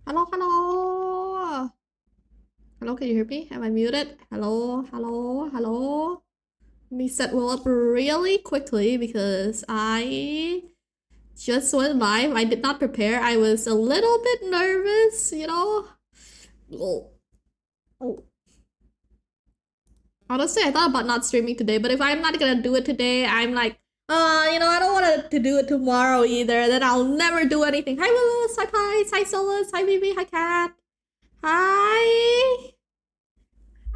Hello, hello. Hello, can you hear me? Am I muted? Hello, hello, hello. Let me set Will up really quickly because I just went live. I did not prepare. I was a little bit nervous, you know? Oh. Oh. Honestly, I thought about not streaming today, but if I'm not gonna do it today, I'm like, I don't want to do it tomorrow either. Then I'll never do anything. Hi, Willis. Hi, Pies. Hi, Solus. Hi, Vivi. Hi, Cat. Hi.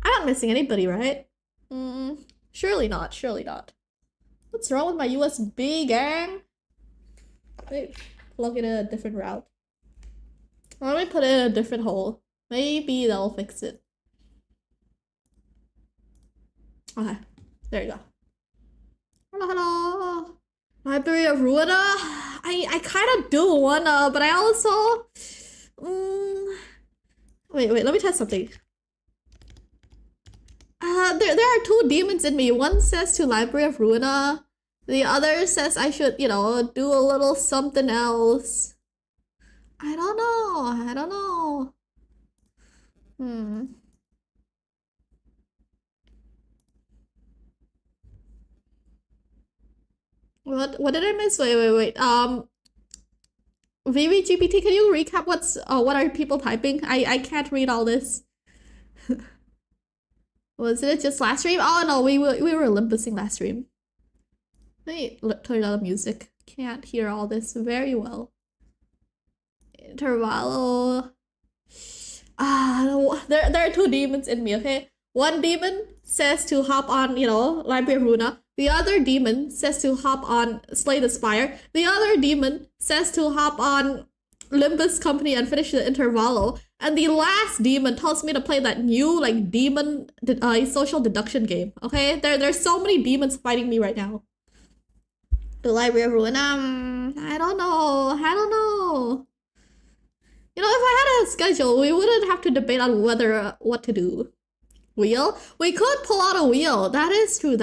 I'm not missing anybody, right? Surely not, surely not. What's wrong with my USB, gang? Wait, plug it in a different route. Let me put it in a different hole. Maybe that'll fix it. Okay, there you go. Hello, hello. Library of Ruina? I kind of do wanna, but I also... Wait, let me test something. There are two demons in me. One says to Library of Ruina. The other says I should, do a little something else. I don't know. What did I miss? Wait. VVGPT, can you recap what are people typing? I can't read all this. Was it just last stream? Oh no, we were Olympusing last stream. Let me turn down the music. Can't hear all this very well. Intervallo. There are two demons in me, okay? One demon says to hop on, Library of Runa. The other demon says to hop on Slay the Spire. The other demon says to hop on Limbus Company and finish the Intervallo. And the last demon tells me to play that new, demon social deduction game, okay? There's so many demons fighting me right now. The Library of Ruina, I don't know. If I had a schedule, we wouldn't have to debate on what to do. Wheel? We could pull out a wheel. That is true.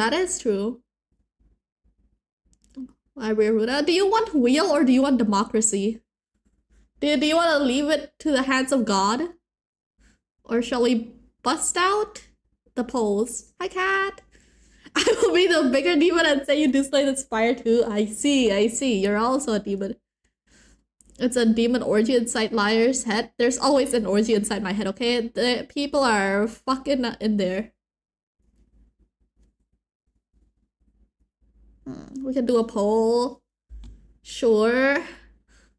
Library of Ruina. Do you want wheel or do you want democracy? Do you want to leave it to the hands of God? Or shall we bust out the polls? Hi, Cat. I will be the bigger demon and say you dislike the Spire too. I see. You're also a demon. It's a demon orgy inside Lyre's head. There's always an orgy inside my head, okay? The people are fucking in there. We can do a poll. Sure.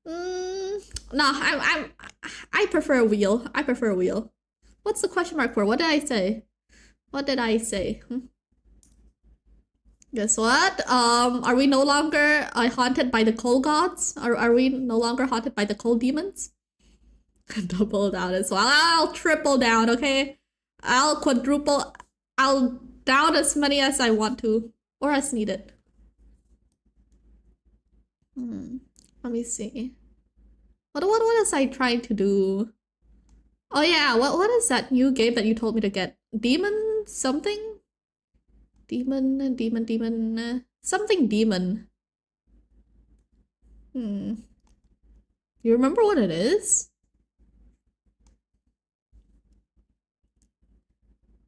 No, I prefer a wheel. What's the question mark for? What did I say? Guess what? Are we no longer haunted by the coal gods? Are we no longer haunted by the coal demons? Double down as well. I'll triple down, okay? I'll quadruple. I'll down as many as I want to. Or as needed. Let me see. What was I trying to do? Oh yeah, what is that new game that you told me to get? Demon something? Demon, something demon. You remember what it is?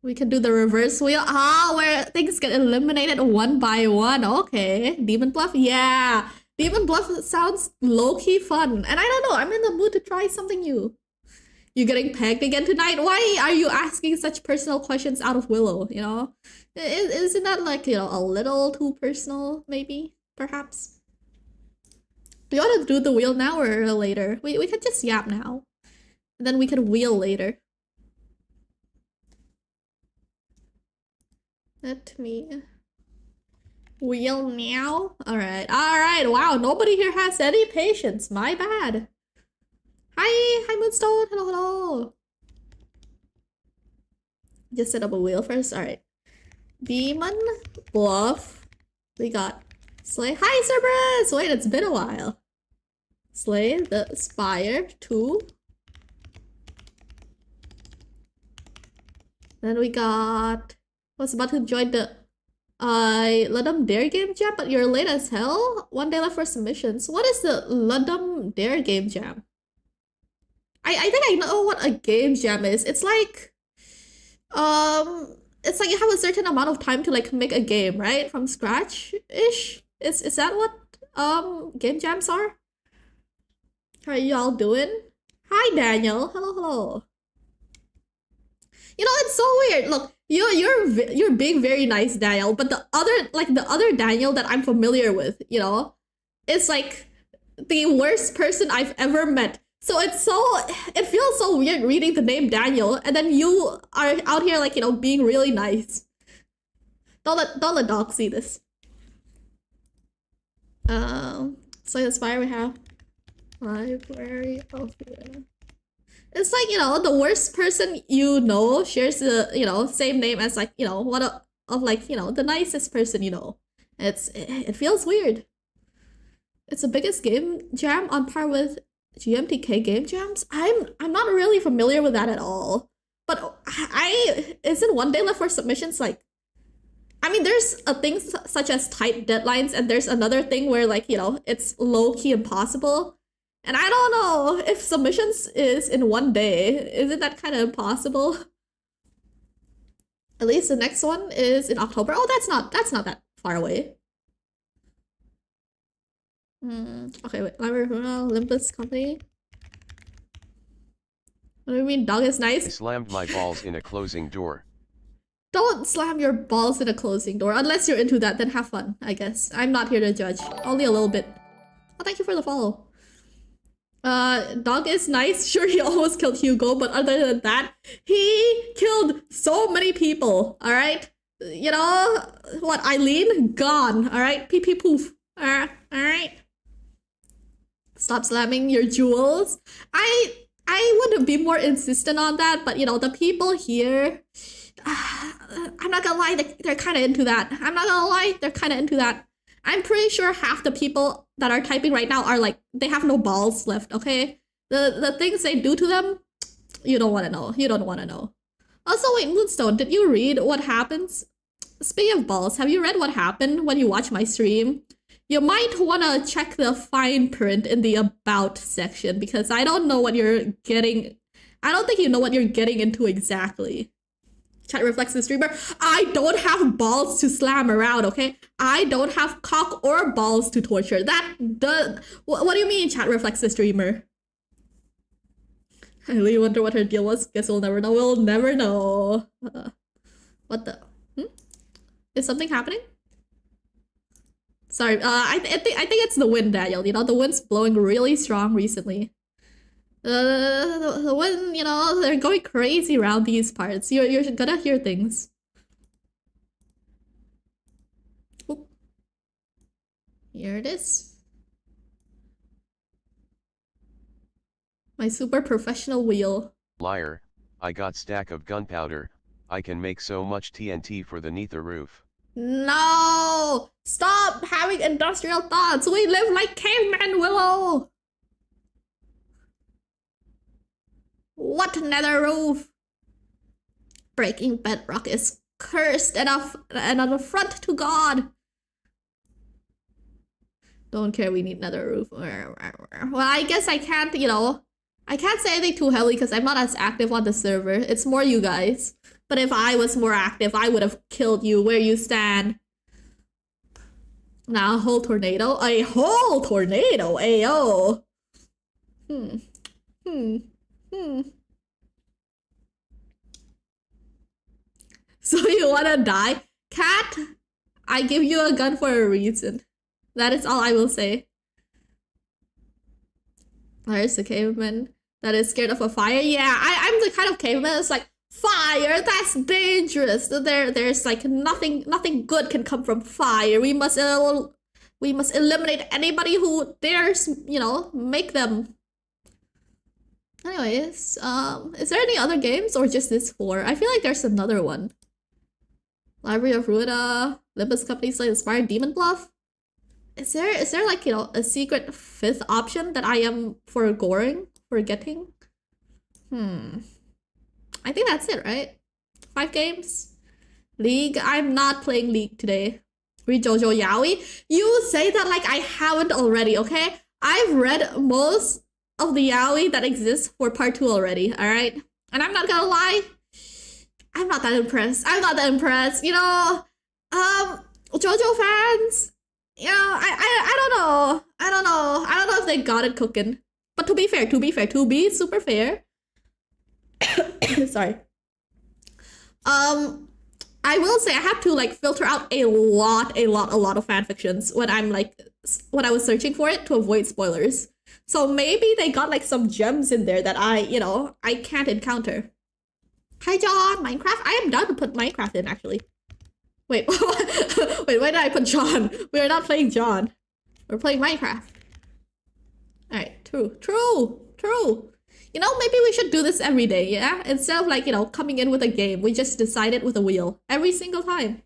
We can do the reverse wheel. Where things get eliminated one by one. Okay. Demon Bluff? Yeah. Demon Bluff sounds low-key fun. And I don't know, I'm in the mood to try something new. You getting pegged again tonight? Why are you asking such personal questions out of Willow, Isn't that a little too personal, maybe? Perhaps? Do you want to do the wheel now or later? We can just yap now. And then we can wheel later. Let me... wheel now? Alright. Wow, nobody here has any patience. My bad. Hi, Moonstone. Hello. Just set up a wheel first. Alright. Demon Bluff. We got Slay. Hi, Cerberus! Wait, it's been a while. Slay the Spire 2. Then we got... was about to join the... Ludum Dare Game Jam, but you're late as hell? 1 day left for submissions. What is the Ludum Dare Game Jam? I think I know what a game jam is. It's like you have a certain amount of time to like make a game, right? From scratch-ish. Is that what game jams are? How are y'all doing? Hi Daniel. Hello, hello. You know, it's so weird. Look, you're being very nice, Daniel, but the other Daniel that I'm familiar with, you know, is like the worst person I've ever met. So it feels so weird reading the name Daniel, and then you are out here like, you know, being really nice. Don't let dogs see this. So Inspire we have library of it's like, you know, the worst person you know shares the, you know, same name as like, you know, one of like, you know, the nicest person you know. It feels weird. It's the biggest game jam on par with GMTK game jams. I'm not really familiar with that at all. But isn't one day left for submissions like, I mean, there's a thing such as tight deadlines, and there's another thing where like, you know, it's low-key impossible. And I don't know if submissions is in one day. Isn't that kind of impossible? At least the next one is in October. Oh, that's not that far away. Okay, wait. Library Olympus Company. What do you mean? Dog is nice? I slammed my balls in a closing door. Don't slam your balls in a closing door. Unless you're into that, then have fun, I guess. I'm not here to judge. Only a little bit. Oh, thank you for the follow. Dog is nice. Sure, he almost killed Hugo, but other than that, he killed so many people, alright? You know, what, Eileen? Gone, alright? Pee pee poof. Alright? Stop slamming your jewels. I would be more insistent on that, but you know, the people here, I'm not gonna lie, they're kind of into that. I'm not gonna lie, they're kind of into that. I'm pretty sure half the people that are typing right now are like, they have no balls left, okay? The things they do to them, you don't want to know. You don't want to know. Also, wait, Moonstone, did you read what happens? Speaking of balls, have you read what happened when you watch my stream? You might want to check the fine print in the about section, because I don't know what you're getting. I don't think you know what you're getting into exactly. Chat reflects the streamer. I don't have balls to slam around, okay? I don't have cock or balls to torture. What do you mean, chat reflects the streamer? I really wonder what her deal was. Guess we'll never know. We'll never know. What the? Is something happening? Sorry, I think it's the wind, Daniel. You know, the wind's blowing really strong recently. The wind, you know, they're going crazy around these parts. You're gonna hear things. Oop. Here it is. My super professional wheel. Liar, I got stack of gunpowder. I can make so much TNT for the neath the roof. No! Stop having industrial thoughts. We live like cavemen, Willow. What nether roof? Breaking bedrock is cursed enough and an affront to God. Don't care, we need nether roof. Well, I guess I can't, you know, I can't say anything too heavily because I'm not as active on the server. It's more you guys. But if I was more active, I would have killed you where you stand. Now, a whole tornado? A whole tornado? Ayo. So you wanna die? Cat, I give you a gun for a reason. That is all I will say. There's the caveman that is scared of a fire. Yeah, I'm the kind of caveman that's like, fire, that's dangerous. There's like nothing good can come from fire. We must eliminate anybody who dares, you know, make them. Anyways, is there any other games or just this 4? I feel like there's another one. Library of Ruina, Olympus Company, Slay Inspire, Demon Bluff. Is there like, you know, a secret 5th option that I am forgetting? I think that's it, right? 5 games? League? I'm not playing League today. Read Jojo Yaoi? You say that like I haven't already, okay? I've read most of the yaoi that exists for part 2 already, alright? And I'm not gonna lie, I'm not that impressed. I'm not that impressed. You know, JoJo fans, you know, I don't know. I don't know. I don't know if they got it cooking. But to be fair, to be super fair, sorry. I will say I had to like filter out a lot of fan fictions when I was searching for it to avoid spoilers. So maybe they got like some gems in there that I can't encounter. Hi John, Minecraft. I am down to put Minecraft in actually. Wait, wait, why did I put John? We are not playing John. We're playing Minecraft. Alright, true. You know, maybe we should do this every day, yeah? Instead of like, coming in with a game, we just decide it with a wheel. Every single time.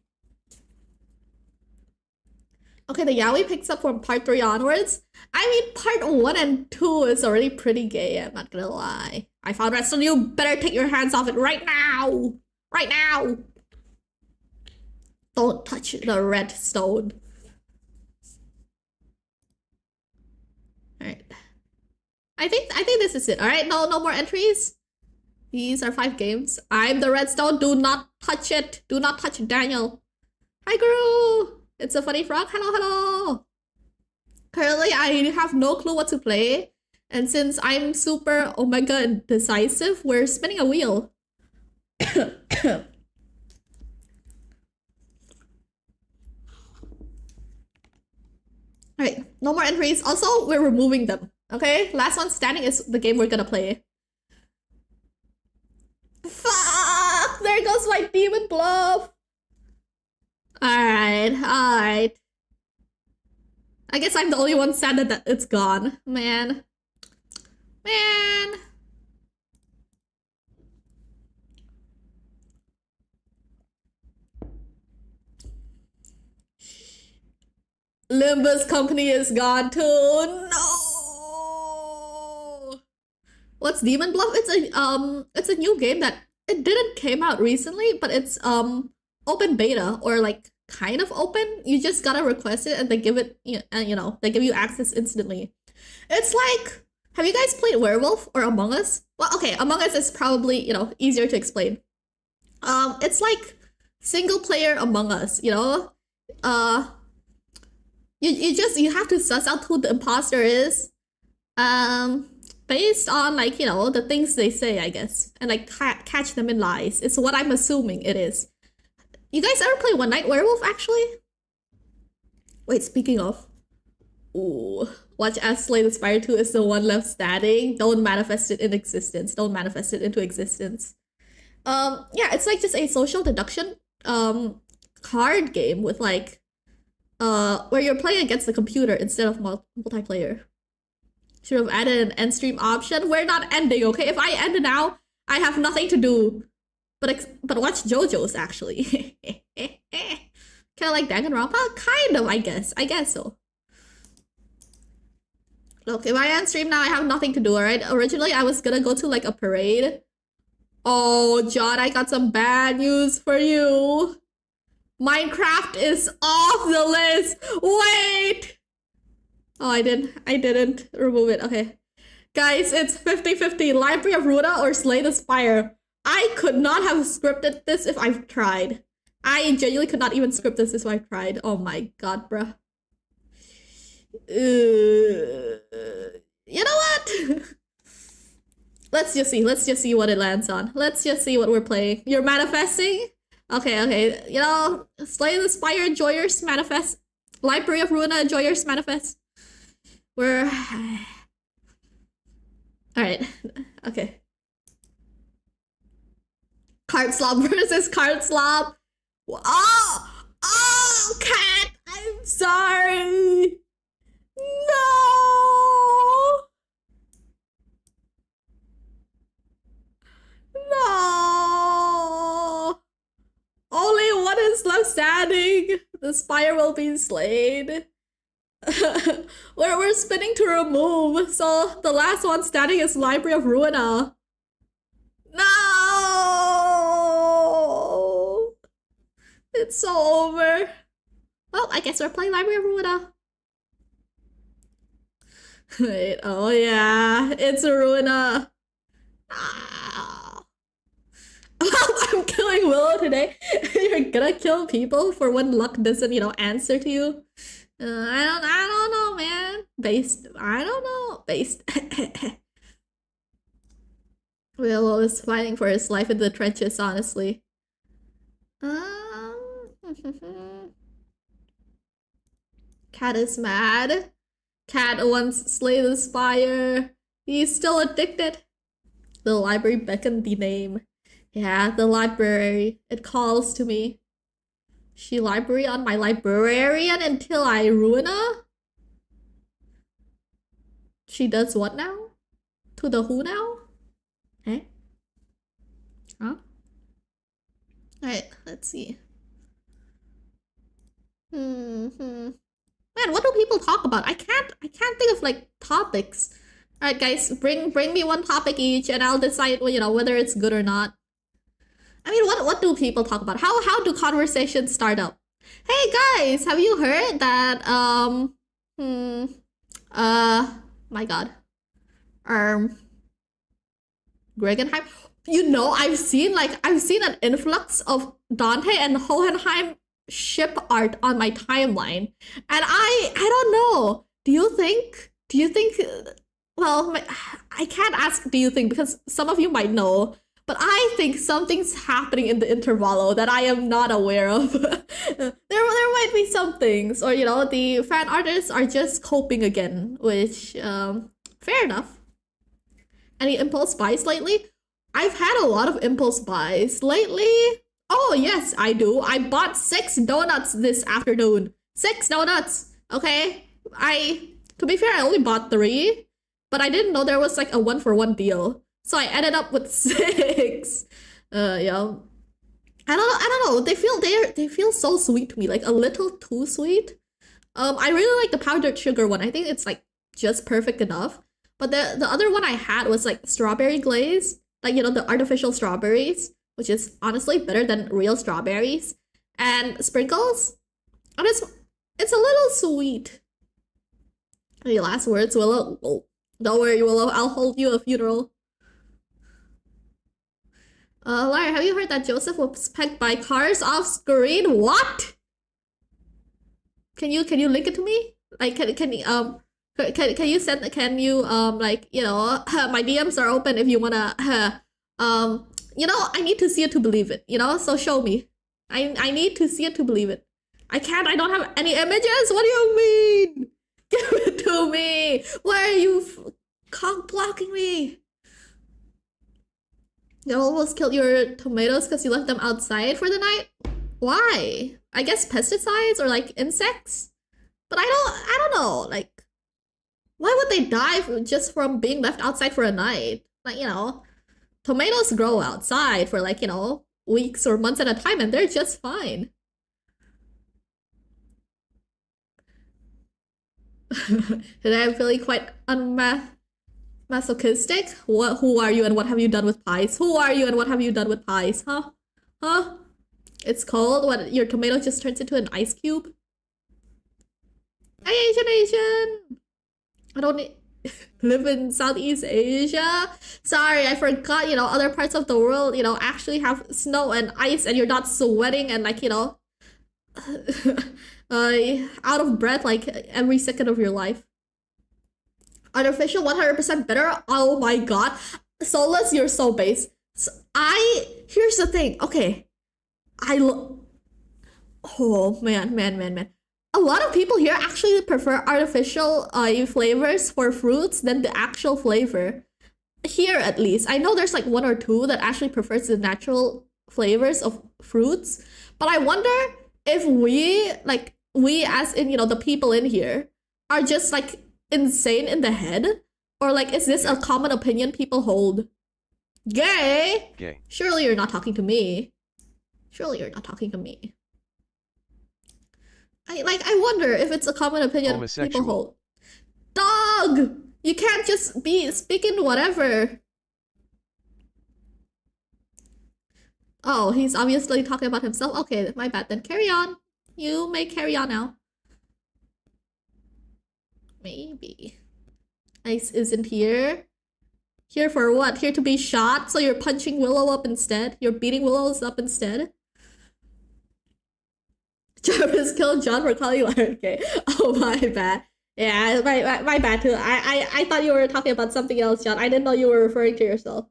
Okay, the yaoi picks up from part 3 onwards. I mean, part 1 and 2 is already pretty gay, I'm not gonna lie. I found redstone, you better take your hands off it right now! Right now! Don't touch the redstone. Alright. I think this is it. Alright, no more entries. These are 5 games. I'm the redstone. Do not touch it. Do not touch Daniel. Hi Guru! It's a funny frog. Hello. Currently, I have no clue what to play. And since I'm super omega indecisive, we're spinning a wheel. Alright, no more entries. Also, we're removing them. Okay? Last one standing is the game we're gonna play. Fuck! There goes my demon bluff! Alright. I guess I'm the only one sad that it's gone. Man. Limbus company is gone too. No. What's Demon Bluff? It's a new game that it didn't came out recently, but it's open beta or like kind of open. You just gotta request it and they give it, they give you access instantly. It's like, have you guys played Werewolf or Among Us? Well, okay, Among Us is probably, easier to explain. It's like single player Among Us, You have to suss out who the imposter is, based on like the things they say, I guess, and like catch them in lies. It's what I'm assuming it is. You guys ever play One Night Werewolf? Actually, wait. Speaking of, ooh, watch as Slay the Spire 2 is the one left standing. Don't manifest it in existence. Don't manifest it into existence. Yeah, it's like just a social deduction card game with like. Where you're playing against the computer instead of multiplayer. Should have added an end stream option. We're not ending, okay? If I end now, I have nothing to do. But watch JoJo's actually. Kind of like Danganronpa? Kind of, I guess. I guess so. Look, if I end stream now, I have nothing to do, alright? Originally, I was gonna go to like a parade. Oh, John, I got some bad news for you. Minecraft is off the list. Wait. Oh, I didn't remove it. Okay. Guys, it's 50-50. Library of Ruina or Slay the Spire. I could not have scripted this if I've tried. I genuinely could not even script this if I've tried. Oh my god, bruh. You know what? Let's just see what it lands on. Let's just see what we're playing. You're manifesting? Okay. Slay the Spire, Enjoyers, Manifest. Library of Ruina, Enjoyers, Manifest. We're... Alright. Okay. Card Slob versus Card Slob. Oh, cat! I'm sorry! No! No! Only one is left standing. The spire will be slain. we're spinning to remove, so the last one standing is Library of Ruina. No! It's so over. Well, I guess we're playing Library of Ruina. Wait, oh yeah, it's Runa. Ah. I'm killing Willow today. You're gonna kill people for when luck doesn't, answer to you. I don't know, man. Based, I don't know. Based. Willow is fighting for his life in the trenches, honestly. Cat is mad. Cat wants Slay the Spire. He's still addicted. The library beckoned the name. Yeah, the library. It calls to me. She library on my librarian until I ruin her? She does what now? To the who now? Eh? Huh? Alright, let's see. Man, what do people talk about? I can't think of like topics. Alright guys, bring me one topic each and I'll decide whether it's good or not. I mean, what do people talk about? How do conversations start up? Hey guys, have you heard that my god. Greggenheim? I've seen an influx of Dante and Hohenheim ship art on my timeline. And I don't know. Do you think well, I can't ask do you think because some of you might know. But I think something's happening in the intervallo that I am not aware of. there might be some things, or the fan artists are just coping again, which fair enough. Any impulse buys lately? I've had a lot of impulse buys lately. Oh yes, I do. I bought 6 donuts this afternoon. 6 donuts. Okay, to be fair, I only bought 3, but I didn't know there was like a 1-for-1 deal. So I ended up with 6. Yeah. I don't know. They feel so sweet to me, like a little too sweet. I really like the powdered sugar one. I think it's like just perfect enough. But the other one I had was like strawberry glaze, like the artificial strawberries, which is honestly better than real strawberries, and sprinkles. And it's a little sweet. Any last words, Willow? Oh, don't worry, Willow. I'll hold you a funeral. Lyre, have you heard that Joseph was pegged by cars off screen? What? Can you link it to me? Like, can you send? Can you like my DMs are open if you wanna I need to see it to believe it. So show me. I need to see it to believe it. I don't have any images. What do you mean? Give it to me. Why are you cock blocking me? You almost killed your tomatoes because you left them outside for the night? Why? I guess pesticides or like insects? But I don't know, like why would they die just from being left outside for a night? Like, tomatoes grow outside for like, weeks or months at a time and they're just fine. Today I'm feeling quite masochistic? Who are you and what have you done with pies? Who are you and what have you done with pies? Huh? Huh? It's cold? What, your tomato just turns into an ice cube? Hey, Asian! I don't live in Southeast Asia. Sorry, I forgot, other parts of the world, actually have snow and ice and you're not sweating and like, out of breath like every second of your life. Artificial 100% better. Oh my god. Solus, you're so base. So here's the thing. Okay. Oh man. A lot of people here actually prefer artificial flavors for fruits than the actual flavor. Here at least. I know there's like 1 or 2 that actually prefers the natural flavors of fruits. But I wonder if we as in, the people in here are just like insane in the head, or like is this a common opinion people hold? Gay? Surely you're not talking to me. I wonder if it's a common opinion people hold. Dog! You can't just be speaking whatever. Oh, he's obviously talking about himself. Okay, my bad then. Carry on. You may carry on now. Maybe. Ice isn't here. Here for what? Here to be shot? So you're punching Willow up instead? You're beating Willows up instead? Jarvis killed John for calling Lyre. Okay. Oh, my bad. Yeah, my bad too. I thought you were talking about something else, John. I didn't know you were referring to yourself.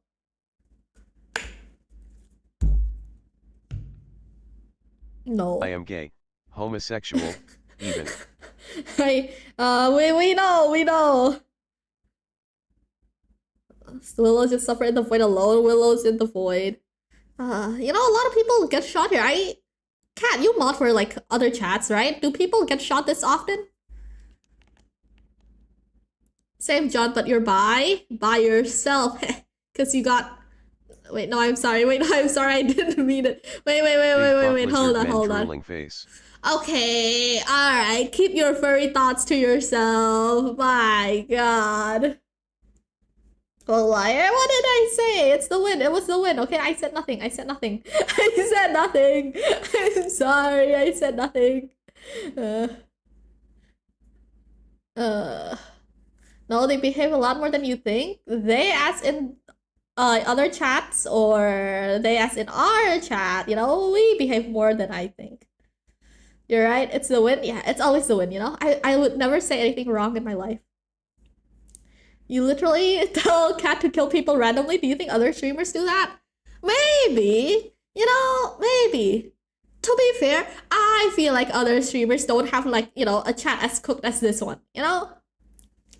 No. I am gay, homosexual, even. we know. Willow just suffer in the void alone. Willow's in the void. You know, a lot of people get shot here. Cat, you mod for like other chats, right? Do people get shot this often? Same John, but you're by yourself. Cause you got. Wait, no, I'm sorry. Wait, no, I'm sorry. I didn't mean it. Wait. Hold on. Face. Okay, alright. Keep your furry thoughts to yourself. My god. Well, liar, what did I say? It's the win. It was the win. Okay, I said nothing. I said nothing. I'm sorry. I said nothing. No, they behave a lot more than you think. They as in other chats, or they as in our chat, you know, we behave more than I think. You're right, it's the win. Yeah, it's always the win, you know? I would never say anything wrong in my life. You literally tell Cat to kill people randomly? Do you think other streamers do that? Maybe. You know, maybe. To be fair, I feel like other streamers don't have like, you know, a chat as cooked as this one, you know?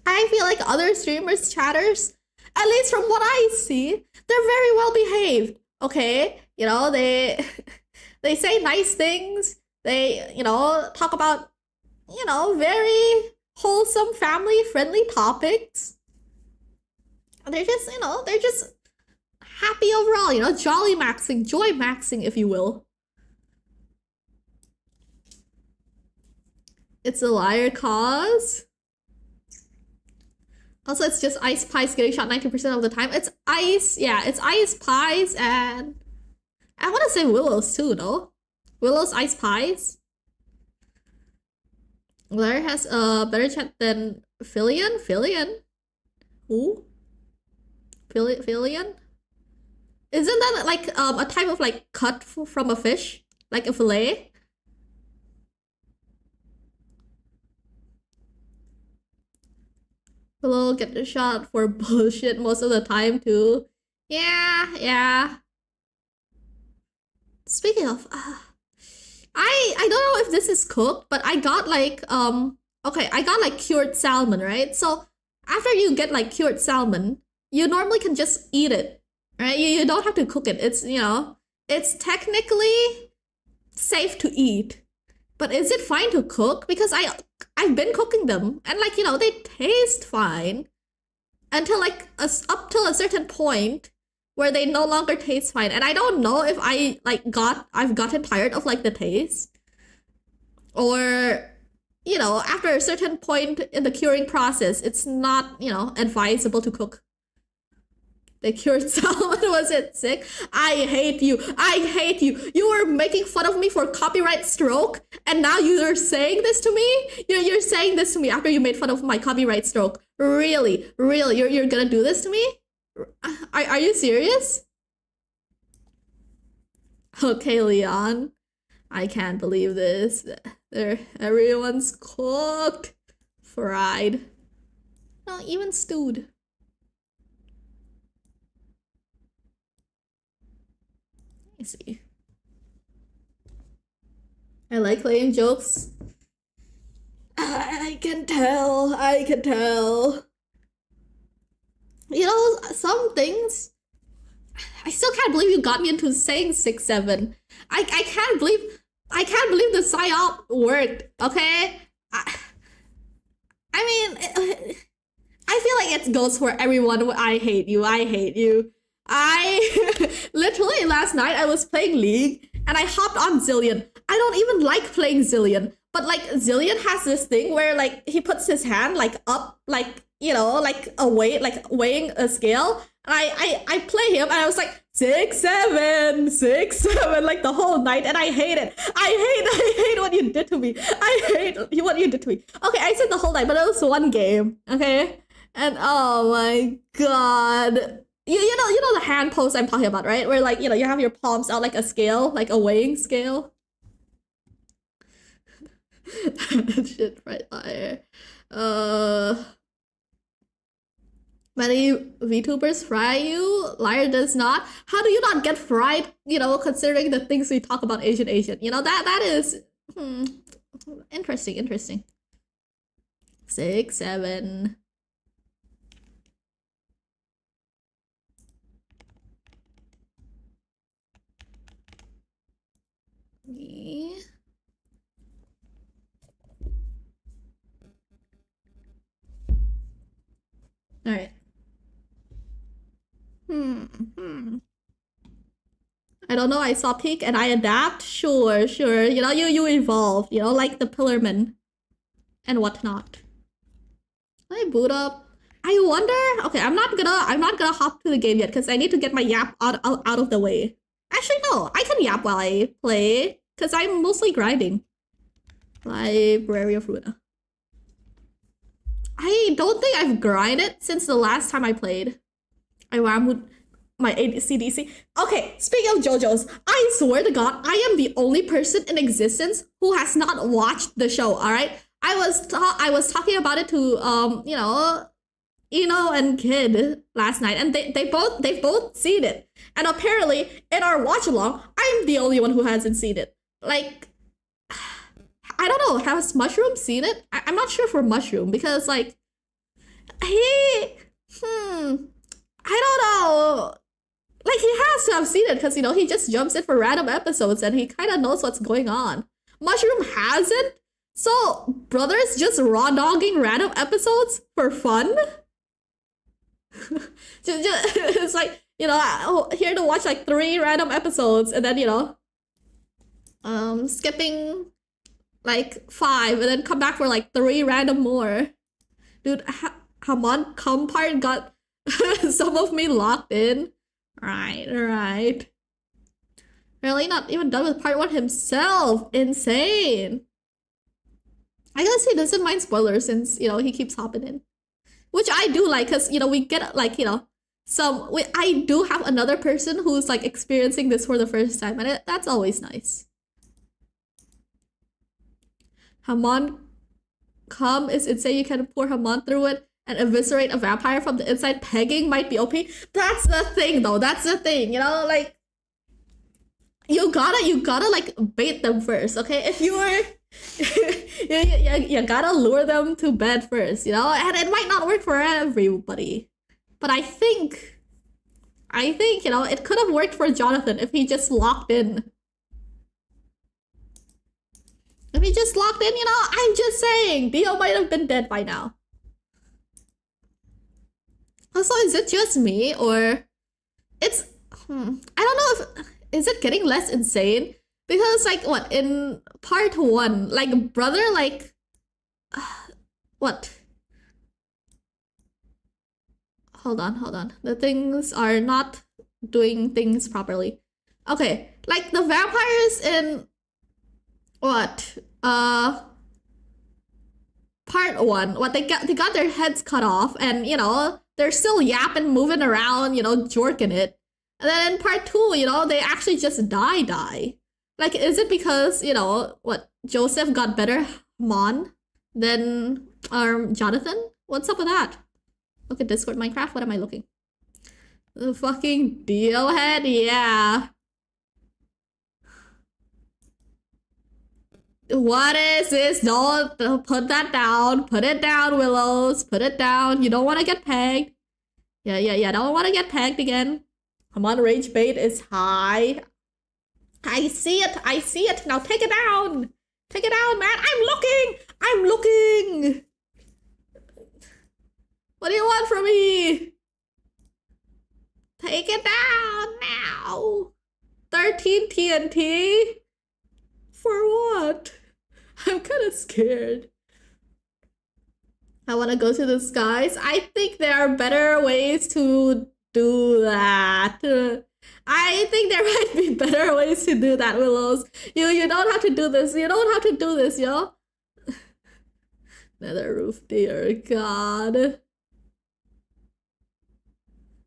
I feel like other streamers, chatters, at least from what I see, they're very well behaved. Okay? You know, they say nice things. They, you know, talk about, you know, very wholesome, family-friendly topics. They're just, you know, they're just happy overall, you know, jolly maxing, joy maxing, if you will. It's a liar cause. Also, it's just Ice Pies getting shot 90% of the time. It's Ice, yeah, it's Ice Pies and I want to say Willows too, though. Willow's Ice Pies. Lyre has a better chat than Filian? Who? Filian? Isn't that like a type of like cut from a fish? Like a fillet? Willow get the shot for bullshit most of the time too. Yeah. Speaking of, I don't know if this is cooked, but I got like okay, I got like cured salmon, right? So after you get like cured salmon, you normally can just eat it, right? You don't have to cook it. It's, you know, it's technically safe to eat. But is it fine to cook? Because I've been cooking them and like, you know, they taste fine until like up till a certain point where they no longer taste fine. And I don't know if I've gotten tired of like the taste, or, you know, after a certain point in the curing process, it's not, you know, advisable to cook. The cured salmon, was it sick? I hate you. You were making fun of me for copyright stroke, and now you're saying this to me? You're saying this to me after you made fun of my copyright stroke. Really? You're gonna do this to me? Are you serious? Okay, Leon. I can't believe this. Everyone's cooked. Fried. Not even stewed. I see. I like playing jokes. I can tell. You know, some things, I still can't believe you got me into saying 6-7. I can't believe the psyop worked, okay? I mean, I feel like it goes for everyone. I hate you. Literally last night I was playing League and I hopped on Zillion. I don't even like playing Zillion, but like Zillion has this thing where like he puts his hand like up, like, you know, like a weight, like weighing a scale. And I play him and I was like 6-7 like the whole night, and I hate it. I hate what you did to me. I hate what you did to me. Okay, I said the whole night, but it was one game. Okay, And oh my god. You know the hand pose I'm talking about, right? Where like, you have your palms out like a scale, like a weighing scale. Shit, right there. Many VTubers fry you. Lyre does not. How do you not get fried? Considering the things we talk about Asian. That is interesting. 6, 7. Me. All right. I don't know. I saw peak and I adapt. Sure. You evolve. Like the Pillarman and whatnot. I boot up. I wonder. Okay, I'm not gonna hop to the game yet because I need to get my yap out of the way. Actually, no. I can yap while I play because I'm mostly grinding. Library of Runa. I don't think I've grinded since the last time I played. I rammed my ADCDC. Okay, speaking of JoJo's, I swear to God, I am the only person in existence who has not watched the show. All right, I was talking about it to Eno and Kid last night, and they've both seen it. And apparently, in our watch along, I'm the only one who hasn't seen it. Like, I don't know. Has Mushroom seen it? I'm not sure for Mushroom because like I don't know. Like, he has to have seen it because, he just jumps in for random episodes and he kind of knows what's going on. Mushroom hasn't? So, brothers just raw dogging random episodes for fun? It's like, here to watch like 3 random episodes and then, skipping like 5 and then come back for like 3 random more. Dude, Hamon part got some of me locked in. Right. Really not even done with part 1 himself. Insane. I guess he doesn't mind spoilers since, he keeps hopping in. Which I do like, because, we get, like, I do have another person who's, like, experiencing this for the first time, and that's always nice. Hamon come is insane. You can pour Hamon through it and eviscerate a vampire from the inside. Pegging might be OP. That's the thing, though. That's the thing, like, you gotta like bait them first, okay? If you were you gotta lure them to bed first, and it might not work for everybody, but I think it could have worked for Jonathan if he just locked in. I'm just saying, Dio might have been dead by now. Also, is it just me or it's I don't know is it getting less insane? Because like what in part 1, like brother like what? Hold on. The things are not doing things properly. Okay, like the vampires in what? Part 1, what they got their heads cut off and they're still yapping, moving around, jorking it. And then in part 2, they actually just die. Like, is it because, what, Joseph got better Mon than Jonathan? What's up with that? Look at Discord Minecraft, what am I looking? The fucking Dio head, yeah. What is this? Don't put that down. Put it down, Willows. Put it down. You don't want to get pegged. Yeah. Don't want to get pegged again. Come on, rage bait is high. I see it. Now take it down. Take it down, man. I'm looking. What do you want from me? Take it down now. 13 TNT? For what? I'm kind of scared. I want to go to the skies. I think there are better ways to do that. I think there might be better ways to do that, Willows. You don't have to do this. Yo. Nether roof, dear God.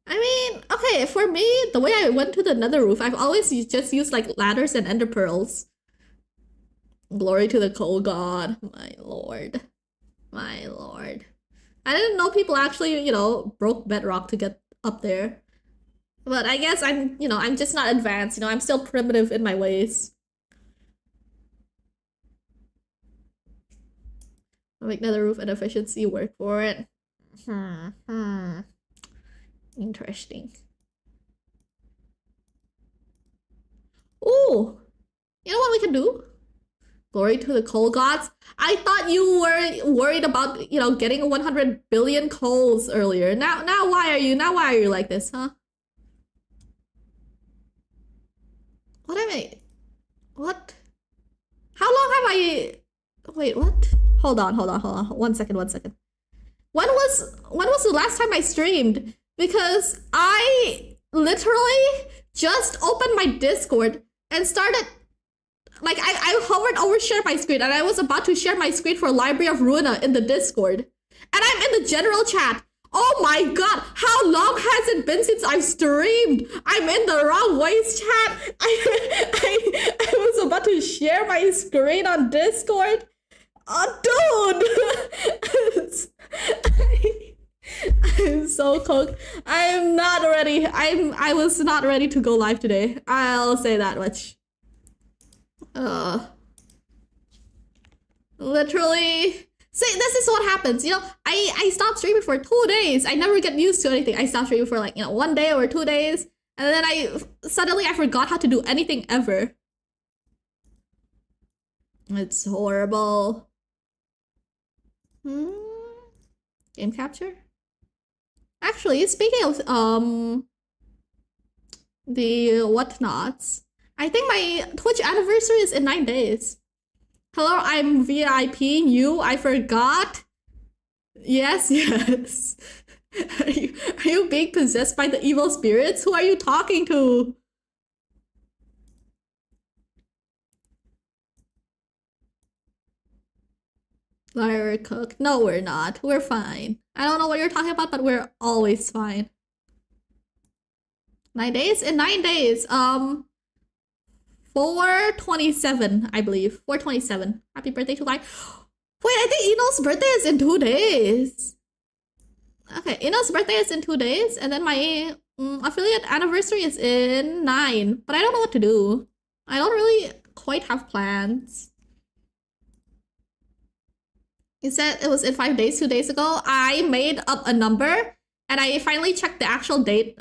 I mean, okay, for me, the way I went to the nether roof, I've always just used like ladders and ender pearls. Glory to the coal god, my lord. My lord. I didn't know people actually, broke bedrock to get up there. But I guess I'm just not advanced, I'm still primitive in my ways. I'll make nether roof and efficiency work for it. Interesting. Ooh! You know what we can do? Glory to the coal gods. I thought you were worried about, getting 100 billion coals earlier. Now why are you like this, huh? What am I? What? How long have I? Wait, what? Hold on. 1 second. When was the last time I streamed? Because I literally just opened my Discord and started. Like, I hovered over share my screen and I was about to share my screen for Library of Ruina in the Discord. And I'm in the general chat. Oh my god, how long has it been since I've streamed? I'm in the wrong voice chat. I was about to share my screen on Discord. Oh, dude! I'm so cooked. I'm not ready. I was not ready to go live today. I'll say that much. Literally. See, this is what happens. I stopped streaming for 2 days. I never get used to anything. I stopped streaming for like, 1 day or 2 days. And then suddenly I forgot how to do anything ever. It's horrible. Game capture? Actually, speaking of, the whatnots, I think my Twitch anniversary is in 9 days. Hello, I'm VIPing you. I forgot. Yes. Are you being possessed by the evil spirits? Who are you talking to? Lyre cook. No, we're not. We're fine. I don't know what you're talking about, but we're always fine. 9 days? In 9 days. 4/27, I believe. 4/27. Happy birthday to Lyre. Wait, I think Eno's birthday is in 2 days. Okay, Eno's birthday is in 2 days, and then my affiliate anniversary is in 9. But I don't know what to do. I don't really quite have plans. You said it was in 5 days, 2 days ago. I made up a number, and I finally checked the actual date,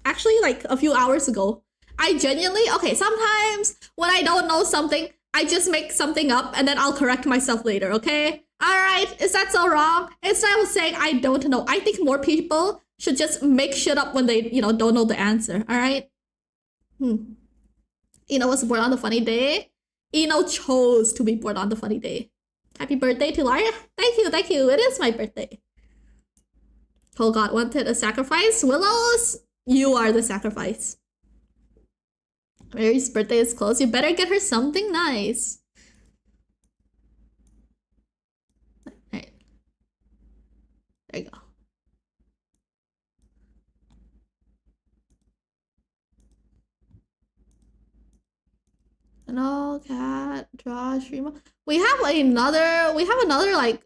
actually like a few hours ago. I genuinely, okay, sometimes when I don't know something, I just make something up and then I'll correct myself later, okay? Alright, is that so wrong? Instead of saying I don't know, I think more people should just make shit up when they, don't know the answer, alright? Eno was born on the funny day. Eno chose to be born on the funny day. Happy birthday to Lyre. Thank you. It is my birthday. Oh god, wanted a sacrifice? Willows, you are the sacrifice. Mary's birthday is close. You better get her something nice. Alright. There you go. No, cat, draw, streamer. We have another like,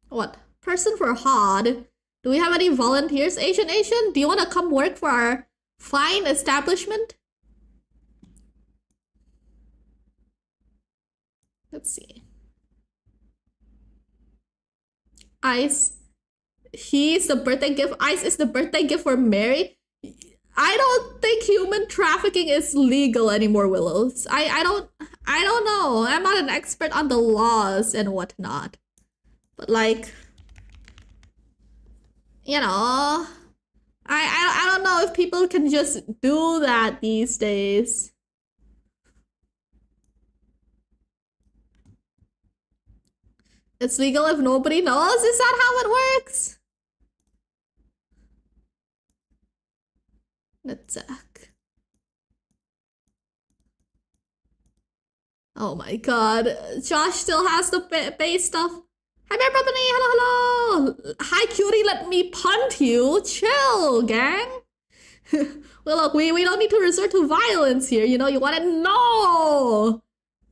what? Person for HOD. Do we have any volunteers? Asian, do you want to come work for our fine establishment? Let's see. Ice. He's the birthday gift. Ice is the birthday gift for Mary. I don't think human trafficking is legal anymore, Willows. I don't know. I'm not an expert on the laws and whatnot. But like, I don't know if people can just do that these days. It's legal if nobody knows? Is that how it works? Let's check. Oh my god. Josh still has the base stuff. Hi, Bear Company. Hello, hello. Hi, cutie. Let me punt you. Chill, gang. Well, look, we don't need to resort to violence here. You know, you want to know.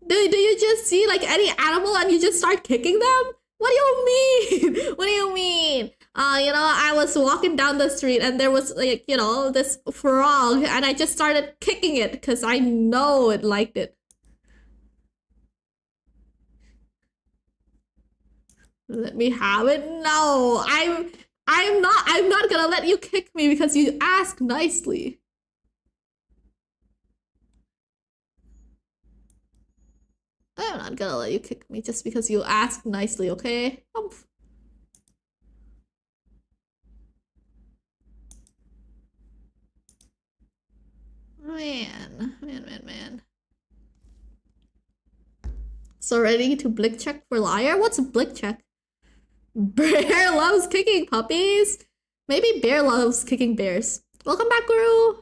Do you just see like any animal and you just start kicking them? What do you mean? What do you mean? You know, I was walking down the street and there was like, you know, this frog and I just started kicking it because I know it liked it. Let me have it? No, I'm not gonna let you kick me because you asked nicely. I'm not gonna let you kick me just because you asked nicely, okay? Man. So ready to blick check for liar? What's a blick check? Bear loves kicking puppies. Maybe bear loves kicking bears. Welcome back, Guru.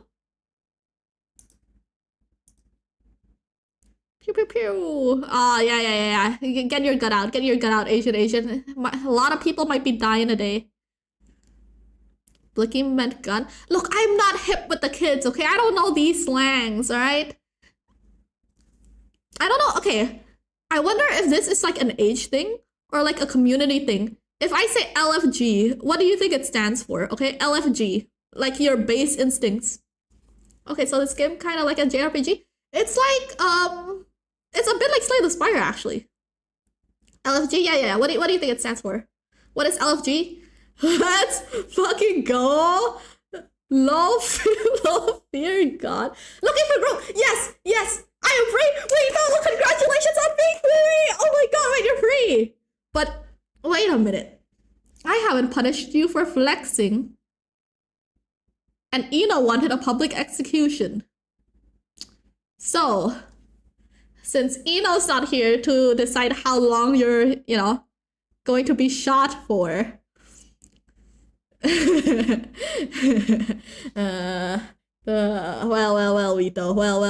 Pew pew pew. Ah, yeah. Get your gut out. Get your gut out, Asian. A lot of people might be dying a day. Blicking meant gun. Look, I'm not hip with the kids, okay? I don't know these slangs, alright? I don't know. Okay. I wonder if this is like an age thing or like a community thing. If I say LFG, what do you think it stands for? Okay, LFG. Like your base instincts. Okay, so this game kind of like a JRPG. It's like, it's a bit like Slay the Spire, actually. LFG? Yeah. What do you think it stands for? What is LFG? Let's fucking go! Low fear God. Looking for growth! Yes! I am free! Wait, no, congratulations on being free! Oh my god, wait, you're free! But, wait a minute. I haven't punished you for flexing. And Ino wanted a public execution. So, since Ino's not here to decide how long you're, you know, going to be shot for. Well, Vito. Well.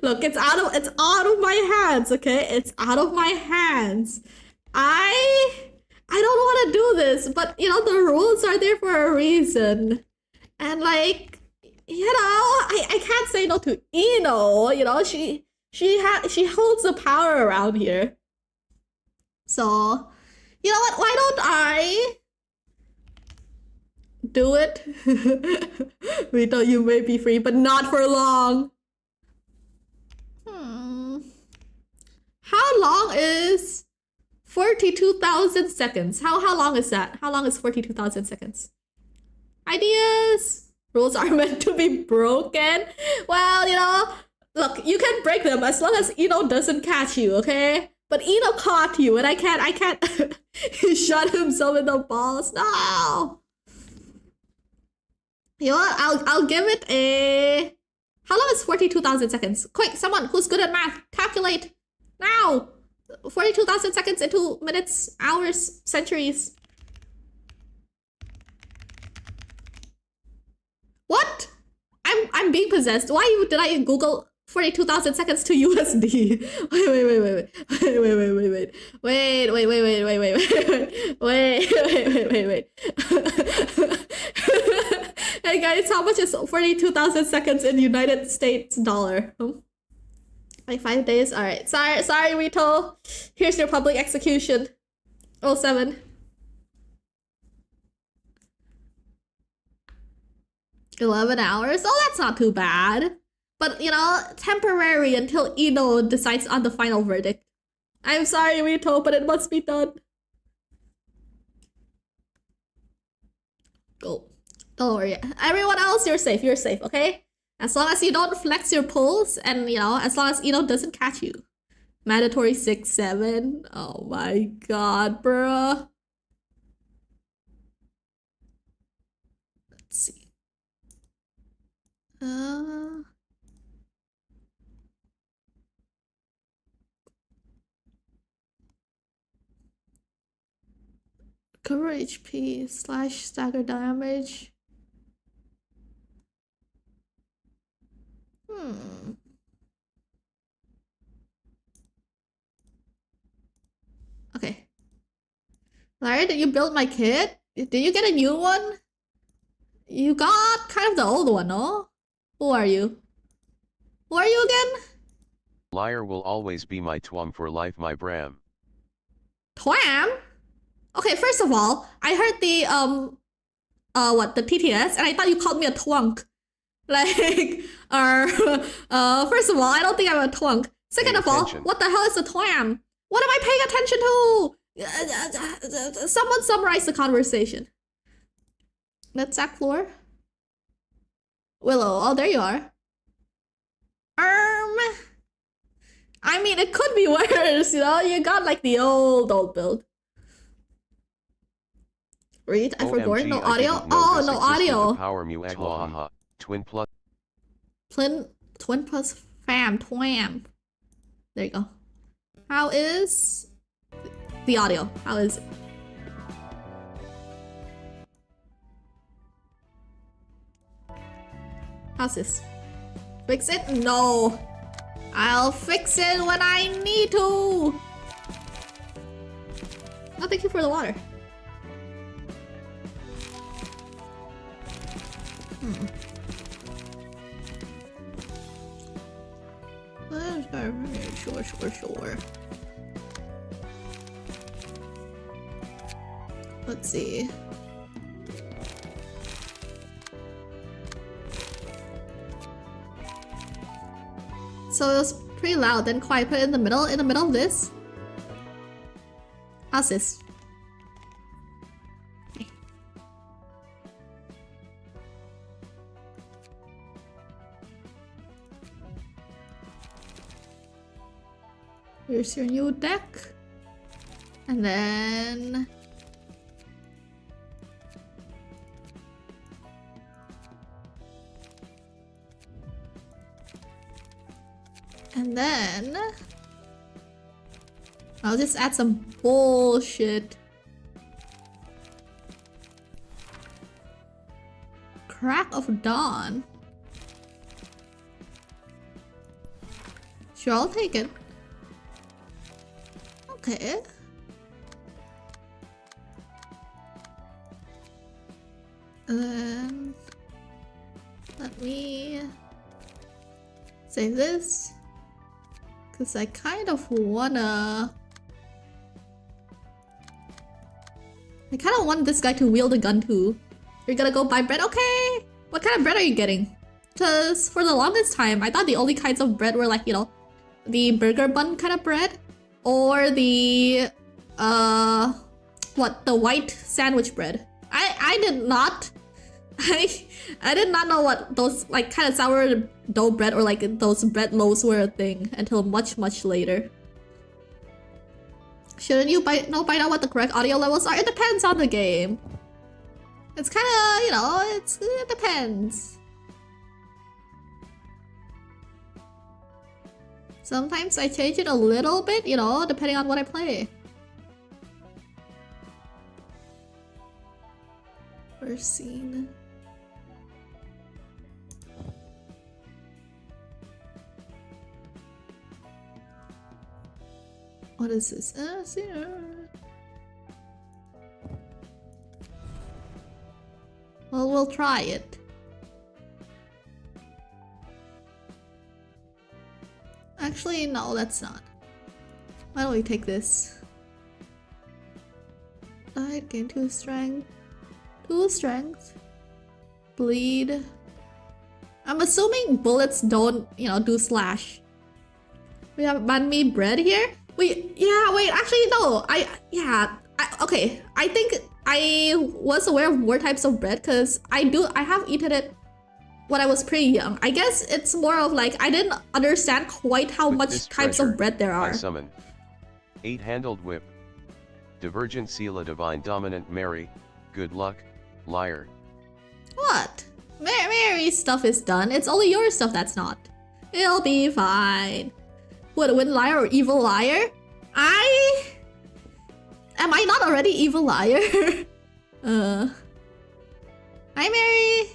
Look, it's out of my hands, okay? It's out of my hands. I don't want to do this, but you know, the rules are there for a reason. And like, you know, I can't say no to Ino, you know, she holds the power around here. So, you know what? Why don't I do it? Vito, you may be free, but not for long. How long is 42,000 seconds? How long is that? How long is 42,000 seconds? Ideas? Rules are meant to be broken? Well, you know, look, you can break them as long as Ino doesn't catch you, okay? But Ino caught you, and I can't. He shot himself in the balls. No. You know what? I'll give it a. How long is 42,000 seconds? Quick, someone who's good at math, calculate now. 42,000 seconds into minutes, hours, centuries. What? I'm being possessed. Why did I Google 42,000 seconds to USD? Wait. Hey guys, how much is 42,000 seconds in United States dollar? Like 5 days? Alright. Sorry, Rito. Here's your public execution. 07. 11 hours? Oh, that's not too bad. But, you know, temporary until Ino decides on the final verdict. I'm sorry, Rito, but it must be done. Go. Don't worry. Everyone else, you're safe, okay? As long as you don't flex your pulse and, you know, as long as Ino doesn't catch you. Mandatory 6-7. Oh my god, bruh. Let's see. Cover HP / stagger damage. KnownLyre, did you build my kit? Did you get a new one? You got kind of the old one, no? Who are you? Who are you again? Lyre will always be my twum for life, my bram. Twam? Okay, first of all, I heard the the TTS, and I thought you called me a twunk. Like, first of all, I don't think I'm a twunk. Second of all, what the hell is a twam? What am I paying attention to? Someone summarize the conversation. Let's sack floor. Willow, oh, there you are. I mean, it could be worse, you know? You got like the old build. Read, I forgot. No audio? Oh, no audio. Power mu twin plus. Twin plus fam, twam. There you go. How is the audio? How is it? How's this? Fix it? No. I'll fix it when I need to. Oh, thank you for the water. Sure. Let's see. So it was pretty loud, then quiet. Put it in the middle of this. How's this? Okay. Here's your new deck. And then... I'll just add some bullshit. Crack of Dawn. Sure, I'll take it. Okay. And then let me save this. Because I kind of wanna... I kind of want this guy to wield a gun too. You're gonna go buy bread? Okay! What kind of bread are you getting? Because for the longest time, I thought the only kinds of bread were like, you know, the burger bun kind of bread. Or the... the white sandwich bread. I did not... I did not know what those like kind of sourdough bread or like those bread loaves were a thing until much later. Shouldn't you find out what the correct audio levels are? It depends on the game. It's kind of, you know, it depends. Sometimes I change it a little bit, you know, depending on what I play. First scene. What is this? Well, we'll try it. Actually, no, that's not. Why don't we take this? I gain 2 strength. 2 strength. Bleed. I'm assuming bullets don't, you know, do slash. We have banh mi bread here. Actually no. Okay. I think I was aware of more types of bread because I have eaten it when I was pretty young. I guess it's more of like I didn't understand quite how much types of bread there are. I summon 8-handled whip. Divergent Sela Divine Dominant Mary. Good luck, Lyre. What? Mary's stuff is done. It's only your stuff that's not. It'll be fine. Would win Lyre or evil Lyre? Am I not already evil Lyre? Hi Mary!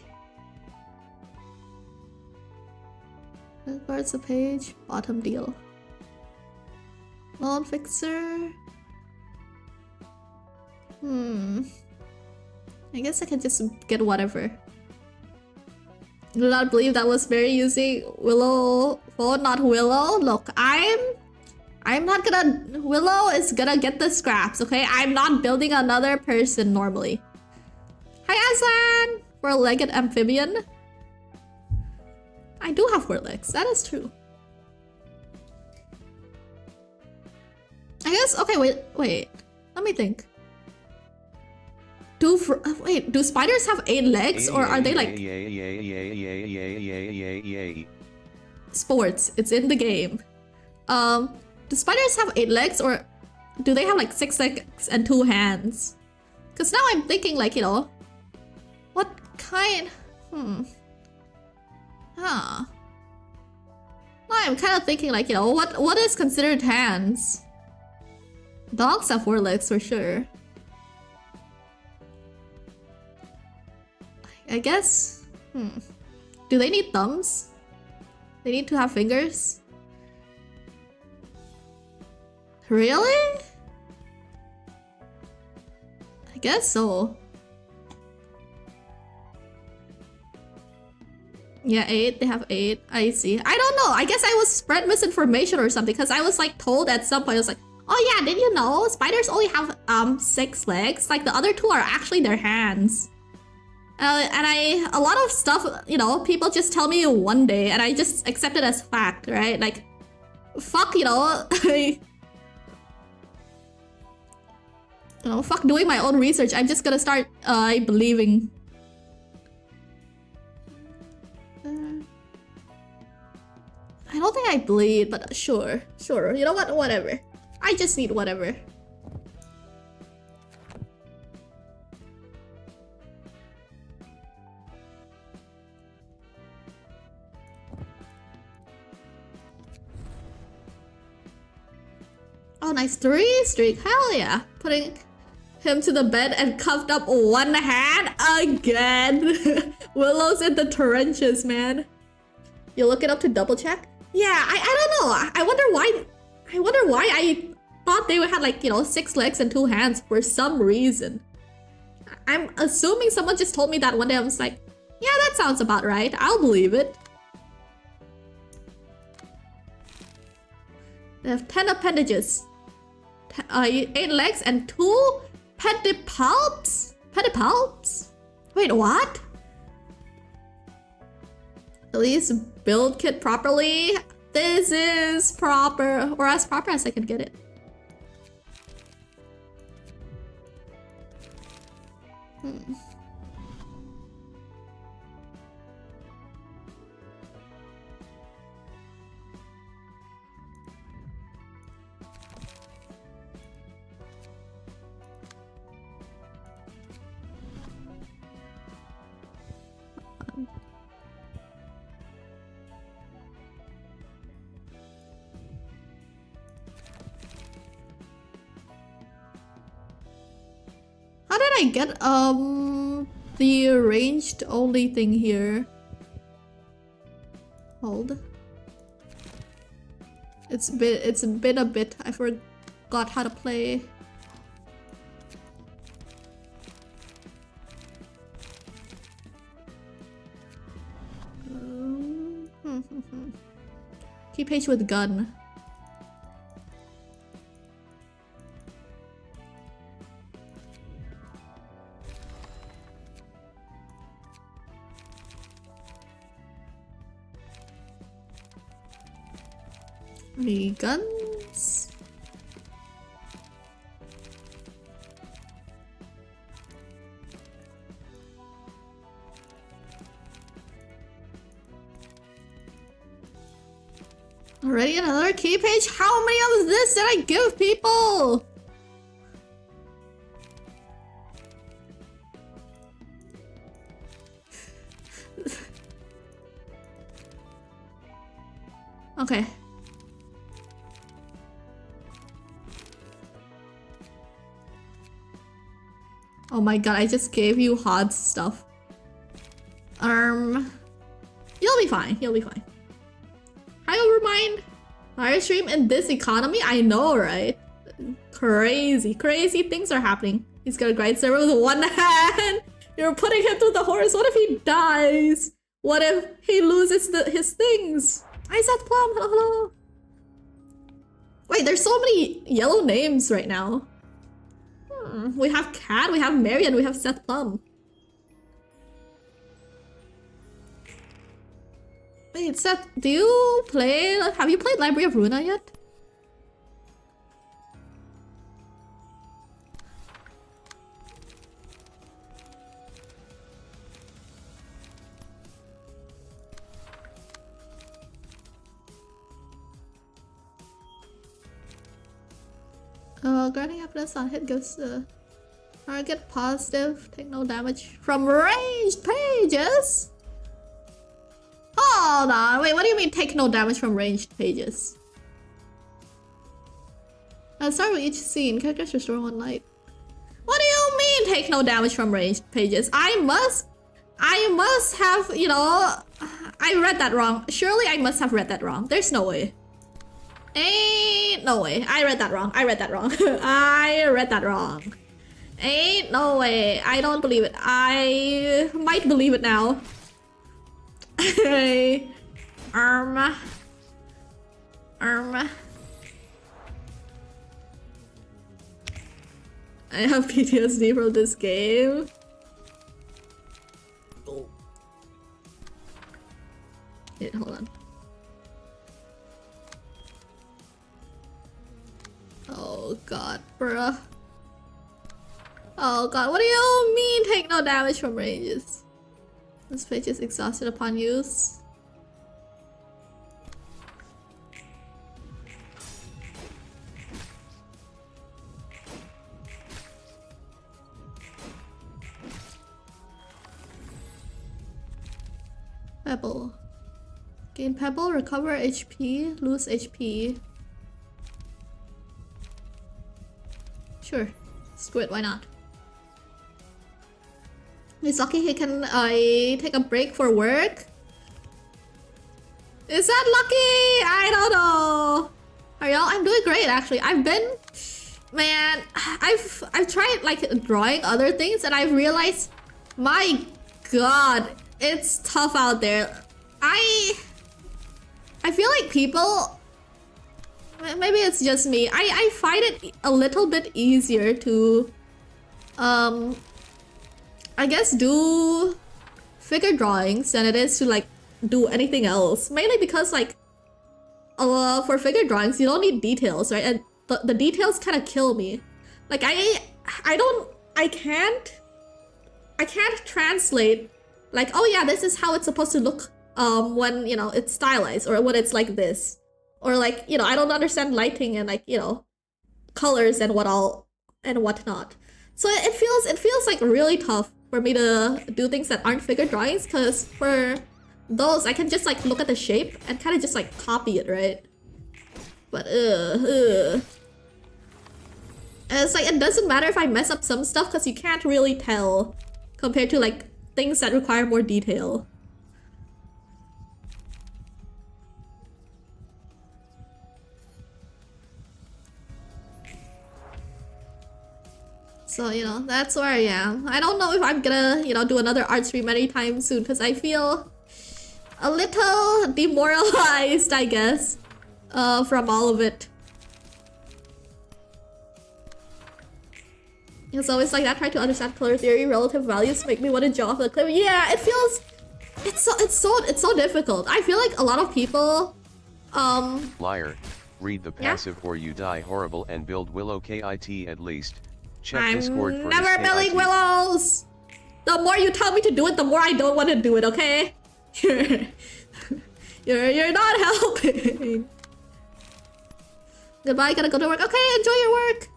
Where's the page? Bottom deal. Loan fixer. I guess I can just get whatever. Do not believe that was very using Willow phone, not Willow. Look, I'm not gonna... Willow is gonna get the scraps, okay? I'm not building another person normally. Hi, Aslan! Four-legged amphibian. I do have 4 legs, that is true. I guess, okay, wait. Let me think. Wait, do spiders have 8 legs or are they like... Sports, it's in the game. Do spiders have 8 legs or do they have like 6 legs and 2 hands? Because now I'm thinking like, you know, what kind... Now I'm kind of thinking like, you know, what is considered hands? Dogs have 4 legs for sure. I guess... Do they need thumbs? They need to have fingers? Really? I guess so. Yeah, 8. They have 8. I see. I don't know. I guess I was spread misinformation or something because I was like told at some point, I was like, oh yeah, did you know spiders only have 6 legs? Like the other 2 are actually their hands. And a lot of stuff, you know, people just tell me one day and I just accept it as fact, right? Like, fuck, you know, fuck doing my own research. I'm just gonna start believing. I don't think I bleed, but sure. You know what? Whatever. I just need whatever. Oh, nice 3 streak. Hell yeah. Putting him to the bed and cuffed up 1 hand again. Willow's in the trenches, man. You look it up to double check? Yeah, I don't know. I wonder why I thought they had like, you know, 6 legs and 2 hands for some reason. I'm assuming someone just told me that one day. I was like, yeah, that sounds about right. I'll believe it. They have 10 appendages. 8 legs and 2 pedipalps? Pedipalps? Wait, what? At least build kit properly. This is proper, or as proper as I can get it. How did I get the ranged only thing here? Hold. It's been a bit. I forgot how to play. Key page with gun. The guns. Already another key page? How many of this did I give people? Okay. Oh my god, I just gave you hard stuff. You'll be fine. You'll be fine. Hi, Overmind. Live stream in this economy? I know, right? Crazy things are happening. He's gonna grind server with one hand. You're putting him through the horse. What if he dies? What if he loses his things? Isaac Plum, hello, hello. Wait, there's so many yellow names right now. We have Cat, we have Mary, and we have Seth Plum. Wait, Seth, do you play... Have you played Library of Runa yet? Granting happiness on hit gives target positive, take no damage from ranged pages. Hold on, wait, what do you mean take no damage from ranged pages? Start with each scene, characters restore 1 life. What do you mean take no damage from ranged pages? I must have, you know, I read that wrong. Surely I must have read that wrong. There's no way. Ain't no way. I read that wrong. I read that wrong. I read that wrong. Ain't no way. I don't believe it. I might believe it now. I have PTSD from this game. Oh. Wait, hold on. Oh god, bruh. Oh god, what do you mean take no damage from ranges? This page is exhausted upon use. Pebble. Gain Pebble, recover HP, lose HP. Sure. Screw it, why not? It's lucky he can take a break for work. Is that lucky? I don't know. Are y'all? I'm doing great actually. I've tried like drawing other things and I've realized, my god, it's tough out there. I feel like people, maybe it's just me, I find it a little bit easier to I guess do figure drawings than it is to like do anything else. Mainly because like for figure drawings you don't need details, right? And the details kind of kill me. Like I can't translate like, oh yeah, this is how it's supposed to look when, you know, it's stylized or when it's like this. Or like, you know, I don't understand lighting and like, you know, colors and whatnot. So it feels like really tough for me to do things that aren't figure drawings, because for those I can just like look at the shape and kind of just like copy it, right? But and it's like, it doesn't matter if I mess up some stuff because you can't really tell compared to like things that require more detail. So, you know, that's where I am. I don't know if I'm gonna, you know, do another art stream anytime soon because I feel a little demoralized, I guess, from all of it. It's always like that, trying to understand color theory, relative values make me want to jump off the cliff. Yeah, it feels, it's so difficult. I feel like a lot of people, Lyre, read the passive or you die horrible and build Willow KIT at least. Check Discord for never building willows! The more you tell me to do it, the more I don't want to do it, okay? You're not helping. Goodbye, gotta go to work. Okay, enjoy your work.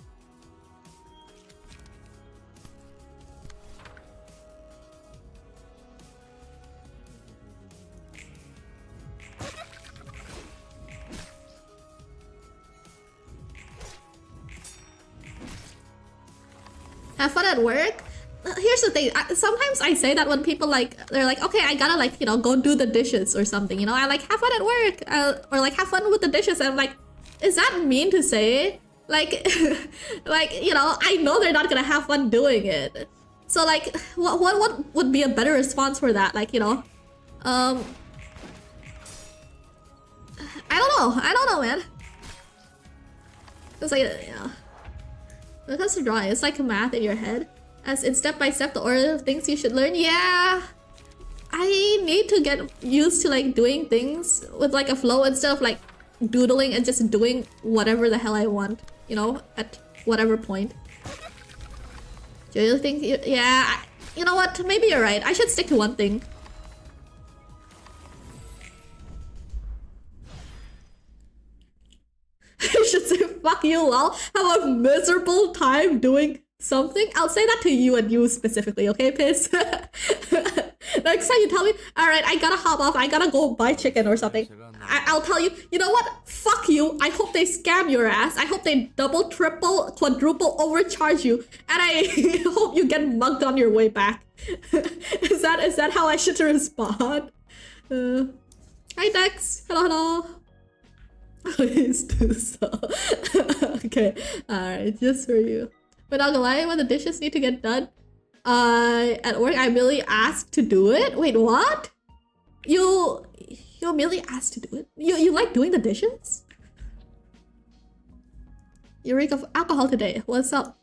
Have fun at work? Here's the thing, sometimes I say that when people like, they're like, okay, I gotta like, you know, go do the dishes or something, you know, I like, have fun at work, or like, have fun with the dishes, and I'm like, is that mean to say? Like, like, you know, I know they're not gonna have fun doing it. So like, what would be a better response for that? Like, you know, I don't know, man. It's like, yeah. When it comes to drawing, it's like math in your head. As in step by step, the order of things you should learn. Yeah, I need to get used to like doing things with like a flow instead of like doodling and just doing whatever the hell I want, you know, at whatever point. Do you think yeah, you know what, maybe you're right. I should stick to one thing. I should say fuck you, lol. Have a miserable time doing something. I'll say that to you and you specifically, okay, Piss? Next time you tell me, alright, I gotta hop off, I gotta go buy chicken or something, I'll tell you, you know what? Fuck you. I hope they scam your ass. I hope they double, triple, quadruple overcharge you. And I hope you get mugged on your way back. Is that how I should respond? Hi Dex. Hello. Please do so. Okay. Alright, just for you. But not gonna lie, when the dishes need to get done, at work I merely asked to do it. Wait, what? You merely asked to do it? You like doing the dishes? You reek of alcohol today. What's up?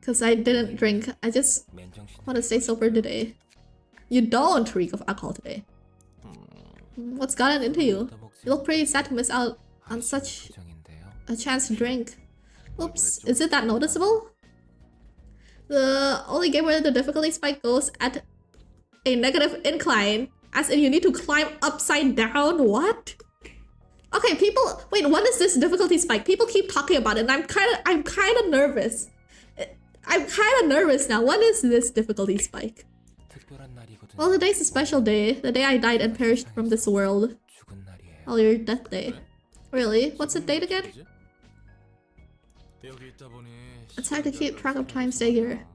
Cause I didn't drink. I just want to stay sober today. You don't reek of alcohol today. What's gotten into you? You look pretty sad to miss out on such a chance to drink. Oops, is it that noticeable? The only game where the difficulty spike goes at a negative incline, as in you need to climb upside down. What? Okay, people, wait, what is this difficulty spike? People keep talking about it and I'm kind of nervous. I'm kind of nervous now. What is this difficulty spike? Well, today's a special day. The day I died and perished from this world. Oh, your death day. Really? What's the date again? It's hard to keep track of time stay here.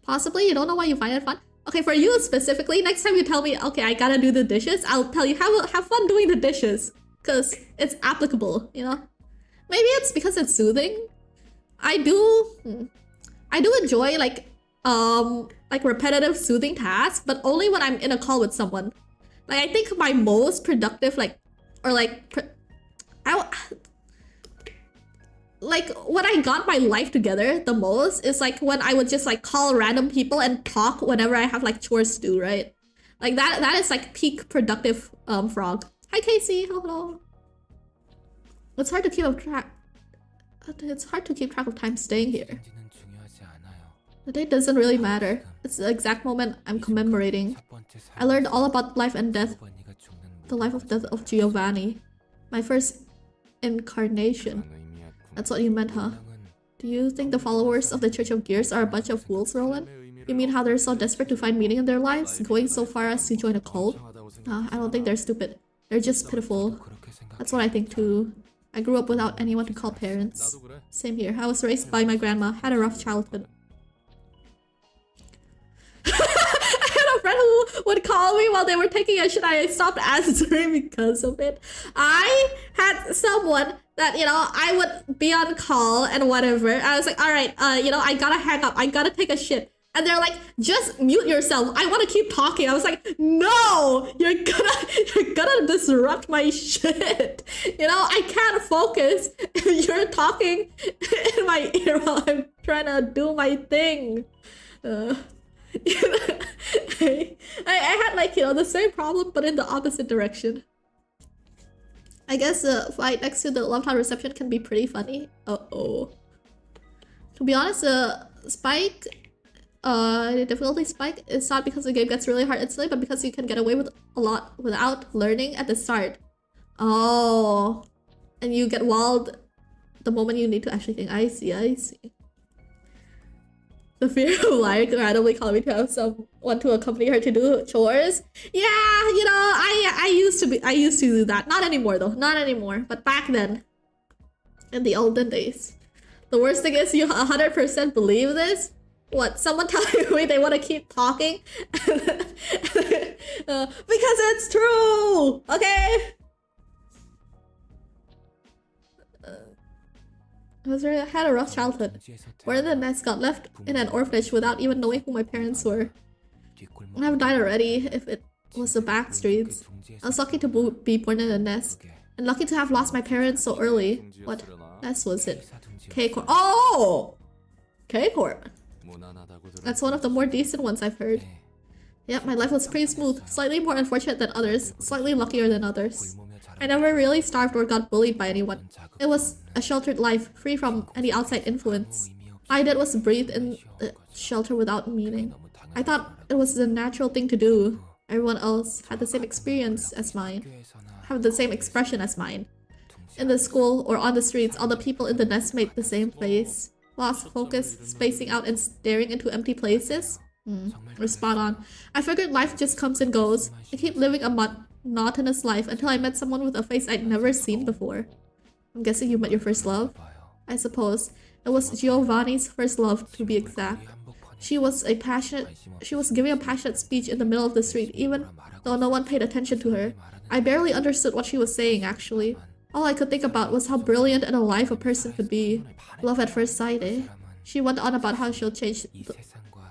Possibly? You don't know why you find it fun? Okay, for you specifically, next time you tell me, okay, I gotta do the dishes, I'll tell you, have fun doing the dishes. Because it's applicable, you know? Maybe it's because it's soothing. I do enjoy like repetitive soothing tasks, but only when I'm in a call with someone. Like, I think my most productive, like, or like, like when I got my life together the most is like when I would just like call random people and talk whenever I have like chores to do, right? Like that is like peak productive frog. Hi Casey, hello. It's hard to keep track. It's hard to keep track of time staying here. The date doesn't really matter. It's the exact moment I'm commemorating. I learned all about life and death. The life of death of Giovanni. My first incarnation. That's what you meant, huh? Do you think the followers of the Church of Gears are a bunch of fools, Roland? You mean how they're so desperate to find meaning in their lives, going so far as to join a cult? I don't think they're stupid. They're just pitiful. That's what I think too. I grew up without anyone to call parents. Same here. I was raised by my grandma. Had a rough childhood. I had a friend who would call me while they were taking a shit. I stopped answering because of it. I had someone that, you know, I would be on call and whatever. I was like, alright, you know, I gotta hang up. I gotta take a shit. And they're like, just mute yourself. I want to keep talking. I was like, no, you're gonna disrupt my shit. You know, I can't focus if you're talking in my ear while I'm trying to do my thing. I had like, you know, the same problem but in the opposite direction. I guess the fight next to the Love Town reception can be pretty funny. Uh-oh. To be honest, the difficulty spike is not because the game gets really hard instantly, but because you can get away with a lot without learning at the start. Oh. And you get walled the moment you need to actually think. I see. The fear of Lyre can randomly call me to have someone to accompany her to do chores. Yeah, you know, I used to do that. Not anymore though. Not anymore. But back then, in the olden days. The worst thing is you 100% believe this. What? Someone telling me they want to keep talking? Because it's true! Okay? I had a rough childhood. Born in the nest, got left in an orphanage without even knowing who my parents were. I have died already if it was the back streets. I was lucky to be born in a nest, and lucky to have lost my parents so early. What nest was it? K-Corp. Oh! K-Corp. That's one of the more decent ones I've heard. Yep, my life was pretty smooth. Slightly more unfortunate than others, slightly luckier than others. I never really starved or got bullied by anyone. It was a sheltered life, free from any outside influence. All I did was breathe in the shelter without meaning. I thought it was the natural thing to do. Everyone else had the same experience as mine, have the same expression as mine. In the school or on the streets, all the people in the nest made the same face. Lost focus, spacing out and staring into empty places. We're spot on. I figured life just comes and goes. I keep living a monotonous life until I met someone with a face I'd never seen before. I'm guessing you met your first love? I suppose. It was Giovanni's first love, to be exact. She was giving a passionate speech in the middle of the street, even though no one paid attention to her. I barely understood what she was saying, actually. All I could think about was how brilliant and alive a person could be. Love at first sight, eh? She went on about how she'll change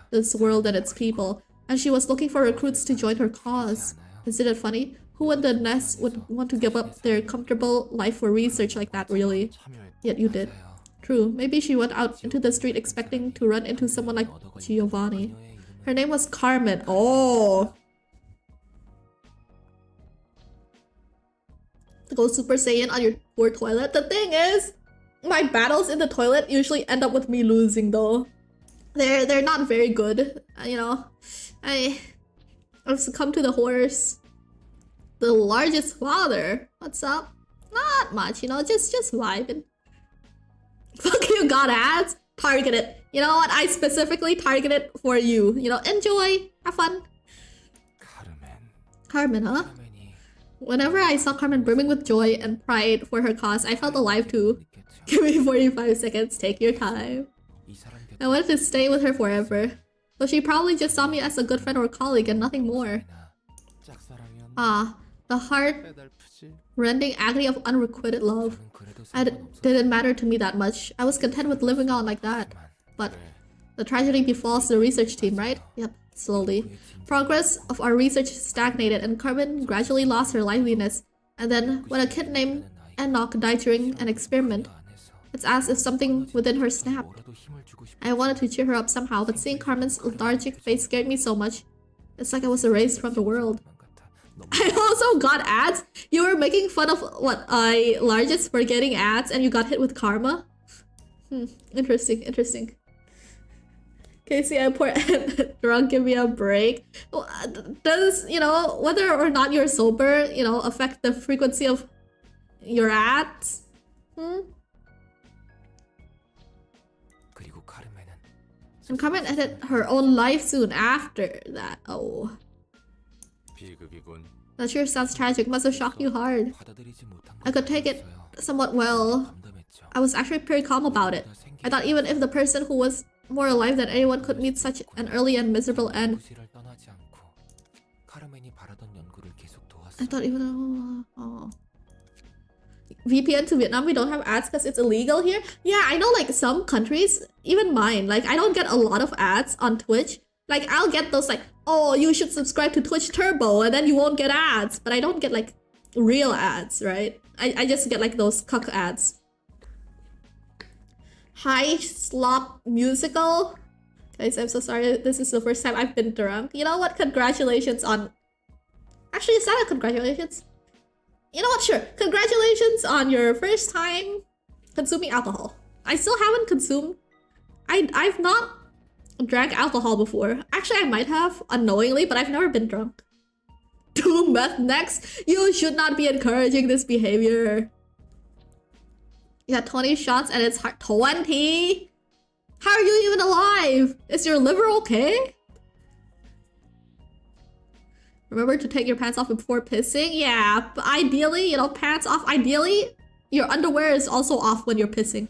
this world and its people, and she was looking for recruits to join her cause. Isn't it funny? Who in the nest would want to give up their comfortable life for research like that, really? Yet you did. True, maybe she went out into the street expecting to run into someone like Giovanni. Her name was Carmen. Oh! To go Super Saiyan on your poor toilet. The thing is, my battles in the toilet usually end up with me losing though. They're not very good, you know. I've succumbed to the horse. The largest father. What's up? Not much, you know, just vibing. Fuck you, got ads? Target it. You know what? I specifically targeted for you. You know, enjoy. Have fun. Carmen, huh? Whenever I saw Carmen brimming with joy and pride for her cause, I felt alive too. Give me 45 seconds. Take your time. I wanted to stay with her forever. But she probably just saw me as a good friend or colleague and nothing more. Ah, the heart-rending agony of unrequited love. It didn't matter to me that much. I was content with living on like that. But the tragedy befalls the research team, right? Yep, slowly. Progress of our research stagnated and Carmen gradually lost her liveliness. And then, when a kid named Enoch died during an experiment, it's as if something within her snapped. I wanted to cheer her up somehow, but seeing Carmen's lethargic face scared me so much. It's like I was erased from the world. I also got ads? You were making fun of what, largest for getting ads and you got hit with karma? Interesting, interesting. Casey, I poor drunk, give me a break. Does, you know, whether or not you're sober, you know, affect the frequency of your ads? And Carmen ended her own life soon after that. Oh. That sure sounds tragic. Must have shocked you hard. I could take it somewhat well. I was actually pretty calm about it. I thought even if the person who was more alive than anyone could meet such an early and miserable end. I thought even... Oh. VPN to Vietnam, we don't have ads because it's illegal here? Yeah, I know like some countries, even mine, like I don't get a lot of ads on Twitch. Like I'll get those like, oh, you should subscribe to Twitch Turbo and then you won't get ads. But I don't get like real ads, right? I just get like those cuck ads. Hi, Slop Musical. Guys, I'm so sorry. This is the first time I've been drunk. You know what? Congratulations on... Actually, it's not a congratulations. You know what? Sure. Congratulations on your first time consuming alcohol. I still haven't consumed... I've not drank alcohol before. Actually, I might have unknowingly, but I've never been drunk. Do meth next? You should not be encouraging this behavior. You had 20 shots and it's hard. 20? How are you even alive? Is your liver okay? Remember to take your pants off before pissing? Yeah, but ideally, you know, pants off. Ideally, your underwear is also off when you're pissing.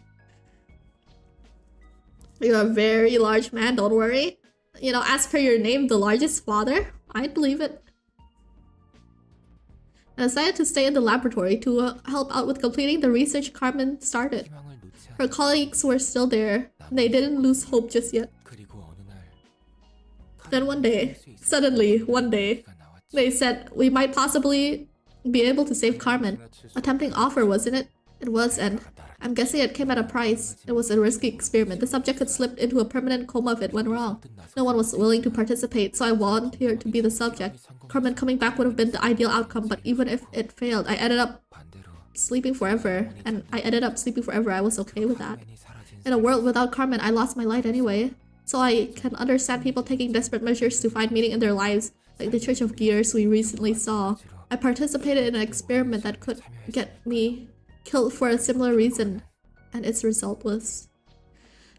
You're a very large man, don't worry. You know, as per your name, the largest father. I'd believe it. I decided to stay in the laboratory to help out with completing the research Carmen started. her colleagues were still there. They didn't lose hope just yet. Then one day, suddenly, one day, they said we might possibly be able to save Carmen. A tempting offer, wasn't it? It was, and I'm guessing it came at a price. It was a risky experiment. The subject had slipped into a permanent coma if it went wrong. No one was willing to participate, so I volunteered to be the subject. Carmen coming back would have been the ideal outcome, but even if it failed, I ended up sleeping forever. And I ended up sleeping forever. I was okay with that. In a world without Carmen, I lost my light anyway. So I can understand people taking desperate measures to find meaning in their lives, like the Church of Gears we recently saw. I participated in an experiment that could get me killed for a similar reason, and its result was...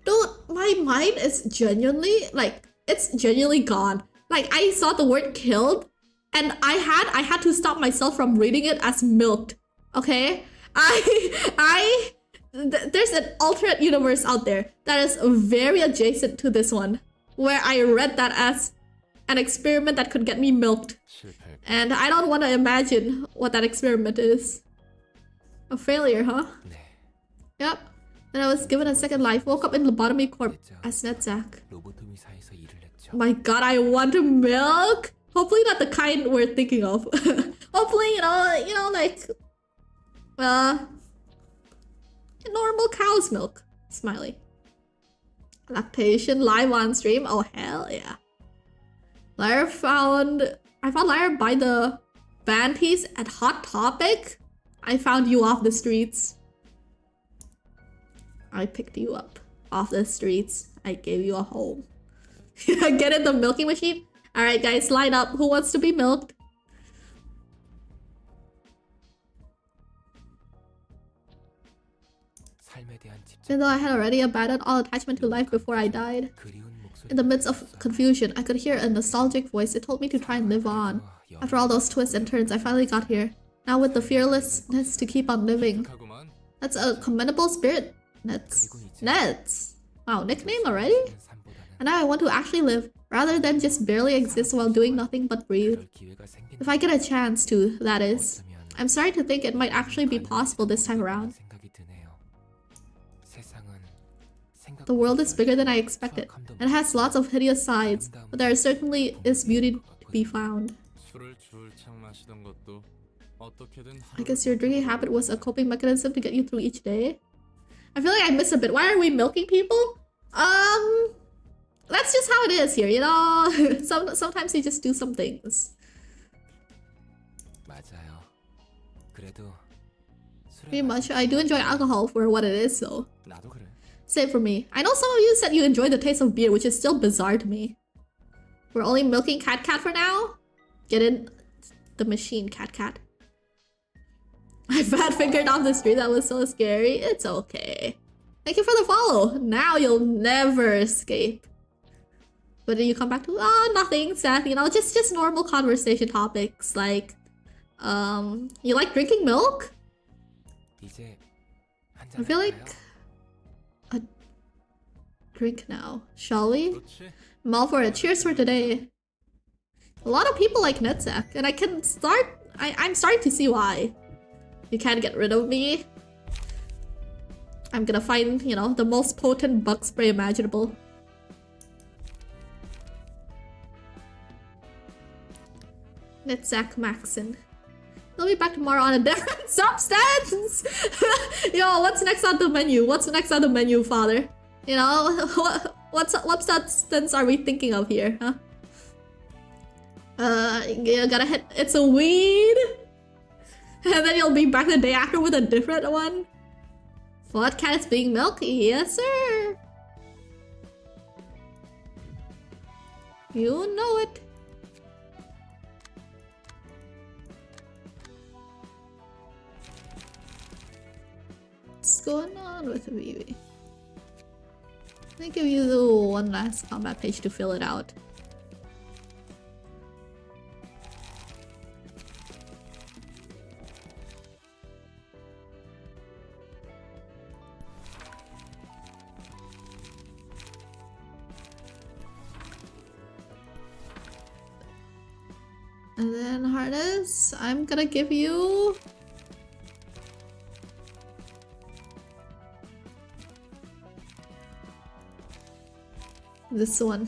Dude, my mind is genuinely, like, it's genuinely gone. Like, I saw the word killed, and I had to stop myself from reading it as milked. Okay? There's an alternate universe out there that is very adjacent to this one, where I read that as an experiment that could get me milked. And I don't want to imagine what that experiment is. A failure, huh? Yep. Then I was given a second life, woke up in lobotomy corp as Netzach. My god, I want to milk! Hopefully not the kind we're thinking of. Hopefully, you know, like... normal cow's milk. Smiley. Lactation live on stream? Oh, hell yeah. I found Lyre by the panties at Hot Topic. I found you off the streets. I picked you up off the streets. I gave you a home. Get in the milking machine? Alright guys, line up. Who wants to be milked? Even though I had already abandoned all attachment to life before I died. In the midst of confusion, I could hear a nostalgic voice. It told me to try and live on. After all those twists and turns, I finally got here. Now with the fearlessness to keep on living. That's a commendable spirit. Nets. Wow, nickname already? And now I want to actually live, rather than just barely exist while doing nothing but breathe. If I get a chance to, that is. I'm starting to think it might actually be possible this time around. The world is bigger than I expected, and has lots of hideous sides, but there certainly is beauty to be found. I guess your drinking habit was a coping mechanism to get you through each day? I feel like I missed a bit. Why are we milking people? That's just how it is here, you know? Sometimes you just do some things. Pretty much, I do enjoy alcohol for what it is, though. Same for me. I know some of you said you enjoy the taste of beer, which is still bizarre to me. We're only milking Cat for now? Get in the machine, Cat. I fat fingered off the street, that was so scary. It's okay. Thank you for the follow. Now you'll never escape. What did you come back to? Oh, nothing, Seth. You know, just normal conversation topics like, you like drinking milk? I feel like a drink now. Shall we? I'm all for it. Cheers for today. A lot of people like Netzach, and I'm starting to see why. You can't get rid of me. I'm gonna find, you know, the most potent bug spray imaginable. Netzach Maxon. He'll be back tomorrow on a different substance! Yo, what's next on the menu? What's next on the menu, father? You know, what substance are we thinking of here, huh? You gotta hit, it's a weed! And then you'll be back the day after with a different one? What cat is being milked? Yes, sir! You know it. What's going on with the BB? Let me give you the one last combat page to fill it out. And then harness, I'm gonna give you This one.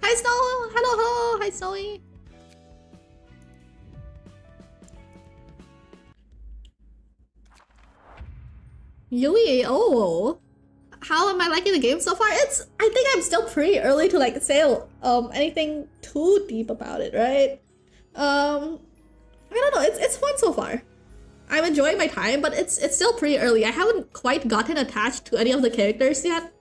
Hi Snow! Hello, hello! Hi Snowy! Yui, oh! How am I liking the game so far? I think I'm still pretty early to like say anything too deep about it, right? I don't know, it's fun so far. I'm enjoying my time, but it's still pretty early. I haven't quite gotten attached to any of the characters yet.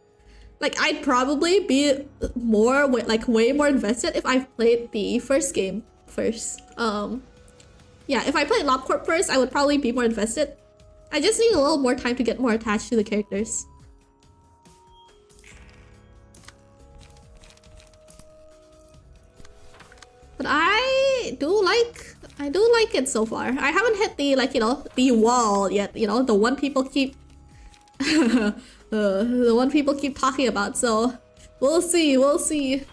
Like, I'd probably be more, like, way more invested if I've played the first game first. Yeah, if I played LobCorp first, I would probably be more invested. I just need a little more time to get more attached to the characters. But I do like it so far. I haven't hit the, like, you know, the wall yet, you know, the one people keep the one people keep talking about, so we'll see, we'll see.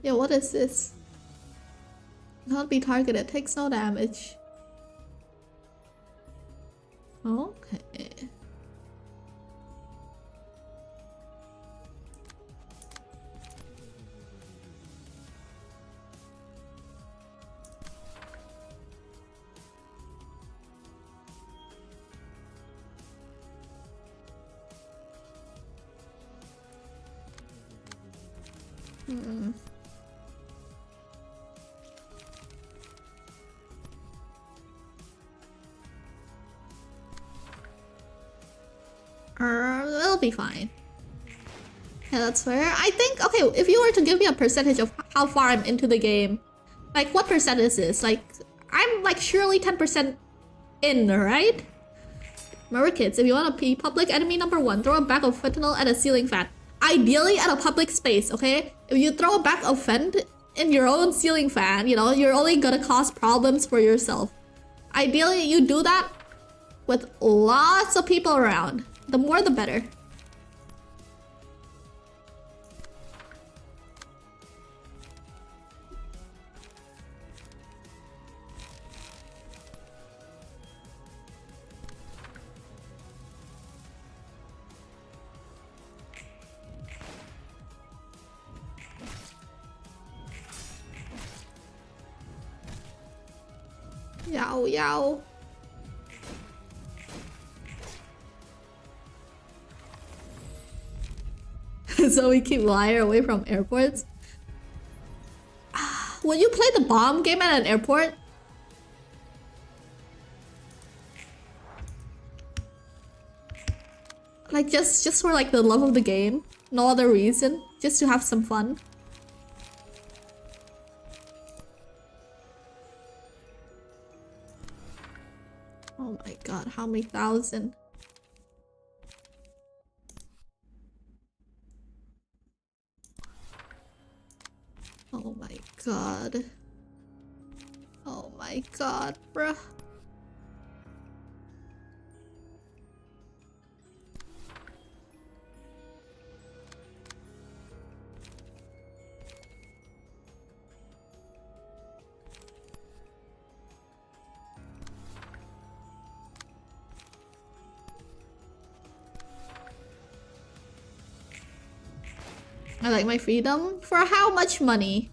Yeah, what is this? Not be targeted, takes no damage. Okay. It'll be fine. Yeah, that's fair. I think, okay, if you were to give me a percentage of how far I'm into the game, like, what percent is this? Like, I'm, like, surely 10% in, right? Remember, kids, if you want to be public enemy number 1, throw a bag of fentanyl at a ceiling fan. Ideally at a public space, okay? If you throw a bag of fent in your own ceiling fan, you know, you're only gonna cause problems for yourself. Ideally, you do that with lots of people around. The more, the better. Yow, yow. So we keep Lyre away from airports. Would you play the bomb game at an airport? Like just for like the love of the game, no other reason, just to have some fun. Oh my god, how many thousand? Oh my god. Oh my god, bruh. I like my freedom. For how much money?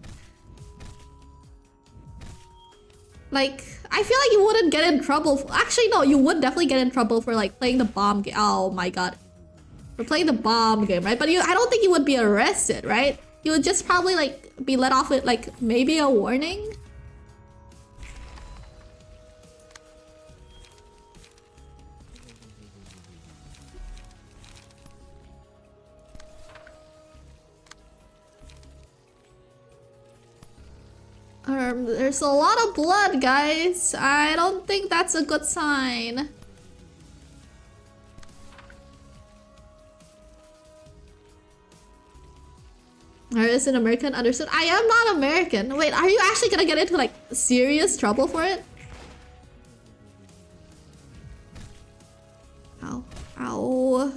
Like, I feel like you wouldn't get in trouble. Actually, no, you would definitely get in trouble for like playing the bomb game. Oh my god. For playing the bomb game, right? But I don't think you would be arrested, right? You would just probably like be let off with like maybe a warning. There's a lot of blood, guys. I don't think that's a good sign. Or is an American understood? I am not American. Wait, are you actually gonna get into like serious trouble for it? Ow. Ow.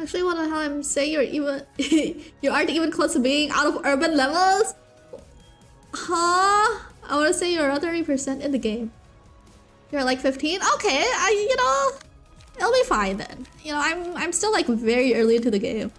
Actually, what the hell I'm saying? You're even you aren't even close to being out of urban levels. Huh? I want to say you're around 30% in the game. You're like 15. Okay, you know, it'll be fine then. You know, I'm still like very early into the game.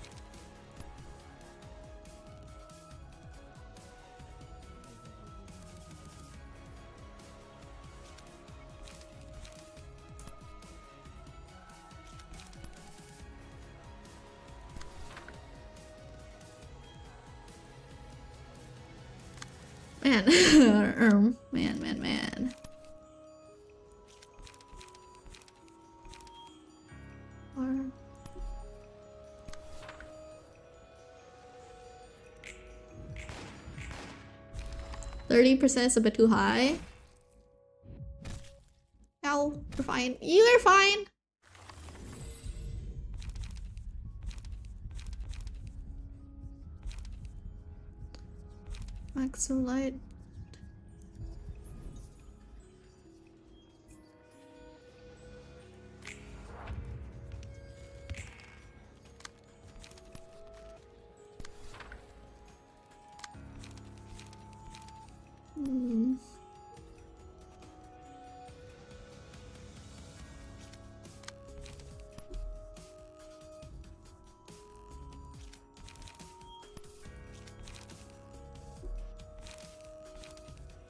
Man, man. Or... 30% is a bit too high. No, we're fine. You're fine. Maxolite.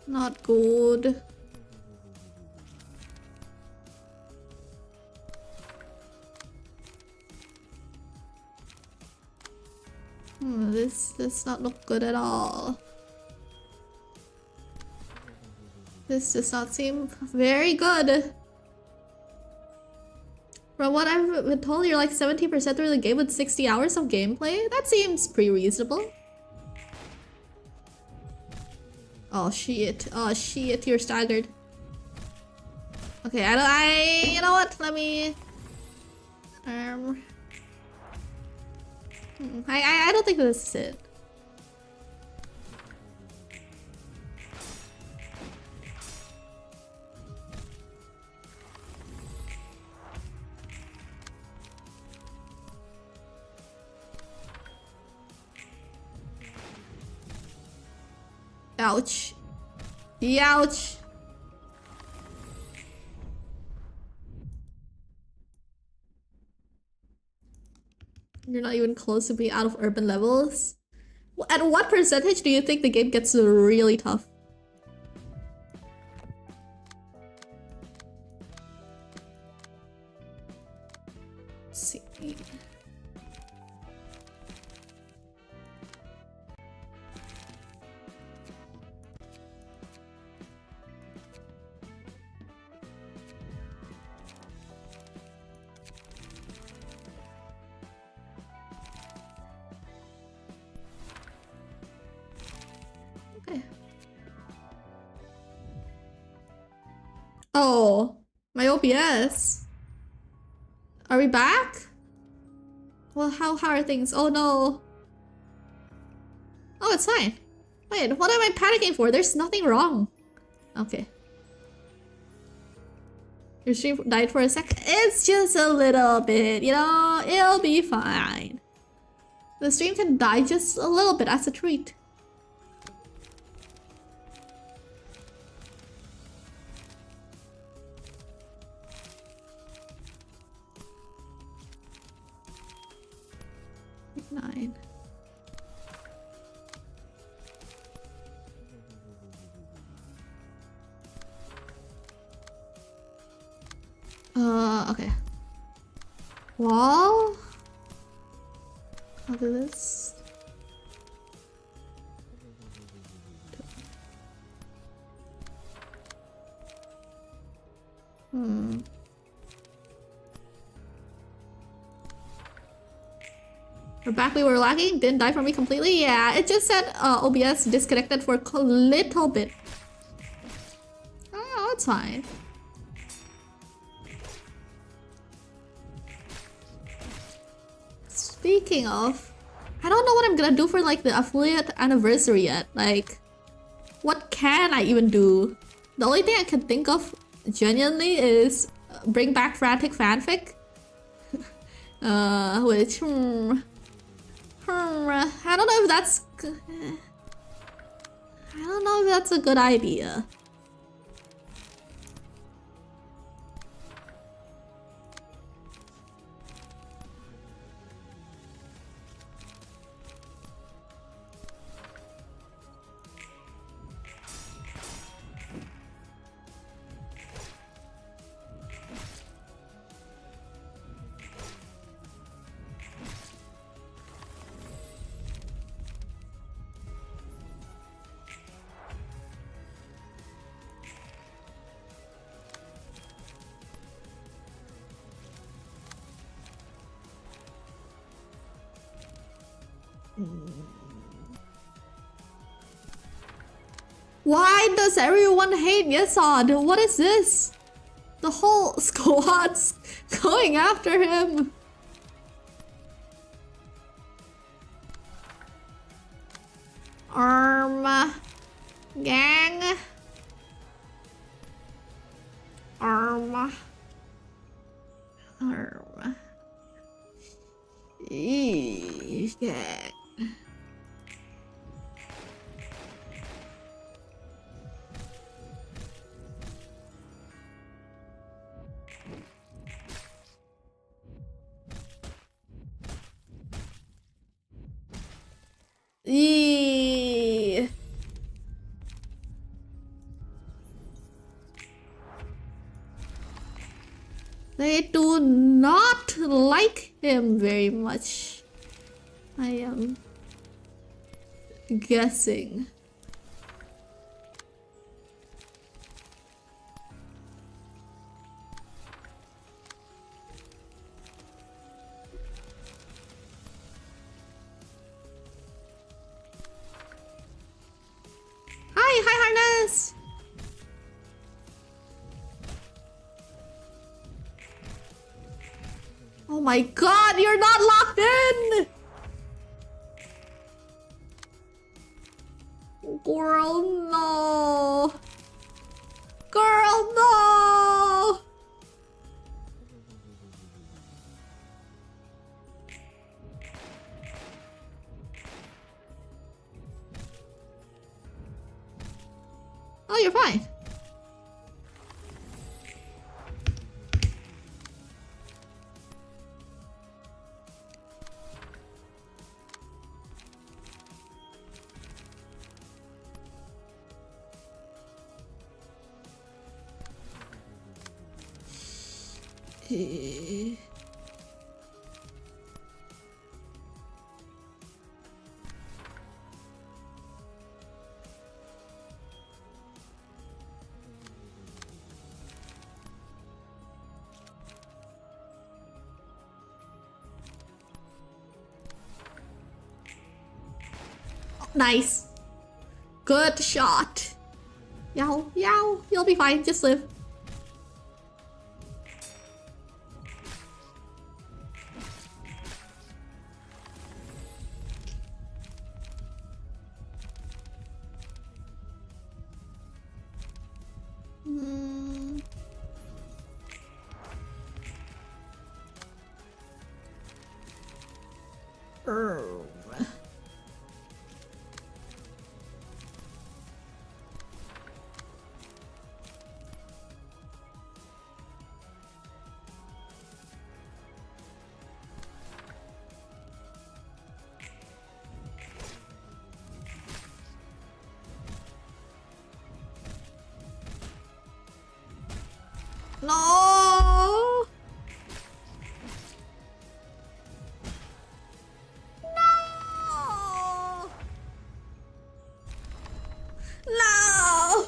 Not good. This does not look good at all. This does not seem very good. From what I've been told, you're like 70% through the game with 60 hours of gameplay. That seems pretty reasonable. Oh shit! Oh shit! You're staggered. Okay, you know what? Let me. I don't think this is it. Ouch. Ouch. You're not even close to being out of urban levels. At what percentage do you think the game gets really tough? Let's see. Oh, my OBS. Are we back? Well, how are things? Oh no. Oh, it's fine. Wait, what am I panicking for? There's nothing wrong. Okay. Your stream died for a sec. It's just a little bit, you know, it'll be fine. The stream can die just a little bit as a treat. Nine. Okay. Wall? I'll do this. We're back. We were lagging. Didn't die for me completely. Yeah, it just said OBS disconnected for a little bit. Oh, it's fine. Speaking of, I don't know what I'm gonna do for like the affiliate anniversary yet. Like, what can I even do? The only thing I can think of genuinely is bring back Frantic Fanfic. Which I don't know if that's a good idea. Why does everyone hate Yesod? What is this? The whole squad's going after him. Gang. Gang. Eee. They do not like him very much. I am guessing. Hi, Harness! Oh my god, you're not locked in! Girl, no! Girl, no! Oh, you're fine. Nice. Good shot. Yow, yow. You'll be fine. Just live. No! No! No!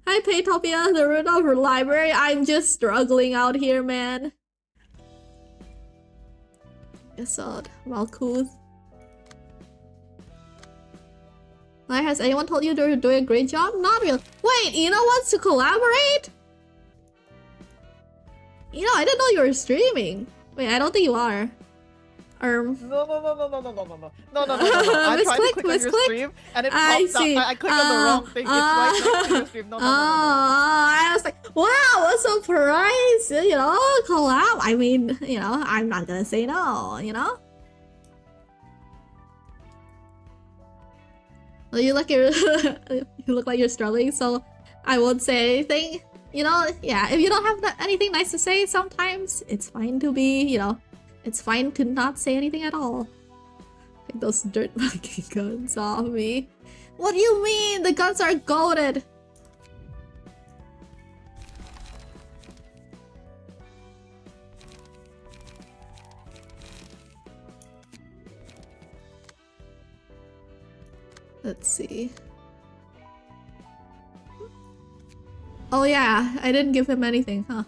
Hi, Paytopia, the root of her library. I'm just struggling out here, man. Yesod, Malkuth. Has anyone told you you're doing a great job? Not really. Wait, Ina wants to collaborate? Ina, I didn't know you were streaming. Wait, I don't think you are. No. I tried to click on your stream and it popped up. I clicked on the wrong thing. It's right next to your stream. No. I was like, wow, a surprise, you know, collab. I mean, you know, I'm not gonna say no, you know. Well, you look like you're struggling, so I won't say anything. You know, yeah, if you don't have anything nice to say, sometimes it's fine to be, you know, it's fine to not say anything at all. Take those dirt fucking guns off me. What do you mean? The guns are goated. Let's see. Oh yeah, I didn't give him anything, huh?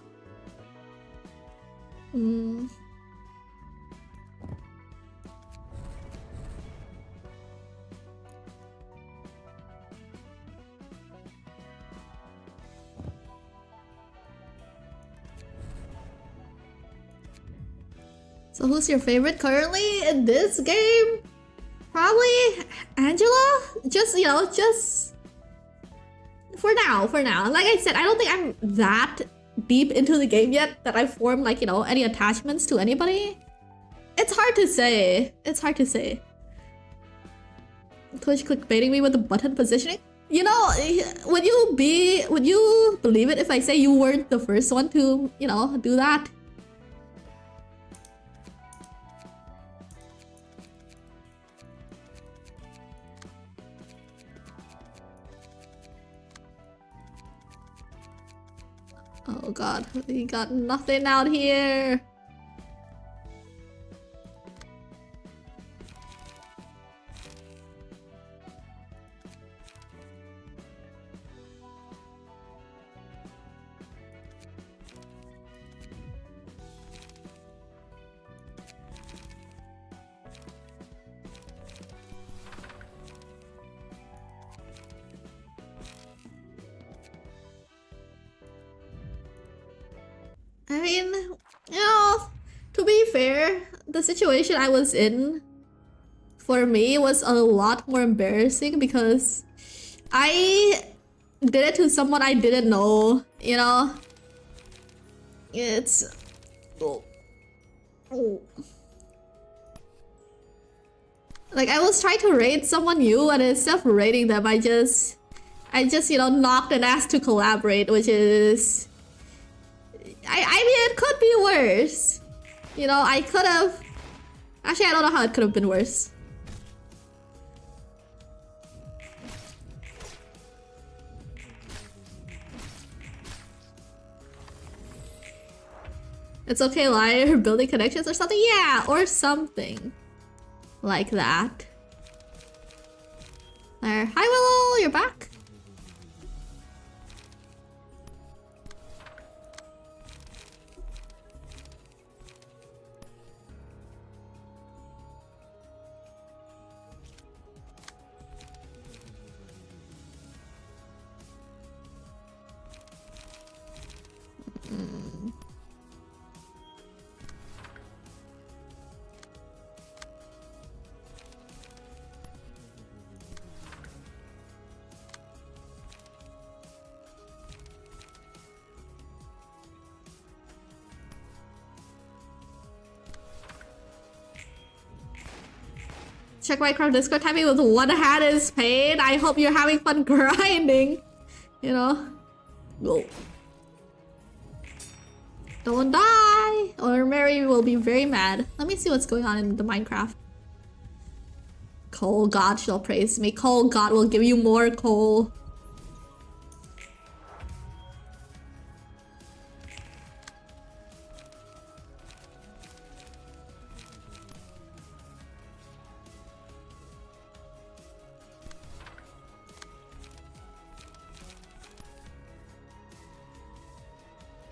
So who's your favorite currently in this game? Probably Angela? Just, you know, just... For now. Like I said, I don't think I'm that deep into the game yet that I've formed, like, you know, any attachments to anybody. It's hard to say. Twitch clickbaiting me with the button positioning. You know, would you believe it if I say you weren't the first one to, you know, do that? Oh god, we got nothing out here. I mean, you know, to be fair, the situation I was in for me was a lot more embarrassing because I did it to someone I didn't know, you know? It's... Like, I was trying to raid someone new and instead of raiding them, I just, you know, knocked and asked to collaborate, which is... I mean, it could be worse. You know, I could have... Actually, I don't know how it could have been worse. It's okay, Lyre, building connections or something? Yeah, or something. Like that. There. Hi, Willow, you're back? Check Minecraft Discord typing with one hand is pain. I hope you're having fun grinding. You know? Go. Don't die! Or Mary will be very mad. Let me see what's going on in the Minecraft. Coal God shall praise me. Coal God will give you more coal.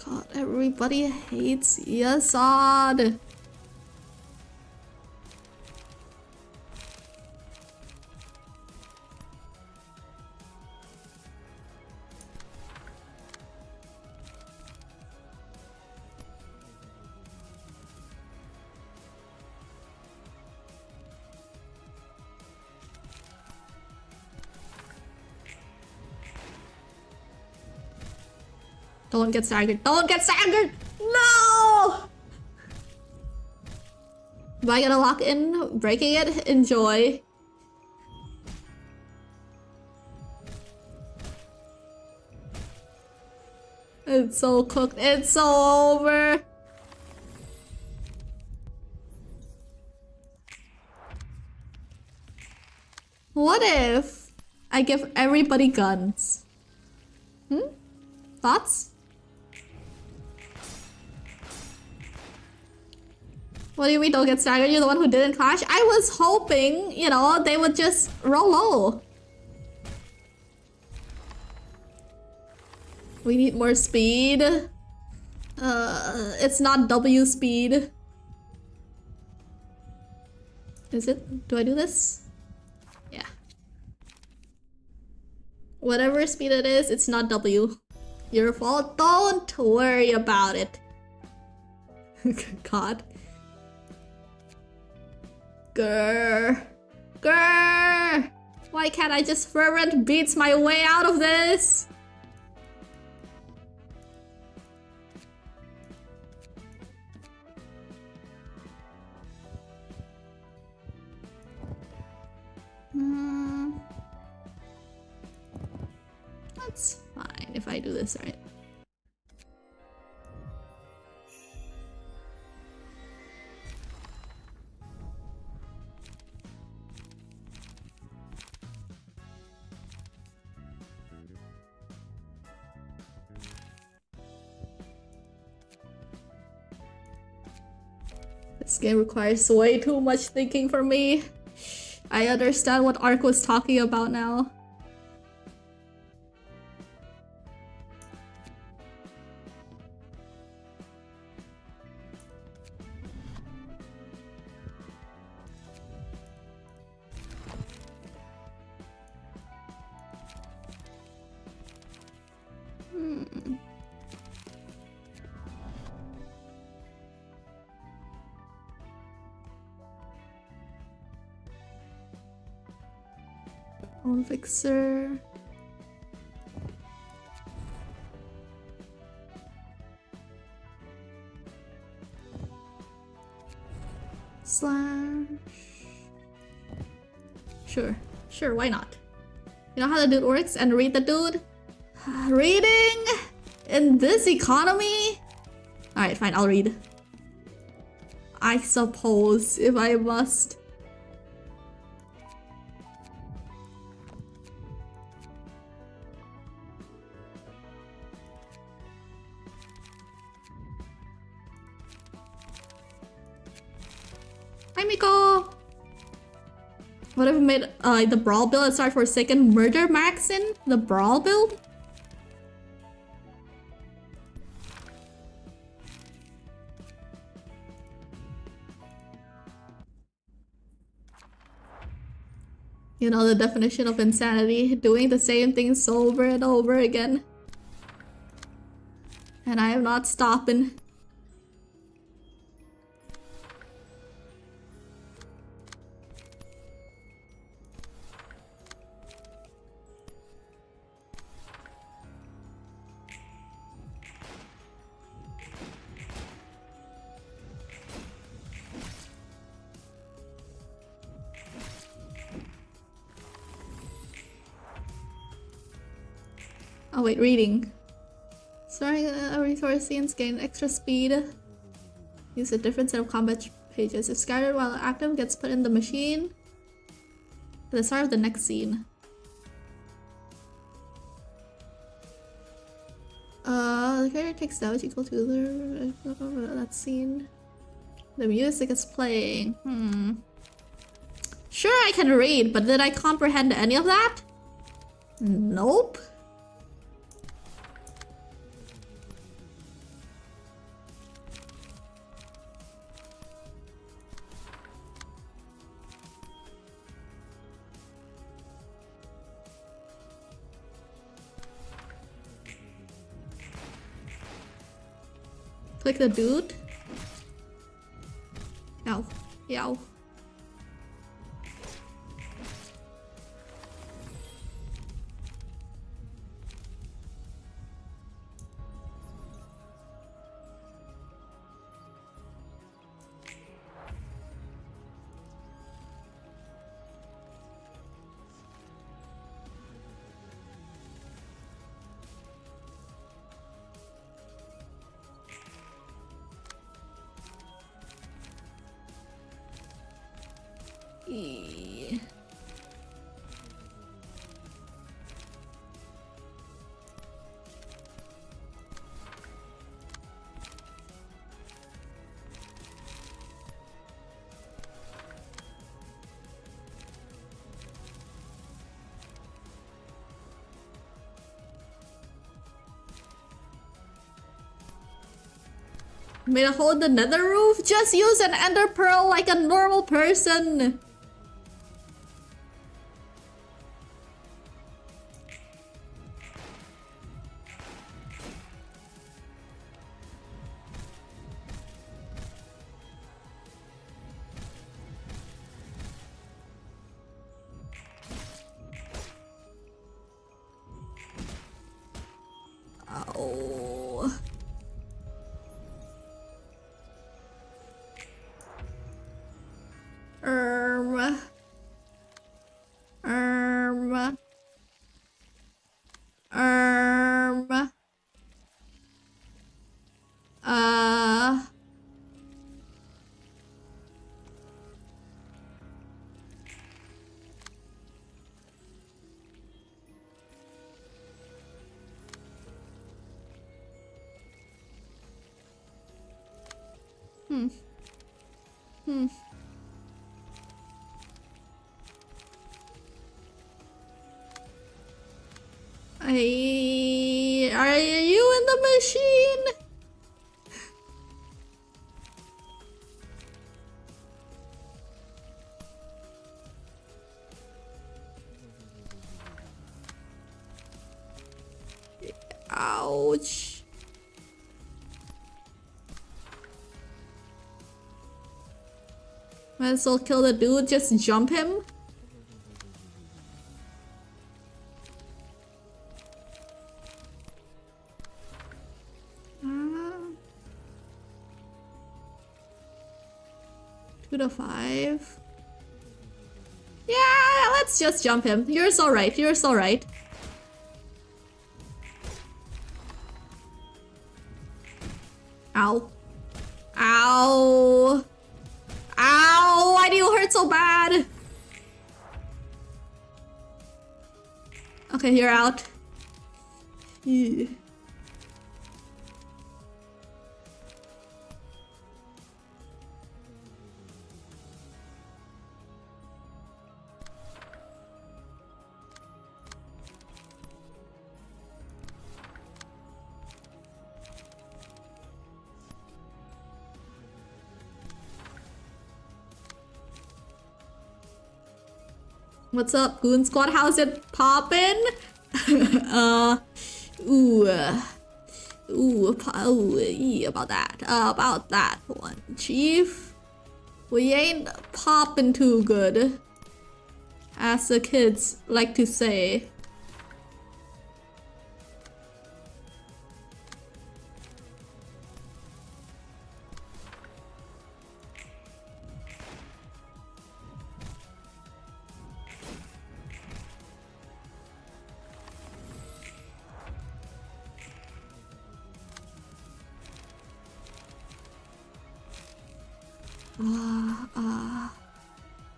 God, everybody hates Yasad. Don't get staggered. Don't get staggered! No! Am I gonna lock in? Breaking it? Enjoy. It's so cooked. It's so over. What if I give everybody guns? Thoughts? What do you mean don't get staggered? You're the one who didn't clash? I was hoping, you know, they would just roll low. We need more speed. It's not W speed. Is it? Do I do this? Yeah. Whatever speed it is, it's not W. Your fault. Don't worry about it. God. Grr. Grr. Why can't I just fervent beats my way out of this? That's fine if I do this right. This game requires way too much thinking for me. I understand what Ark was talking about now. Own fixer. Slash. Sure, why not? You know how the dude works? And read the dude? Reading? In this economy? Alright, fine, I'll read. I suppose, if I must. Hi, Miko! What if we made the brawl build and start for second murder Maxin? The brawl build? You know the definition of insanity, doing the same things over and over again. And I am not stopping. Oh wait, reading. Storing a resource scenes gain extra speed. Use a different set of combat pages. If scattered while active, gets put in the machine at the start of the next scene. The character takes damage equal to that scene. The music is playing. Sure, I can read, but did I comprehend any of that? Nope. Click the dude. Yow. Yow. E Made a hole in the nether roof? Just use an ender pearl like a normal person. Oh. Um. Um. Uh. Hmm. Hmm. Are you in the machine? Ouch. Might as well kill the dude, just jump him. Uh, 2 to 5. Yeah, let's just jump him. You're so right. You're so right. Ow. Ow. Ow! Why do you hurt so bad? Okay, you're out. Yeah. What's up, Goon Squad? How's it poppin'? Ooh, yeah, about that one, Chief. We ain't poppin' too good, as the kids like to say.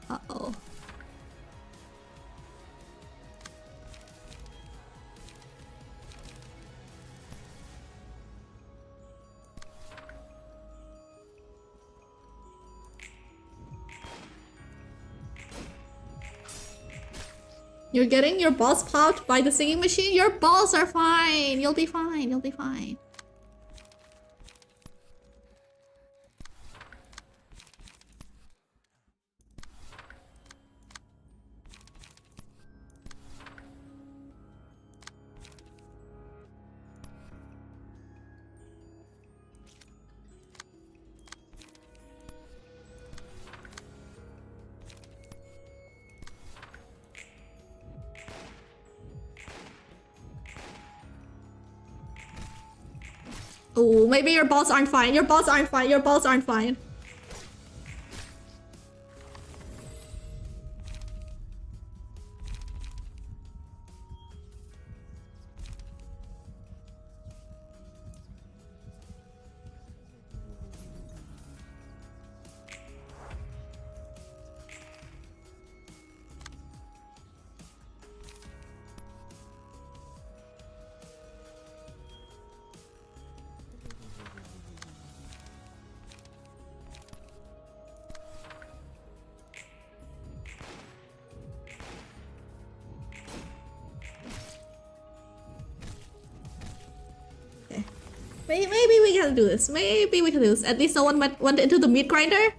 Uh-oh. You're getting your balls popped by the singing machine? Your balls are fine. You'll be fine. You'll be fine. Oh, maybe your balls aren't fine. Your balls aren't fine. Your balls aren't fine. Maybe we can do this. Maybe we can do this. At least no one went into the meat grinder.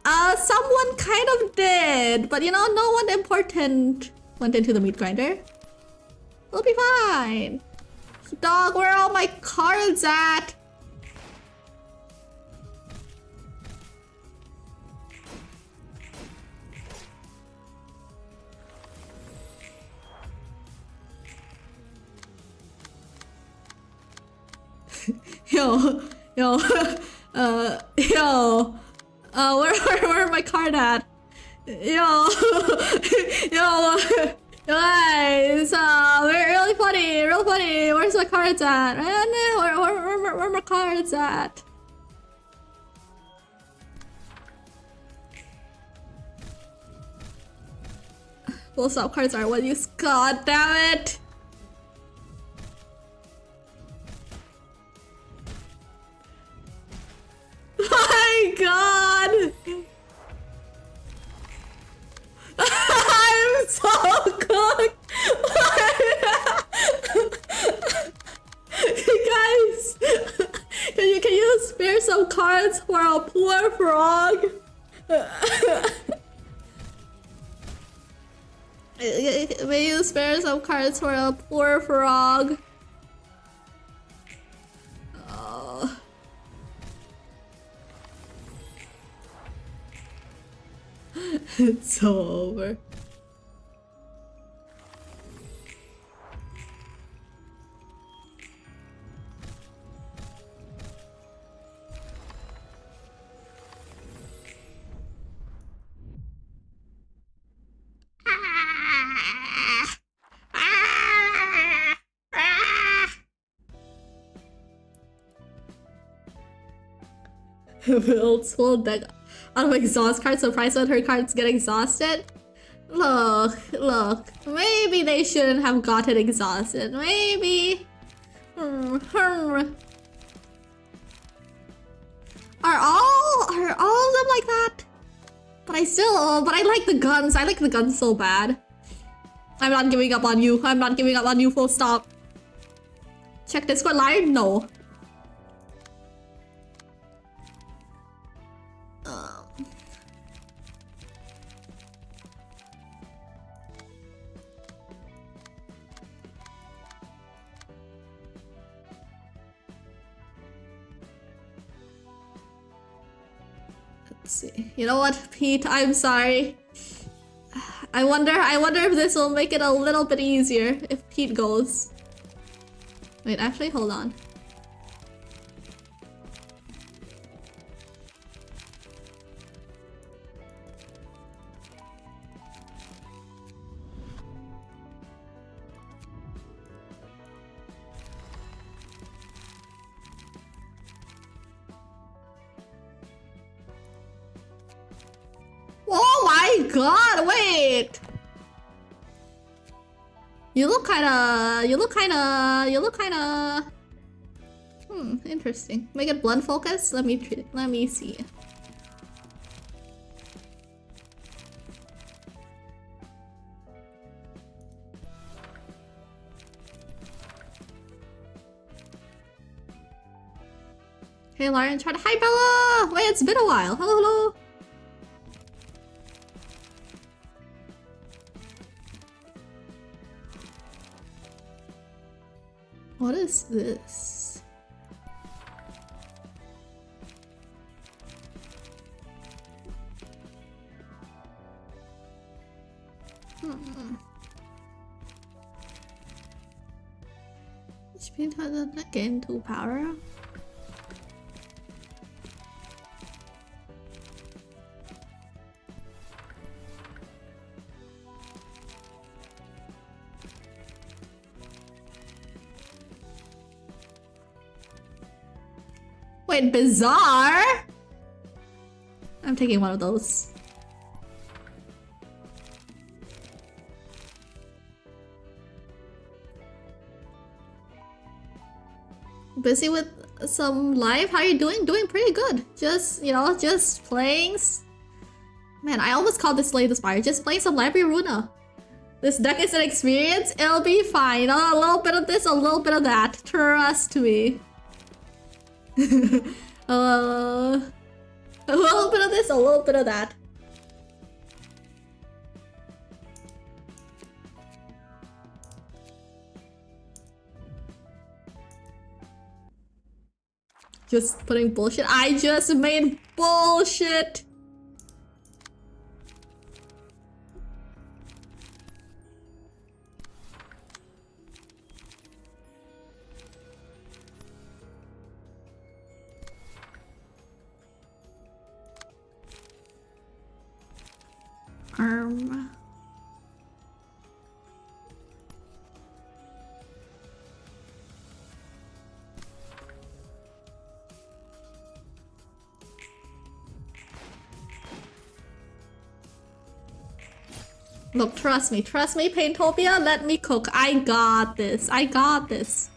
Someone kind of did, but you know, no one important went into the meat grinder. We'll be fine. Dog, where are all my cards at? Yo, where my card at? Yo, guys, really funny, real funny. Where's my cards at? Where my cards at? Full stop cards are what you. God damn it! My God! I'm so cooked! Guys! Can you spare some cards for a poor frog? May you spare some cards for a poor frog? Oh. It's so over. Builds full deck out of exhaust cards. Surprised when her cards get exhausted. Look. Maybe they shouldn't have gotten exhausted. Maybe. Are all of them like that? But I like the guns. I like the guns so bad. I'm not giving up on you. I'm not giving up on you. Full stop. Check Discord live? No. Let's see. You know what, Pete? I'm sorry. I wonder if this will make it a little bit easier if Pete goes. Wait, actually, hold on. Oh my God! Wait. You look kinda. Interesting. Make it blend focus. Let me see. Hey, Lauren, try to. Hi, Bella. Wait, it's been a while. Hello. What is this? Speed has again 2 power. Wait, bizarre? I'm taking one of those. Busy with some live? How are you doing? Doing pretty good. Just, you know, just playing. Man, I almost called this Slay the Spire. Just playing some Library Runa. This deck is an experience. It'll be fine. A little bit of this, a little bit of that. Trust me. A little bit of this, a little bit of that. Just putting bullshit. I just made bullshit. Look, trust me, Paintopia, let me cook. I got this, I got this.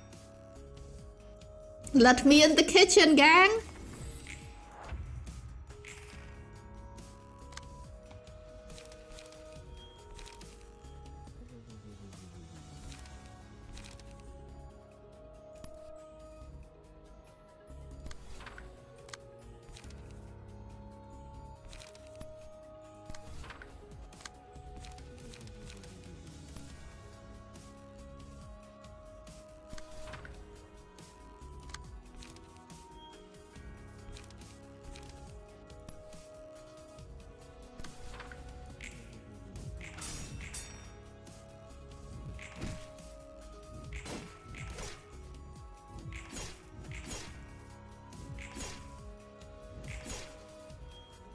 Let me in the kitchen, gang.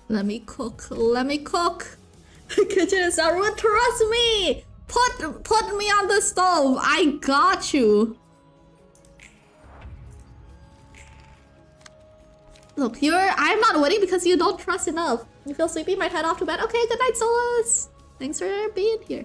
Let me cook. Let me cook. Kitchen is not ruined. Trust me. Put me on the stove. I got you. Look, I'm not winning because you don't trust enough. You feel sleepy? Might head off to bed. Okay, good night, Solus. Thanks for being here.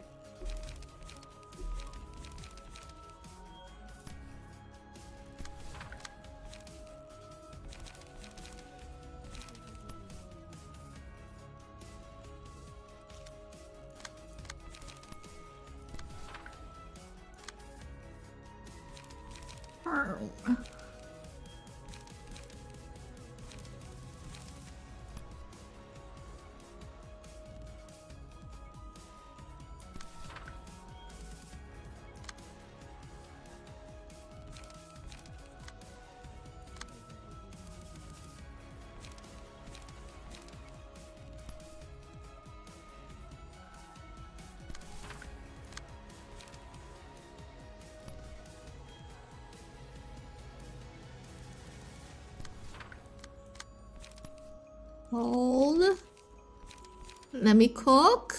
Hold. Let me cook.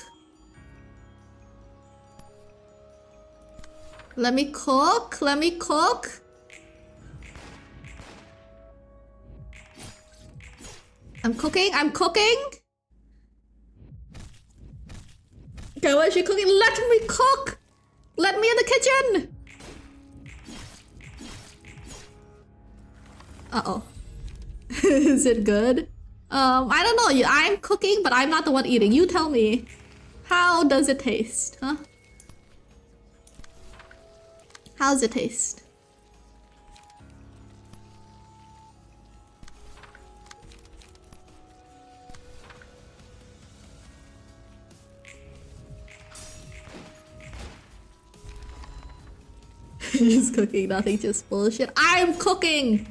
Let me cook. Let me cook. I'm cooking. I'm cooking. Okay, what is she cooking? Let me cook. Let me in the kitchen. Uh-oh. Is it good? I don't know. I'm cooking, but I'm not the one eating. You tell me. How does it taste, huh? How's it taste? He's cooking, nothing, just bullshit. I'm cooking!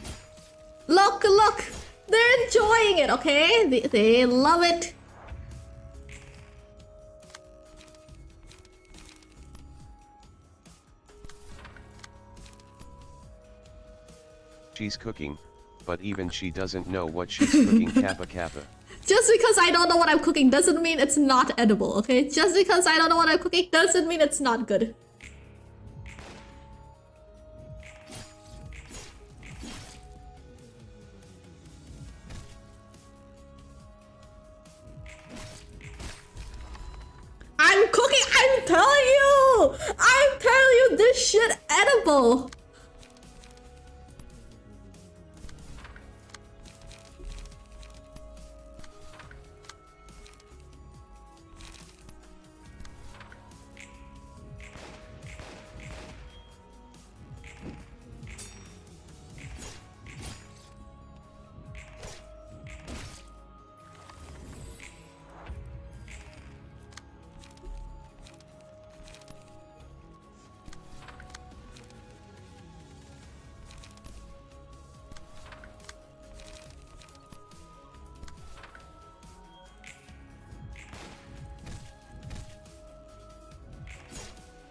Look, look! They're enjoying it, okay? They love it. She's cooking, but even she doesn't know what she's cooking. Kappa kappa. Just because I don't know what I'm cooking doesn't mean it's not edible, okay? Just because I don't know what I'm cooking doesn't mean it's not good. I'm cooking! I'm telling you this shit edible!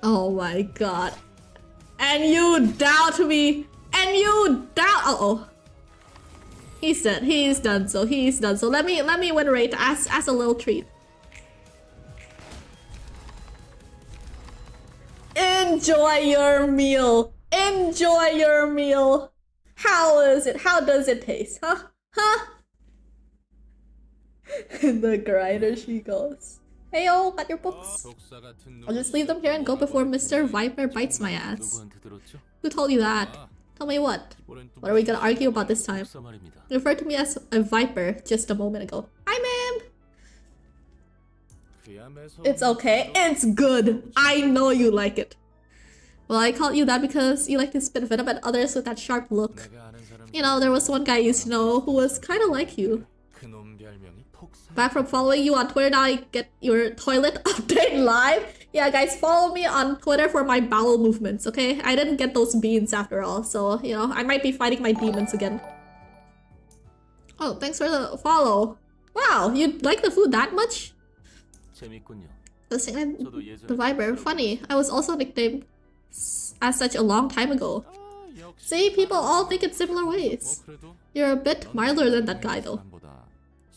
Oh my god. And you doubt me! And you doubt— uh-oh. He's dead. He's done so. He's done so. Let me win rate as a little treat. Enjoy your meal. Enjoy your meal. How is it? How does it taste? Huh? Huh? The grinder she goes. Hey yo, got your books. I'll just leave them here and go before Mr. Viper bites my ass. Who told you that? Tell me what? What are we gonna argue about this time? You referred to me as a viper just a moment ago. Hi, ma'am! It's okay. It's good. I know you like it. Well, I called you that because you like to spit venom at others with that sharp look. You know, there was one guy I used to know who was kind of like you. Back from following you on Twitter, now I get your toilet update live. Yeah, guys, follow me on Twitter for my bowel movements, okay? I didn't get those beans after all, so, you know, I might be fighting my demons again. Oh, thanks for the follow. Wow, you like the food that much? The Viper, funny. I was also nicknamed as such a long time ago. See, people all think in similar ways. You're a bit milder than that guy, though.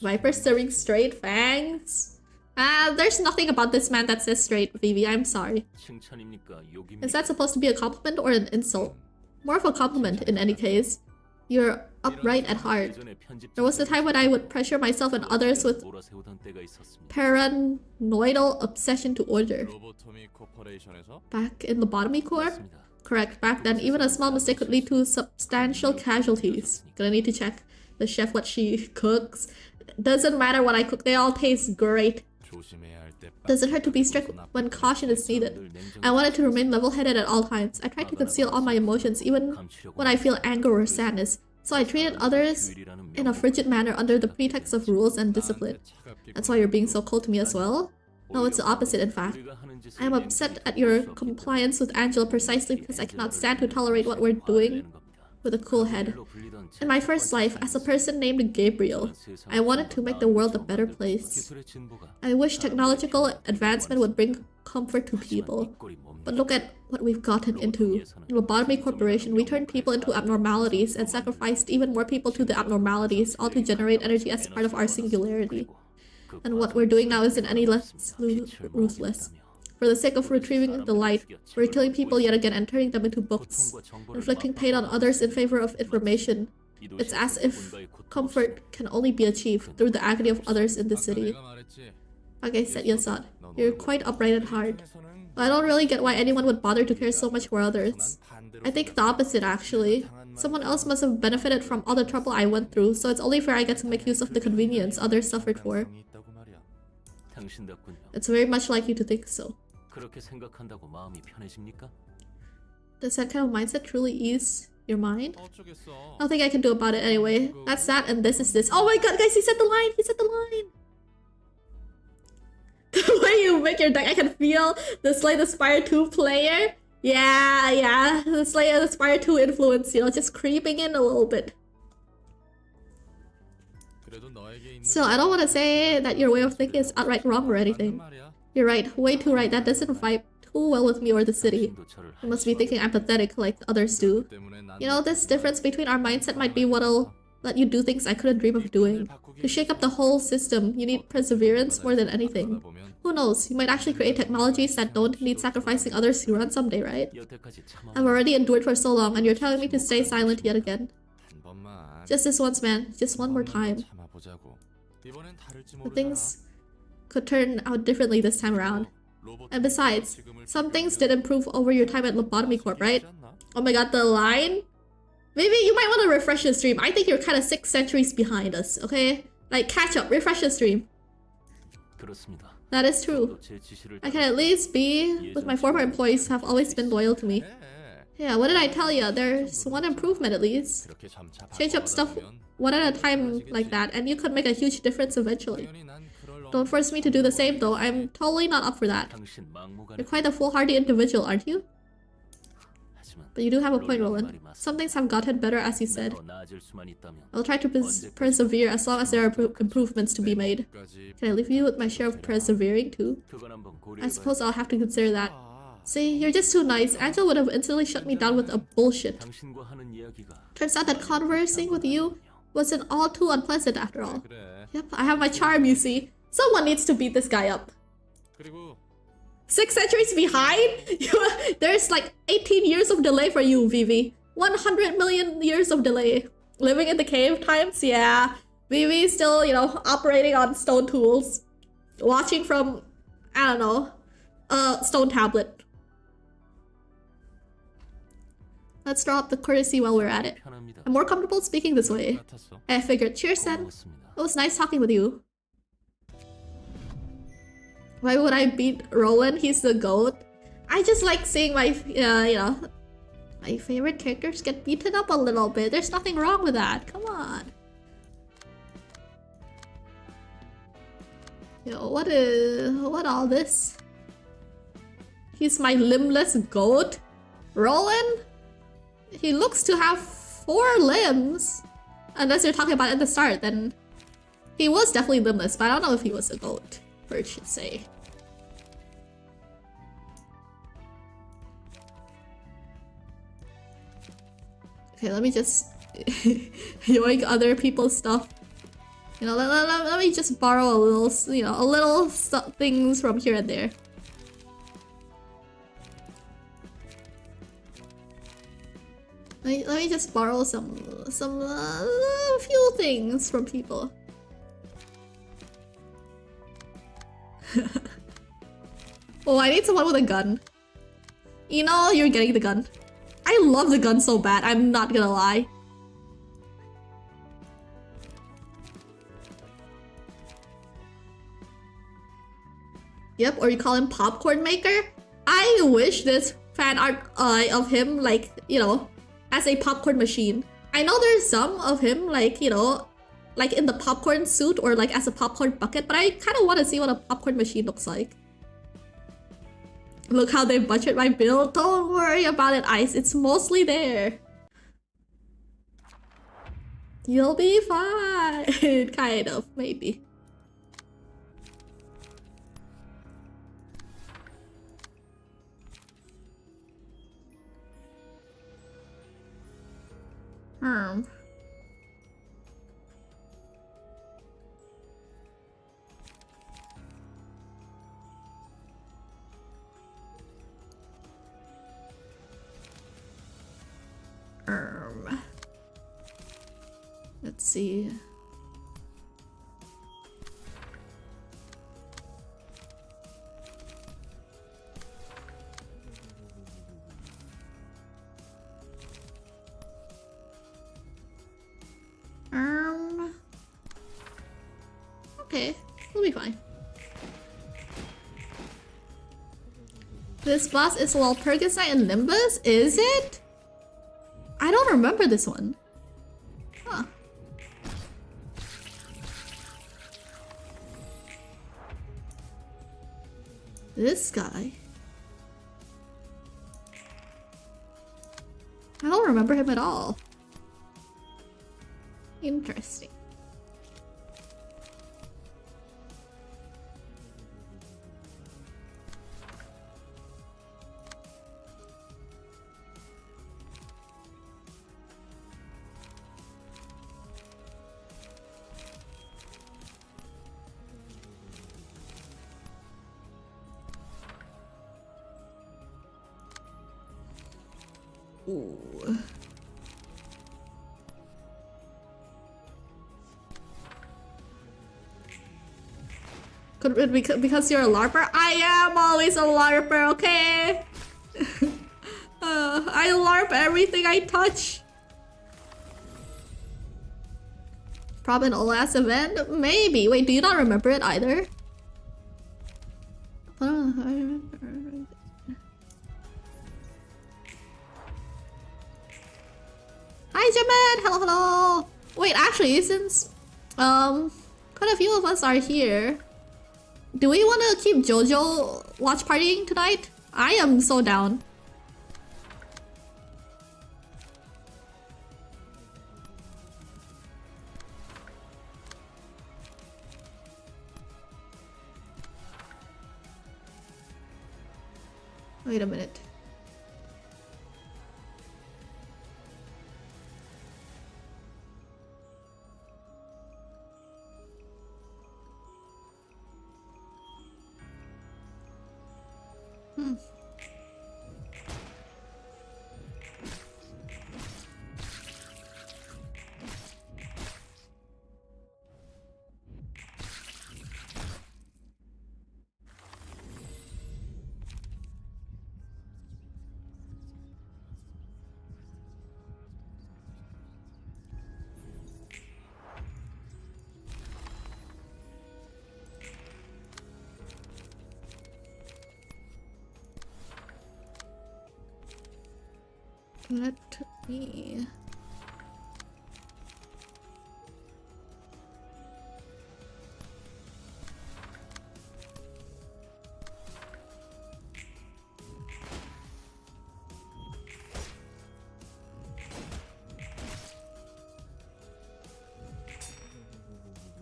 Viper serving straight fangs? There's nothing about this man that says straight, Vivi. I'm sorry. Is that supposed to be a compliment or an insult? More of a compliment, in any case. You're upright at heart. There was a time when I would pressure myself and others with paranoidal obsession to order. Back in Lobotomy Corp? Correct, back then even a small mistake could lead to substantial casualties. Gonna need to check the chef what she cooks. Doesn't matter what I cook, they all taste great. Doesn't hurt to be strict when caution is needed. I wanted to remain level-headed at all times. I tried to conceal all my emotions, even when I feel anger or sadness. So I treated others in a frigid manner under the pretext of rules and discipline. That's why you're being so cold to me as well? No, it's the opposite, in fact. I am upset at your compliance with Angela precisely because I cannot stand to tolerate what we're doing with a cool head. In my first life, as a person named Gabriel, I wanted to make the world a better place. I wish technological advancement would bring comfort to people. But look at what we've gotten into. In Lobotomy Corporation, we turned people into abnormalities and sacrificed even more people to the abnormalities, all to generate energy as part of our singularity. And what we're doing now isn't any less ruthless. For the sake of retrieving the light, we're killing people yet again and turning them into books, inflicting pain on others in favor of information. It's as if comfort can only be achieved through the agony of others in the city. Like I said, Yasad, you're quite upright at heart. But I don't really get why anyone would bother to care so much for others. I think the opposite, actually. Someone else must have benefited from all the trouble I went through, so it's only fair I get to make use of the convenience others suffered for. It's very much like you to think so. Does that kind of mindset truly ease your mind? Nothing I can do about it anyway. That's that and this is this. Oh my god, guys, he said the line! He said the line! The way you make your deck, I can feel the Slay the Spire 2 player. Yeah, the Slay the Spire 2 influence, you know, just creeping in a little bit. Still, I don't want to say that your way of thinking is outright wrong or anything. You're right, way too right. That doesn't vibe too well with me or the city. You must be thinking I'm pathetic like others do. You know, this difference between our mindset might be what'll let you do things I couldn't dream of doing. To shake up the whole system, you need perseverance more than anything. Who knows, you might actually create technologies that don't need sacrificing others to run someday, right? I've already endured for so long and you're telling me to stay silent yet again. Just this once, man. Just one more time. But things could turn out differently this time around. And besides, some things did improve over your time at Lobotomy Corp, right? Oh my god, the line? Maybe you might want to refresh the stream. I think you're kind of 6 centuries behind us, okay? Like, catch up, refresh the stream. That is true. I can at least be with my former employees who have always been loyal to me. Yeah, what did I tell you? There's one improvement at least. Change up stuff one at a time like that, and you could make a huge difference eventually. Don't force me to do the same though, I'm totally not up for that. You're quite a foolhardy individual, aren't you? But you do have a point, Roland. Some things have gotten better, as you said. I'll try to persevere as long as there are improvements to be made. Can I leave you with my share of persevering too? I suppose I'll have to consider that. See, you're just too nice. Angel would have instantly shut me down with a bullshit. Turns out that conversing with you wasn't all too unpleasant after all. Yep, I have my charm, you see. Someone needs to beat this guy up. 6 centuries behind? There's like 18 years of delay for you, Vivi. 100 million years of delay. Living in the cave times? Yeah. Vivi's still, you know, operating on stone tools. Watching from, I don't know, a stone tablet. Let's draw up the courtesy while we're at it. I'm more comfortable speaking this way. I figured. Cheers, Sen. It was nice talking with you. Why would I beat Roland? He's the GOAT. I just like seeing my, you know, my favorite characters get beaten up a little bit. There's nothing wrong with that. Come on. Yo, what all this? He's my limbless GOAT? Roland? He looks to have 4 limbs. Unless you're talking about it at the start, then he was definitely limbless, but I don't know if he was a GOAT, per se. Okay, let me just yoink other people's stuff. You know, let me just borrow a little, you know, a little things from here and there. Let me just borrow some few things from people. Oh, I need someone with a gun. You know, you're getting the gun. I love the gun so bad, I'm not gonna lie. Yep, or you call him Popcorn Maker? I wish this fan art of him, like, you know, as a popcorn machine. I know there's some of him, like, you know, like in the popcorn suit or like as a popcorn bucket, but I kind of want to see what a popcorn machine looks like. Look how they budget my build. Don't worry about it, Ice. It's mostly there. You'll be fine. Kind of, maybe. Let's see. Okay, we'll be fine. This boss is Walpurgis Knight and Nimbus, is it? I don't remember this one. Huh. This guy. I don't remember him at all. Interesting. Ooh. Could it be because you're a LARPer? I am always a LARPer, okay? I LARP everything I touch. Probably an old ass event? Maybe. Wait, do you not remember it either? Hi, Jamet! Hello, hello! Wait, actually, since quite a few of us are here, do we want to keep JoJo watch partying tonight? I am so down. Wait a minute. Let me...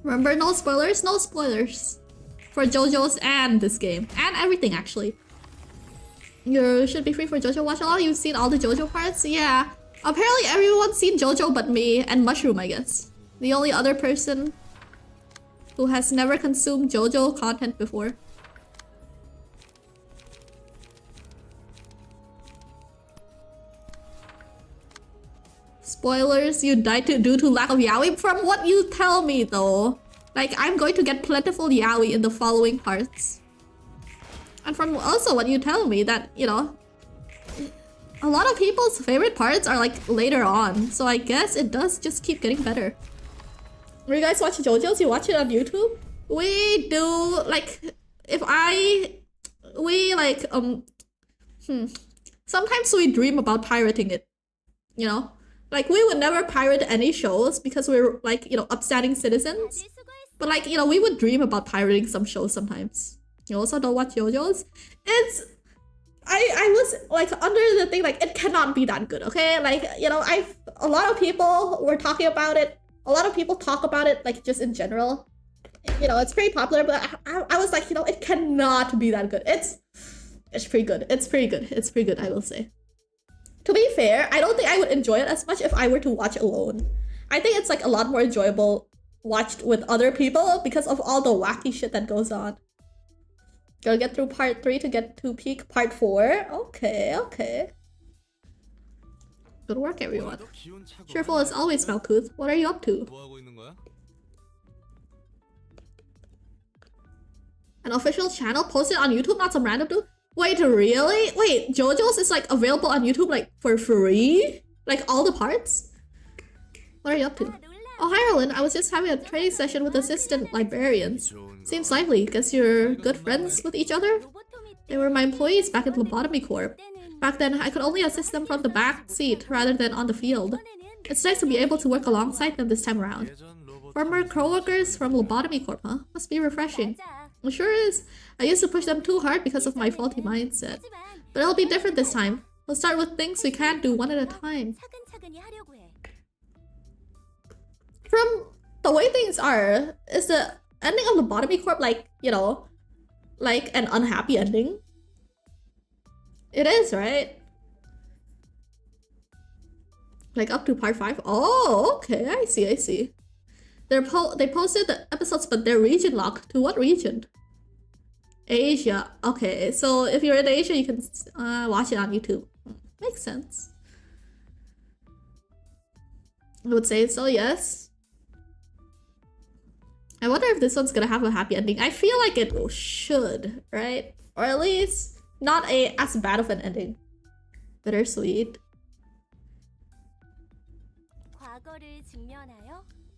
Remember, no spoilers? No spoilers. For JoJo's and this game. And everything, actually. You should be free for JoJo watch along. You've seen all the JoJo parts? Yeah. Apparently everyone's seen JoJo but me and Mushroom, I guess. The only other person who has never consumed JoJo content before. Spoilers, you died due to lack of yaoi? From what you tell me though. Like, I'm going to get plentiful yaoi in the following parts. And from also what you tell me that, you know, a lot of people's favorite parts are like later on. So I guess it does just keep getting better. When you guys watch JoJo's, you watch it on YouTube? We do, like, sometimes we dream about pirating it, you know? Like, we would never pirate any shows because we're, like, you know, upstanding citizens. But, like, you know, we would dream about pirating some shows sometimes. You also don't watch JoJo's? I was, like, under the thing, like, it cannot be that good, okay? Like, you know, a lot of people were talking about it. A lot of people talk about it, like, just in general. You know, it's pretty popular, but I was like, you know, it cannot be that good. It's pretty good. It's pretty good. It's pretty good, I will say. To be fair, I don't think I would enjoy it as much if I were to watch alone. I think it's, like, a lot more enjoyable watched with other people because of all the wacky shit that goes on. Gotta get through part 3 to get to peak part 4. Okay, okay. Good work, everyone. Cheerful as always, Malkuth. What are you up to? An official channel posted on YouTube, not some random dude? Wait, really? Wait, JoJo's is like available on YouTube like for free? Like all the parts? What are you up to? Oh, hi Erlen. I was just having a training session with assistant librarians. Seems lively. Guess you're good friends with each other? They were my employees back at Lobotomy Corp. Back then, I could only assist them from the back seat rather than on the field. It's nice to be able to work alongside them this time around. Former co-workers from Lobotomy Corp, huh? Must be refreshing. It sure is. I used to push them too hard because of my faulty mindset. But it'll be different this time. We'll start with things we can't do one at a time. From the way things are, is the ending of Lobotomy Corp like, you know, like an unhappy ending? It is, right? Like up to part 5? Oh, okay, I see, I see. They posted the episodes, but they're region locked. To what region? Asia. Okay, so if you're in Asia, you can watch it on YouTube. Makes sense. I would say so, yes. I wonder if this one's gonna have a happy ending. I feel like it should, right? Or at least not as bad of an ending. Bittersweet.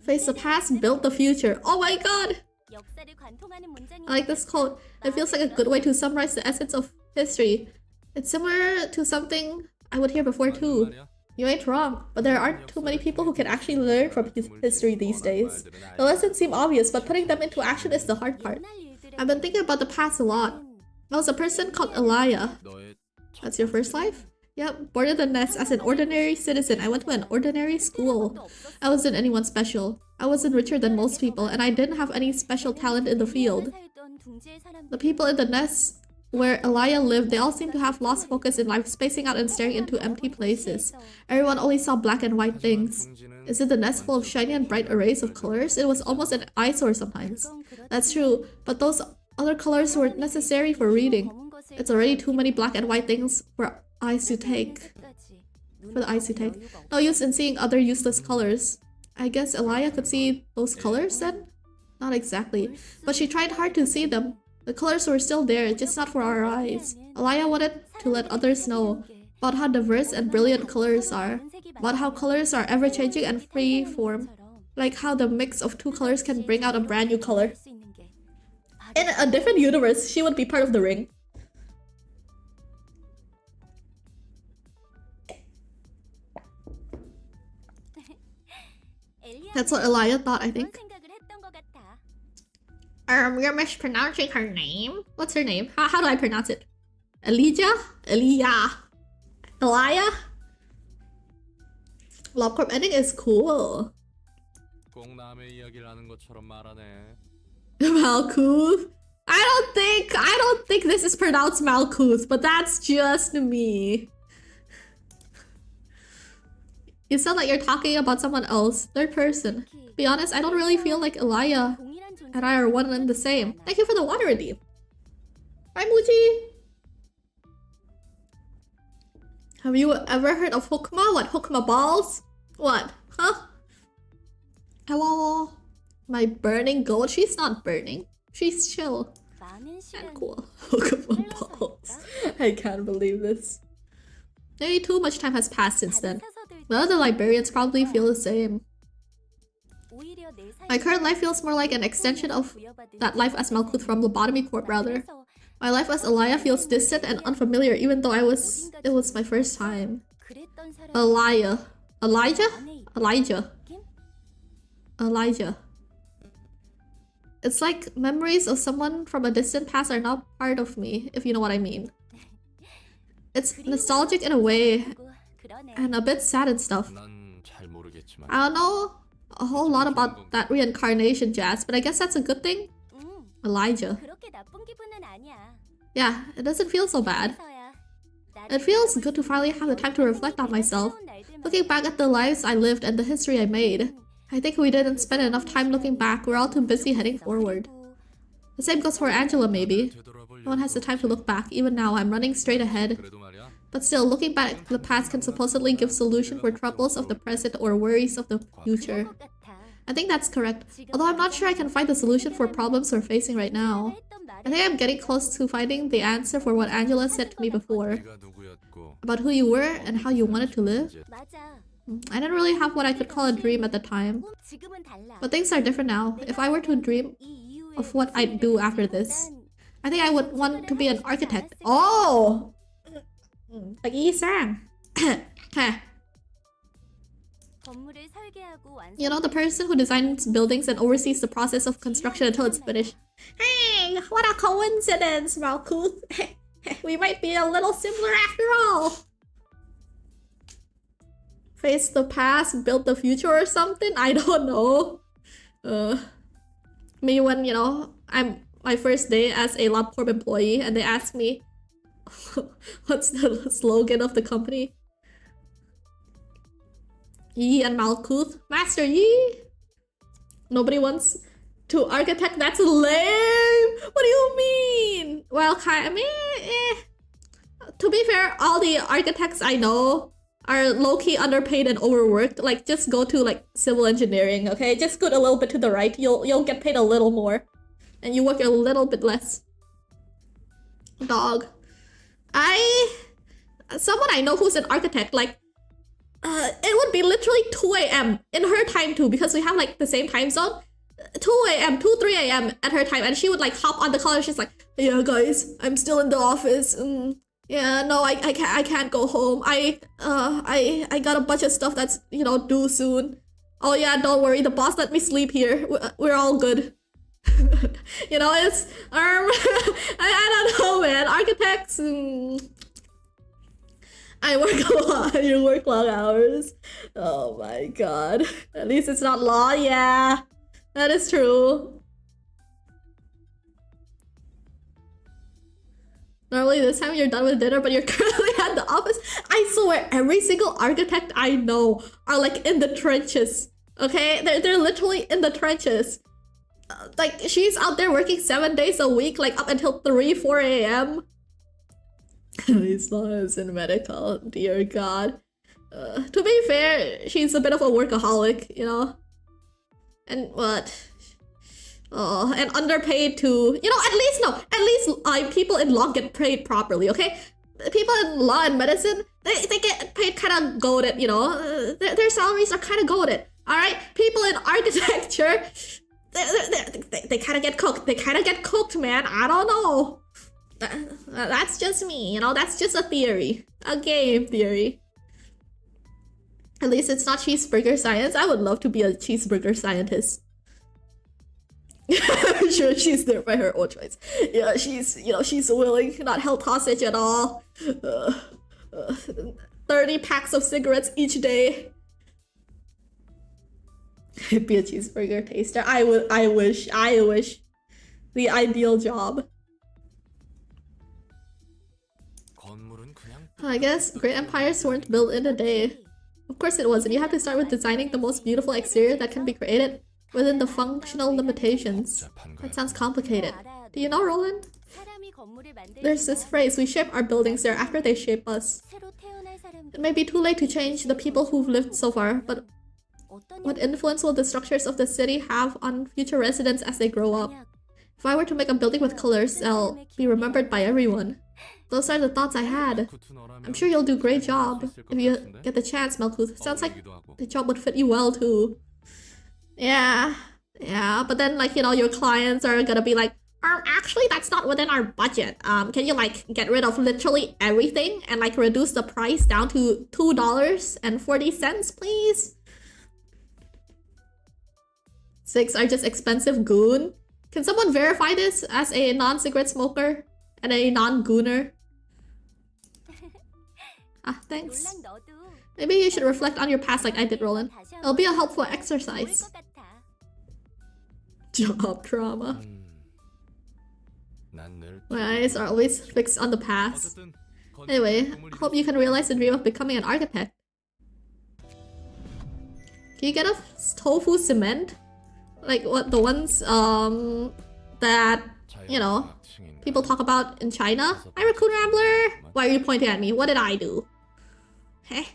Face the past, build the future. Oh my god! I like this quote. It feels like a good way to summarize the essence of history. It's similar to something I would hear before too. You ain't wrong, but there aren't too many people who can actually learn from history these days. The lessons seem obvious, but putting them into action is the hard part. I've been thinking about the past a lot. I was a person called Elia. That's your first life? Yep, born in the nest as an ordinary citizen. I went to an ordinary school. I wasn't anyone special. I wasn't richer than most people, and I didn't have any special talent in the field. The people in the nest where Elia lived, they all seemed to have lost focus in life, spacing out and staring into empty places. Everyone only saw black and white things. Is it the nest full of shiny and bright arrays of colors? It was almost an eyesore sometimes. That's true, but those other colors were necessary for reading. It's already too many black and white things for eyes to take. For the eyes to take. No use in seeing other useless colors. I guess Elia could see those colors then? Not exactly, but she tried hard to see them. The colors were still there, just not for our eyes. Elia wanted to let others know about how diverse and brilliant colors are, about how colors are ever-changing and free-form, like how the mix of two colors can bring out a brand new color. In a different universe, she would be part of the ring. That's what Elia thought, I think. You're mispronouncing her name? What's her name? How do I pronounce it? Elijah? Elia? Elia? LobCorp ending is cool. Malkuth? I don't think this is pronounced Malkuth, but that's just me. You sound like you're talking about someone else, third person. To be honest, I don't really feel like Elia and I are one and the same. Thank you for the water redeem. Bye, Muji. Have you ever heard of Hukma? What, Hukma balls? What? Huh? Hello? My burning gold? She's not burning. She's chill. And cool. Hukma balls. I can't believe this. Maybe too much time has passed since then. The other librarians probably feel the same. My current life feels more like an extension of that life as Malkuth from Lobotomy Corp, rather. My life as Elia feels distant and unfamiliar, even though it was my first time. Elijah. It's like memories of someone from a distant past are not part of me, if you know what I mean. It's nostalgic in a way, and a bit sad and stuff. I don't know a whole lot about that reincarnation jazz, but I guess that's a good thing. Elijah. Yeah, it doesn't feel so bad. It feels good to finally have the time to reflect on myself. Looking back at the lives I lived and the history I made. I think we didn't spend enough time looking back, we're all too busy heading forward. The same goes for Angela, maybe. No one has the time to look back, even now I'm running straight ahead. But still, looking back at the past can supposedly give solution for troubles of the present or worries of the future. I think that's correct, although I'm not sure I can find the solution for problems we're facing right now. I think I'm getting close to finding the answer for what Angela said to me before. About who you were and how you wanted to live. I didn't really have what I could call a dream at the time. But things are different now. If I were to dream of what I'd do after this, I think I would want to be an architect. Oh! Sang. You know, the person who designs buildings and oversees the process of construction until it's finished. Hey, what a coincidence, Malkuth. We might be a little similar after all. Face the past, build the future or something? I don't know. Me when, you know, I'm my first day as a LabCorp employee and they ask me what's the slogan of the company? Yi and Malkuth. Master Yi! Nobody wants to architect? That's lame! What do you mean? Well, I mean, to be fair, all the architects I know are low-key underpaid and overworked. Like, just go to, like, civil engineering, okay? Just scoot a little bit to the right. You'll get paid a little more. And you work a little bit less. Dog. Someone I know who's an architect, like, it would be literally 2 AM in her time too, because we have like the same time zone. 2 AM, 3 AM at her time, and she would like hop on the call and she's like, yeah guys, I'm still in the office. Yeah, no, I can't go home. I got a bunch of stuff that's, you know, due soon. Oh yeah, don't worry, the boss let me sleep here. We're all good. You know, it's I don't know, man. Architects. I work a lot. You work long hours. Oh my god. At least it's not law. Yeah, that is true. Normally this time you're done with dinner, but you're currently at the office. I swear, every single architect I know are like in the trenches. Okay, they're literally in the trenches. Like she's out there working 7 days a week, like up until 3-4 a.m. It's not as in medical, dear God. To be fair, she's a bit of a workaholic, you know. And what? Oh, and underpaid too. You know, at least people in law get paid properly, okay? People in law and medicine, they get paid kind of goated, you know? Their salaries are kind of goated, alright? People in architecture, they kind of get cooked. They kind of get cooked, man. I don't know. That's just me, you know? That's just a theory. A game theory. At least it's not cheeseburger science. I would love to be a cheeseburger scientist. I'm sure she's there by her own choice. Yeah, she's willing, not held hostage at all. 30 packs of cigarettes each day. Be a cheeseburger taster. I wish. The ideal job. I guess great empires weren't built in a day. Of course it wasn't. You have to start with designing the most beautiful exterior that can be created within the functional limitations. That sounds complicated. Do you know, Roland? There's this phrase, we shape our buildings there after they shape us. It may be too late to change the people who've lived so far, but what influence will the structures of the city have on future residents as they grow up? If I were to make a building with colors, they'll be remembered by everyone. Those are the thoughts I had. I'm sure you'll do a great job if you get the chance, Melkuth. Sounds like the job would fit you well too. Yeah, but then like, you know, your clients are gonna be like, actually that's not within our budget. Can you like get rid of literally everything and like reduce the price down to $2.40, please? 6 are just expensive goon. Can someone verify this as a non-cigarette smoker and a non-gooner? Thanks. Maybe you should reflect on your past like I did, Roland. It'll be a helpful exercise. Job trauma. My eyes are always fixed on the past. Anyway, hope you can realize the dream of becoming an architect. Can you get a tofu cement? Like what the ones that, you know, people talk about in China? Hi, Raccoon Rambler! Why are you pointing at me? What did I do? Heh.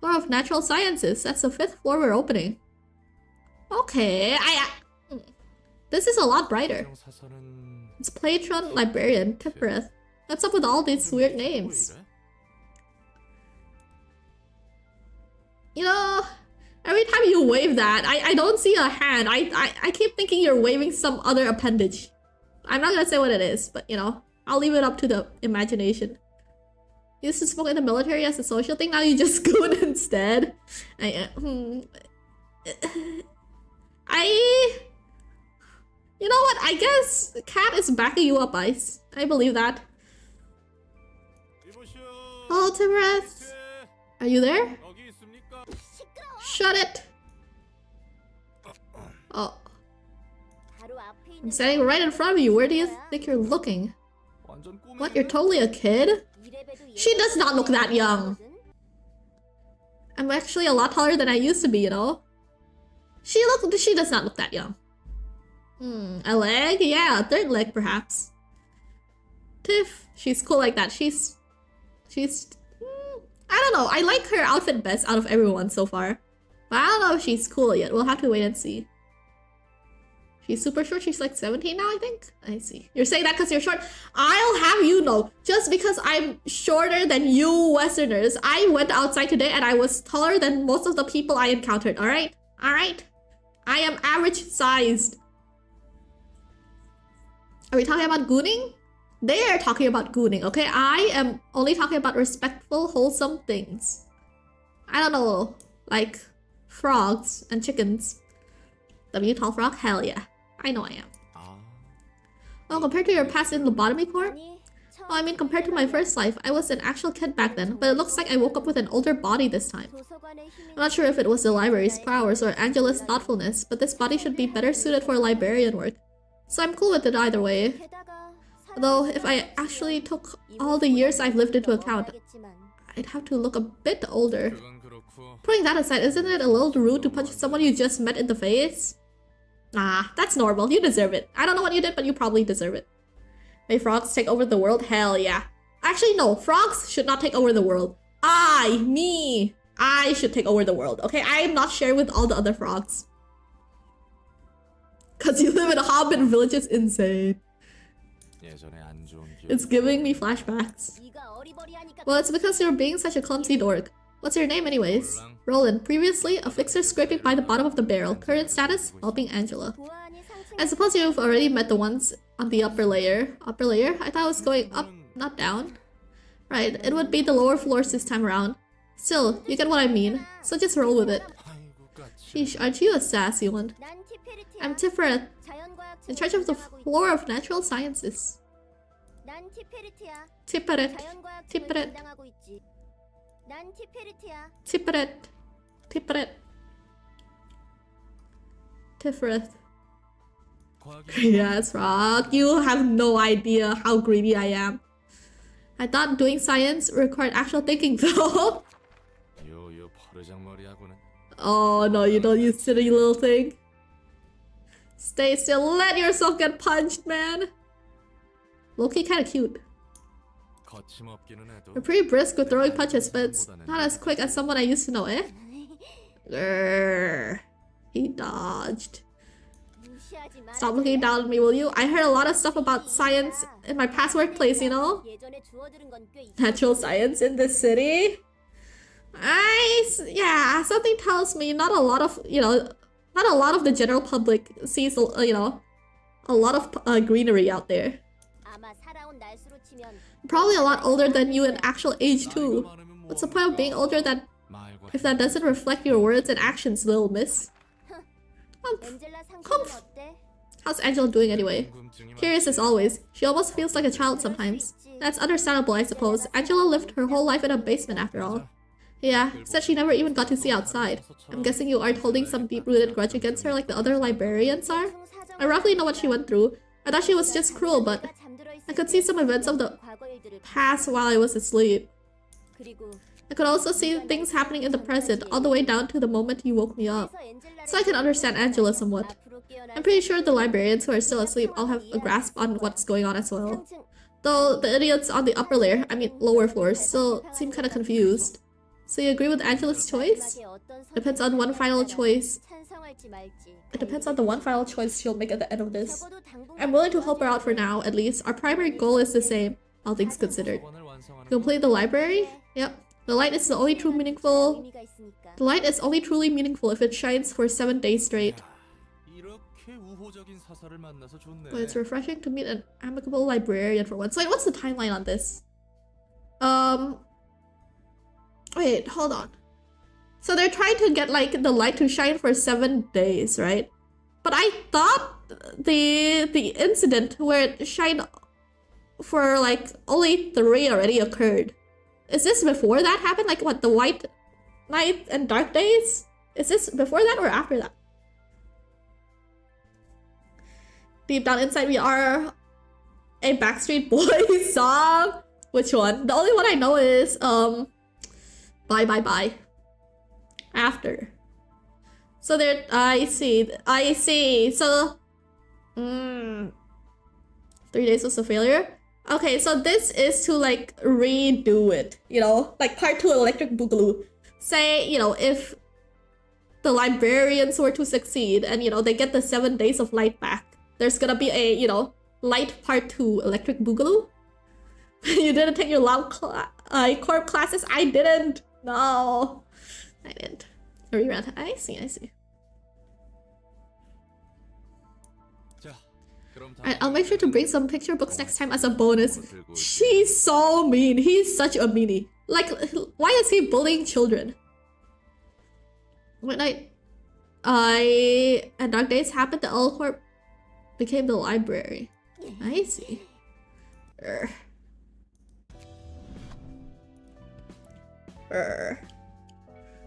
Floor of Natural Sciences. That's the 5th floor we're opening. Okay, this is a lot brighter. It's Platron, Librarian, Tippereth. What's up with all these weird names? You know, every time you wave that, I don't see a hand. I keep thinking you're waving some other appendage. I'm not gonna say what it is, but you know, I'll leave it up to the imagination. You used to smoke in the military as a social thing, now you just goon instead. You know what? I guess Cat is backing you up, Ice. I believe that. Hello, Timrath. Are you there? Shut it! Oh. I'm standing right in front of you. Where do you think you're looking? What? You're totally a kid? She does not look that young. I'm actually a lot taller than I used to be, you know? She does not look that young. A leg? Yeah, a 3rd leg perhaps. Tiff, she's cool like that. She's I don't know. I like her outfit best out of everyone so far. But I don't know if she's cool yet. We'll have to wait and see. She's super short. She's like 17 now, I think. I see. You're saying that because you're short? I'll have you know, just because I'm shorter than you Westerners, I went outside today and I was taller than most of the people I encountered, alright? Alright? I am average sized. Are we talking about gooning? They are talking about gooning, okay? I am only talking about respectful, wholesome things. I don't know, like frogs and chickens. W tall frog? Hell yeah. I know I am. Oh, compared to your past in lobotomy corps? Oh, I mean compared to my first life. I was an actual kid back then, but it looks like I woke up with an older body this time. I'm not sure if it was the library's powers or Angela's thoughtfulness, but this body should be better suited for librarian work. So I'm cool with it either way. Though, if I actually took all the years I've lived into account, I'd have to look a bit older. Putting that aside, isn't it a little rude to punch someone you just met in the face? Nah, that's normal. You deserve it. I don't know what you did, but you probably deserve it. May frogs take over the world? Hell yeah. Actually, no. Frogs should not take over the world. I should take over the world, okay? I am not sharing with all the other frogs. Cause you live in a hobbit village is insane. It's giving me flashbacks. Well, it's because you're being such a clumsy dork. What's your name anyways? Roland. Previously, a fixer scraping by the bottom of the barrel. Current status? Helping Angela. I suppose you've already met the ones on the upper layer. Upper layer? I thought it was going up, not down. Right, it would be the lower floors this time around. Still, you get what I mean. So just roll with it. Sheesh, aren't you a sassy one? I'm Tiferet, in charge of the floor of natural sciences. Tiferet. Tiferet. Tiferet. Tiferet. Tiferet. Yes, Rock. You have no idea how greedy I am. I thought doing science required actual thinking though. Oh no, you don't, you silly little thing. Stay still, let yourself get punched, man. Low-key kinda cute. You're pretty brisk with throwing punches, but it's not as quick as someone I used to know, eh? Grrr. He dodged. Stop looking down at me, will you? I heard a lot of stuff about science in my past workplace, you know? Natural science in this city? Yeah, something tells me not a lot of, not a lot of the general public sees, a lot of greenery out there. Probably a lot older than you in actual age too. What's the point of being older if that doesn't reflect your words and actions, little miss? Humph. How's Angela doing anyway? Curious as always. She almost feels like a child sometimes. That's understandable, I suppose. Angela lived her whole life in a basement after all. Yeah, said she never even got to see outside. I'm guessing you aren't holding some deep-rooted grudge against her like the other librarians are? I roughly know what she went through. I thought she was just cruel, but I could see some events of the past while I was asleep. I could also see things happening in the present, all the way down to the moment you woke me up. So I can understand Angela somewhat. I'm pretty sure the librarians who are still asleep all have a grasp on what's going on as well. Though the idiots on the upper layer, lower floors, still seem kinda confused. So you agree with Angela's choice? Depends on one final choice. It depends on the one final choice she'll make at the end of this. I'm willing to help her out for now, at least. Our primary goal is the same, all things considered. Complete the library? Yep. The light is only truly meaningful if it shines for 7 days straight. But it's refreshing to meet an amicable librarian for once. Wait, what's the timeline on this? Wait, hold on. So they're trying to get the light to shine for 7 days, right? But I thought the incident where it shined for only 3 already occurred. Is this before that happened? What, the white night and dark days? Is this before that or after that? Deep down inside we are a Backstreet Boys song. Which one? The only one I know is Bye Bye Bye. After. So there, I see. So 3 days was a failure. Okay, so this is to redo it, part 2 Electric Boogaloo. Say, if the librarians were to succeed and they get the 7 days of light back, there's gonna be a light part 2 Electric Boogaloo. You didn't take your corp classes? I didn't. No, I didn't. Reread. I see. Alright, I'll make sure to bring some picture books next time as a bonus. She's so mean. He's such a meanie. Why is he bullying children? When and Dark Days happened, the L Corp became the library. I see.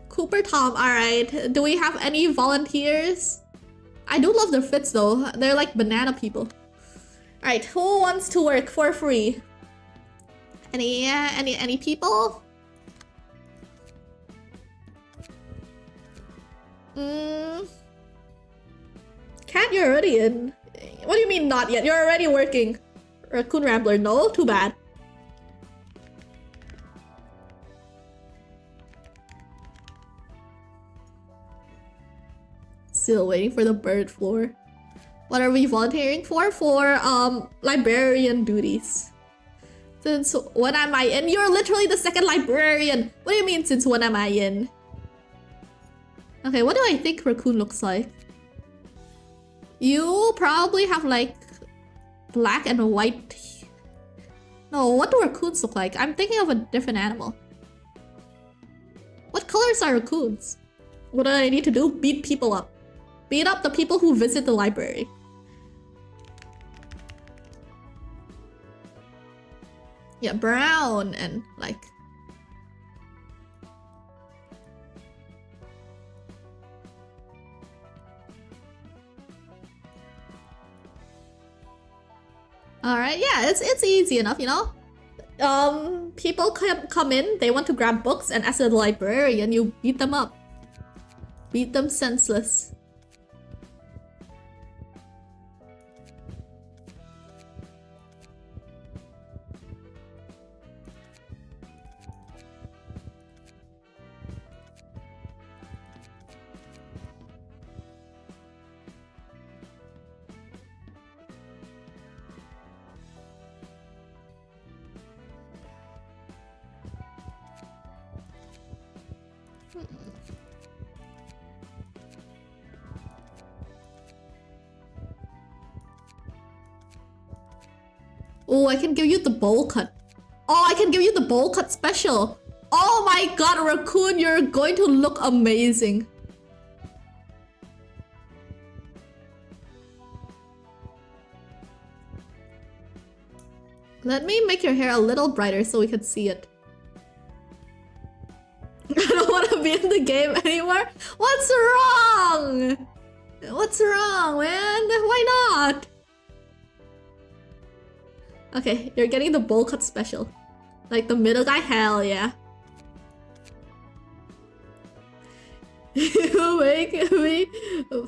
Cooper Tom, alright. Do we have any volunteers? I do love their fits though. They're like banana people. Alright, who wants to work for free? Any people? Cat, you're already in. What do you mean not yet? You're already working. Raccoon Rambler, no? Too bad. Still waiting for the bird floor. What are we volunteering for? For librarian duties. Since when am I in? You're literally the second librarian. What do you mean since when am I in? Okay, what do I think Raccoon looks like? You probably have like black and white. No, what do raccoons look like? I'm thinking of a different animal. What colors are raccoons? What do I need to do? Beat people up. Beat up the people who visit the library. Yeah, brown and like... Alright, yeah, it's easy enough, you know? People come in, they want to grab books, and as a librarian, you beat them up. Beat them senseless. Oh, I can give you the bowl cut. Oh, I can give you the bowl cut special. Oh my god, Raccoon, you're going to look amazing. Let me make your hair a little brighter so we can see it. I don't want to be in the game anymore. What's wrong? What's wrong, man? Why not? Okay, you're getting the bowl cut special. Like the middle guy, hell yeah. You make me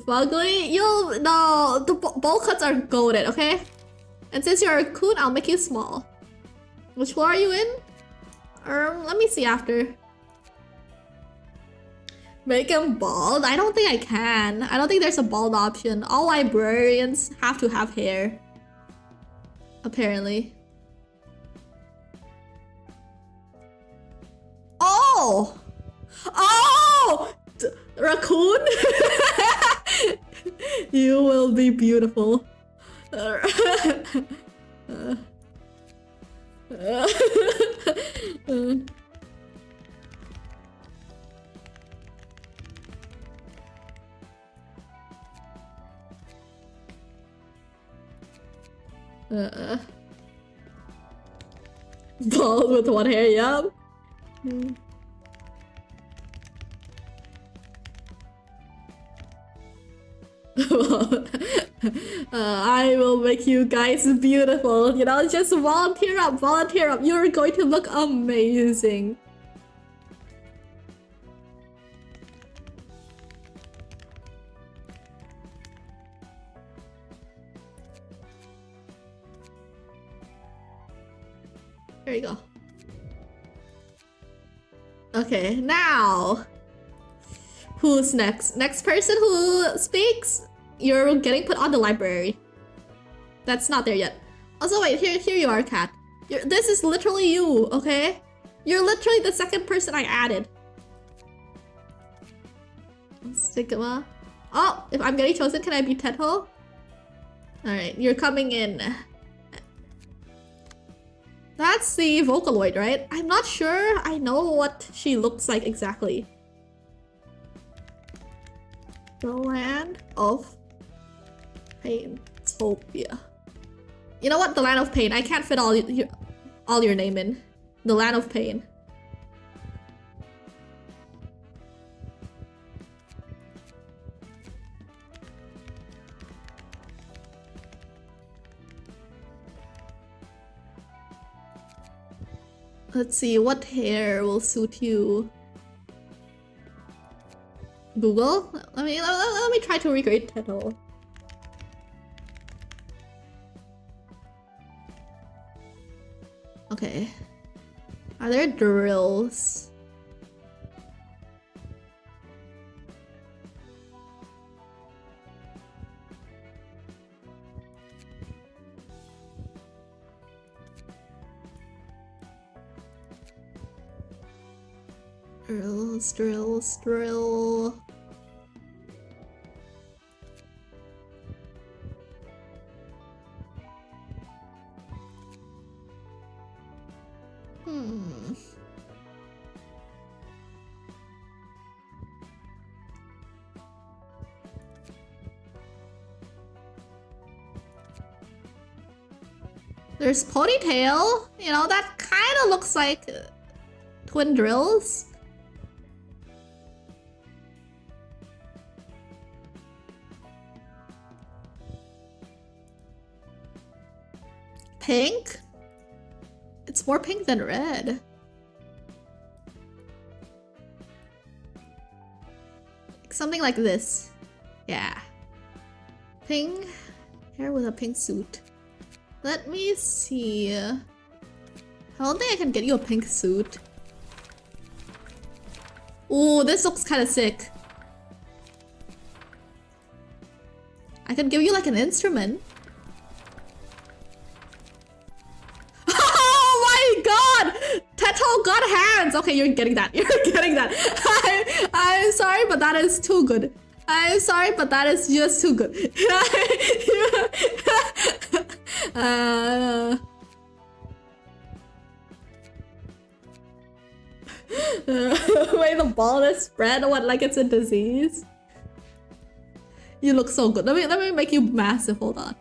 fugly? You'll... No, the bowl cuts are goated, okay? And since you're a raccoon, I'll make you small. Which floor are you in? Let me see after. Make him bald? I don't think I can. I don't think there's a bald option. All librarians have to have hair. Apparently. Oh! Oh! Raccoon? You will be beautiful. Bald with one hair, yup. I will make you guys beautiful. You know, just volunteer up, volunteer up. You're going to look amazing. There you go. Okay, now who's next? Next person who speaks, you're getting put on the library. That's not there yet. Also, wait, here you are, Cat. This is literally you, okay? You're literally the second person I added. Stigma. Oh, if I'm getting chosen, can I be Tetho? Alright, you're coming in. That's the Vocaloid, right? I'm not sure I know what she looks like exactly. The Land of Paintopia. You know what? The Land of Pain. I can't fit all your name in. The Land of Pain. Let's see, what hair will suit you? Google? Let me try to recreate Teto. Okay. Are there drills? Drill. There's ponytail. You know, that kind of looks like twin drills. Pink? It's more pink than red. Something like this. Yeah. Pink hair with a pink suit. Let me see. I don't think I can get you a pink suit. Ooh, this looks kind of sick. I could give you like an instrument. Teto got hands! Okay, you're getting that. You're getting that. I'm sorry, but that is too good. I'm sorry, but that is just too good. Wait, the baldness spread? What, like it's a disease? You look so good. Let me make you massive. Hold on.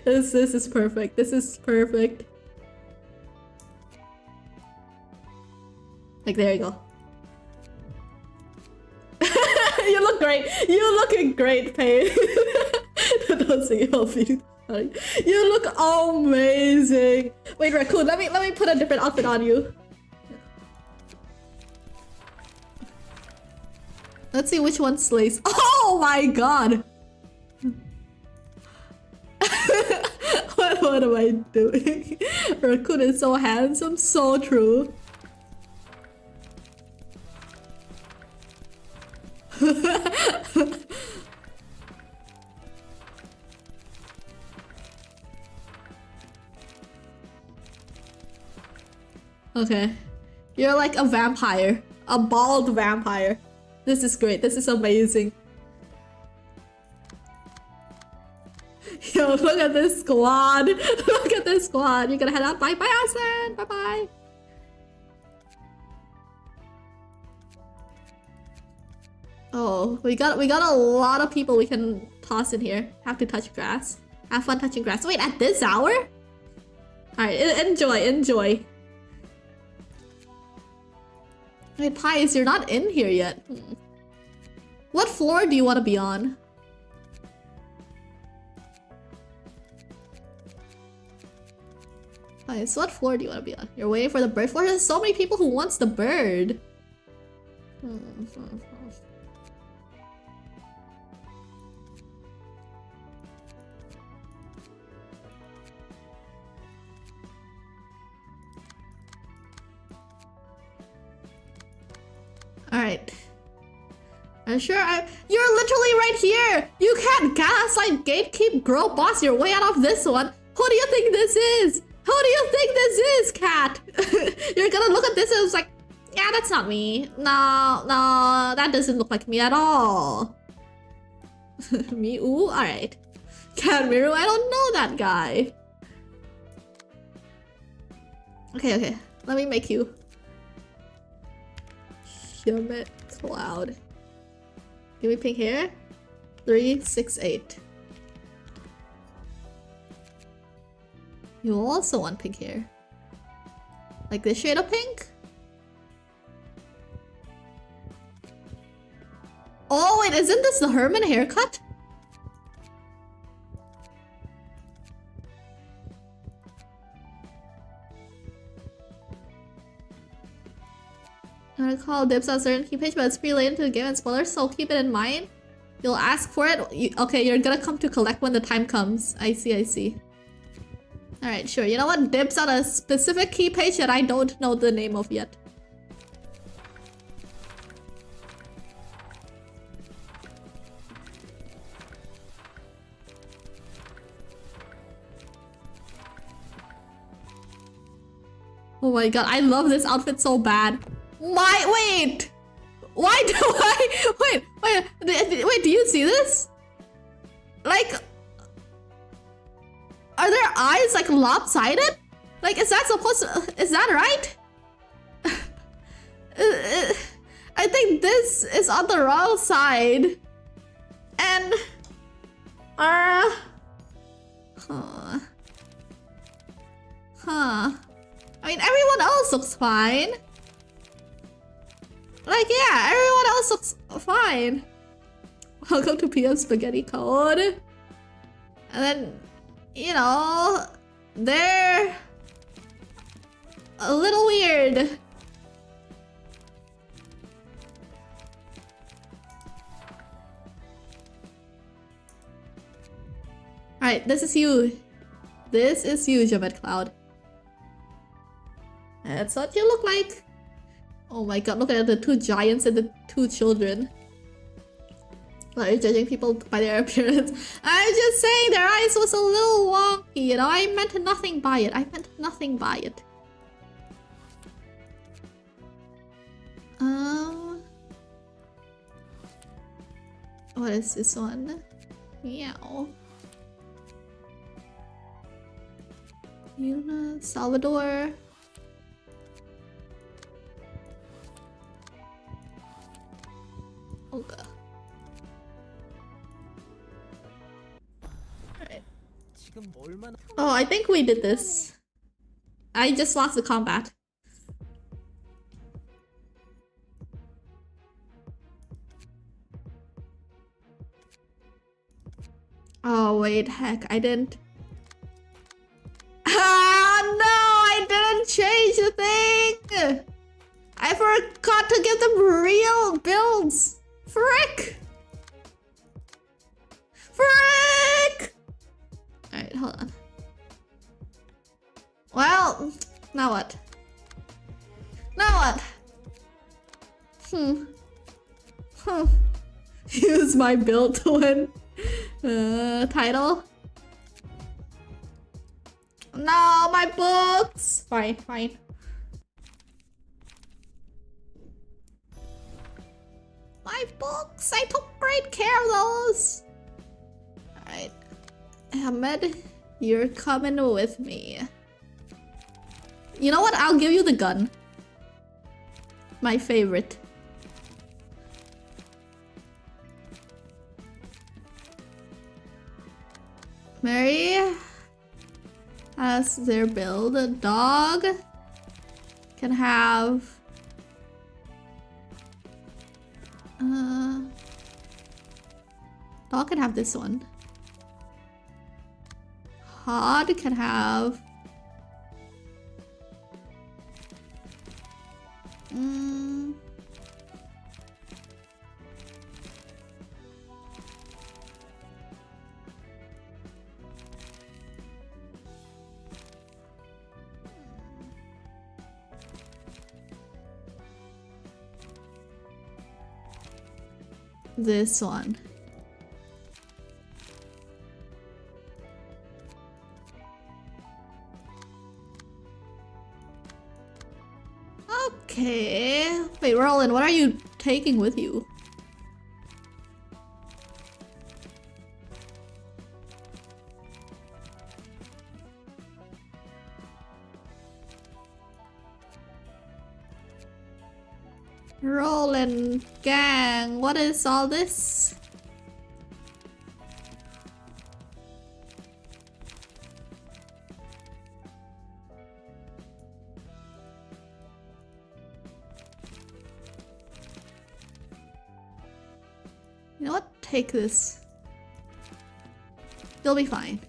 This is perfect. This is perfect. Like, there you go. You look great. You looking great, Paige. Don't say help you. You look amazing. Wait, Raccoon, let me put a different outfit on you. Let's see which one slays. Oh my god! What am I doing? Raccoon is so handsome, so true. Okay. You're like a vampire. A bald vampire. This is great. This is amazing. Yo, look at this squad. Look at this squad. You're gonna head out. Bye bye, Austin. Bye bye. Oh, we got a lot of people we can toss in here. Have to touch grass. Have fun touching grass. Wait, at this hour? Alright, enjoy. Wait, Pies, you're not in here yet. What floor do you want to be on? Pies, what floor do you want to be on? You're waiting for the bird floor? There's so many people who wants the bird. Alright. I'm sure you're literally right here! You can't gaslight, gatekeep, grow boss your way out of this one! Who do you think this is? Who do you think this is, cat? You're gonna look at this and it's like, yeah, that's not me. No, that doesn't look like me at all. Me? Ooh, alright. Cat Miru, I don't know that guy. Okay. Let me make you. Shumet Cloud. Give me pink hair. 368. You also want pink hair. Like this shade of pink? Oh wait, isn't this the Herman haircut? I recall dips on certain key page, but it's pretty late into the game and spoilers, so keep it in mind. You'll ask for it. Okay, you're gonna come to collect when the time comes. I see, I see. Alright, sure. You know what? Dips on a specific key page that I don't know the name of yet. Oh my god, I love this outfit so bad. Wait! Why do I... Wait, do you see this? Like... Are their eyes like lopsided? Like, is that supposed to... Is that right? I think this is on the wrong side. And... I mean, everyone else looks fine. Like, yeah, everyone else looks fine. Welcome to PM Spaghetti Code. And then, you know, they're a little weird. Alright, this is you. This is you, Jamet Cloud. That's what you look like. Oh my god, look at the two giants and the two children. Like, judging people by their appearance. I'm just saying their eyes was a little wonky, you know? I meant nothing by it. I meant nothing by it. What is this one? Meow. Yuna, Salvador. Okay. Alright. Oh, I think we did this. I just lost the combat. Oh wait, heck, I didn't. Ah, no, I didn't change the thing! I forgot to give them real builds! Frick! Frick! Alright, hold on. Well, now what? Now what? Use my build to win. Title? No, my books! Fine, fine. My books! I took great care of those! Alright. Ahmed, you're coming with me. You know what? I'll give you the gun. My favorite. Mary has their build. A dog can have... dog can have this one. Hod can have... this one. Okay. Wait, Roland, what are you taking with you? Roland gang, what is all this? You know what? Take this. You'll be fine.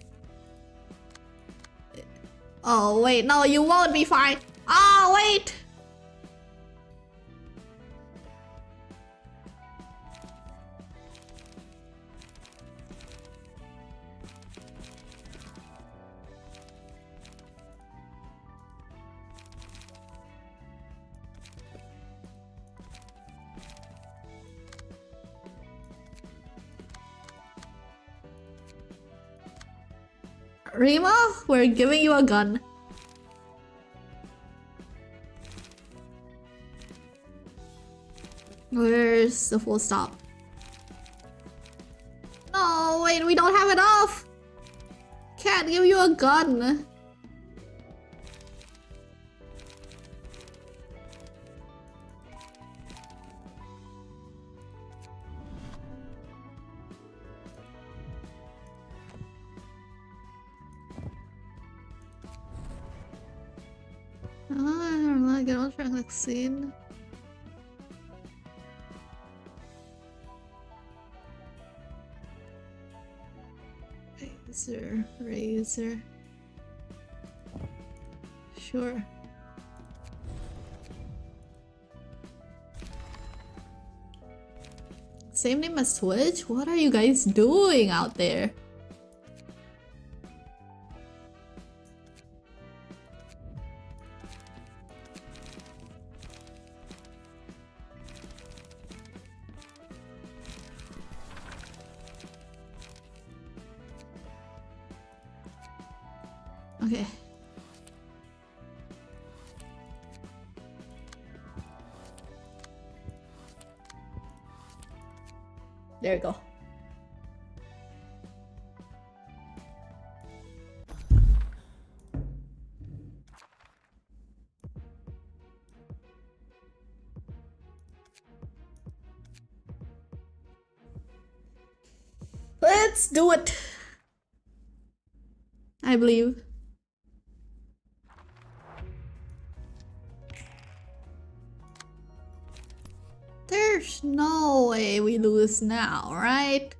Oh, wait. No, you won't be fine. Oh, wait. Rima, we're giving you a gun. Where's the full stop? No, wait, we don't have enough! Can't give you a gun. I get on track like scene. Razor. Sure. Same name as Twitch? What are you guys doing out there? Okay. There we go. Let's do it. I believe. There's no way we lose now, right?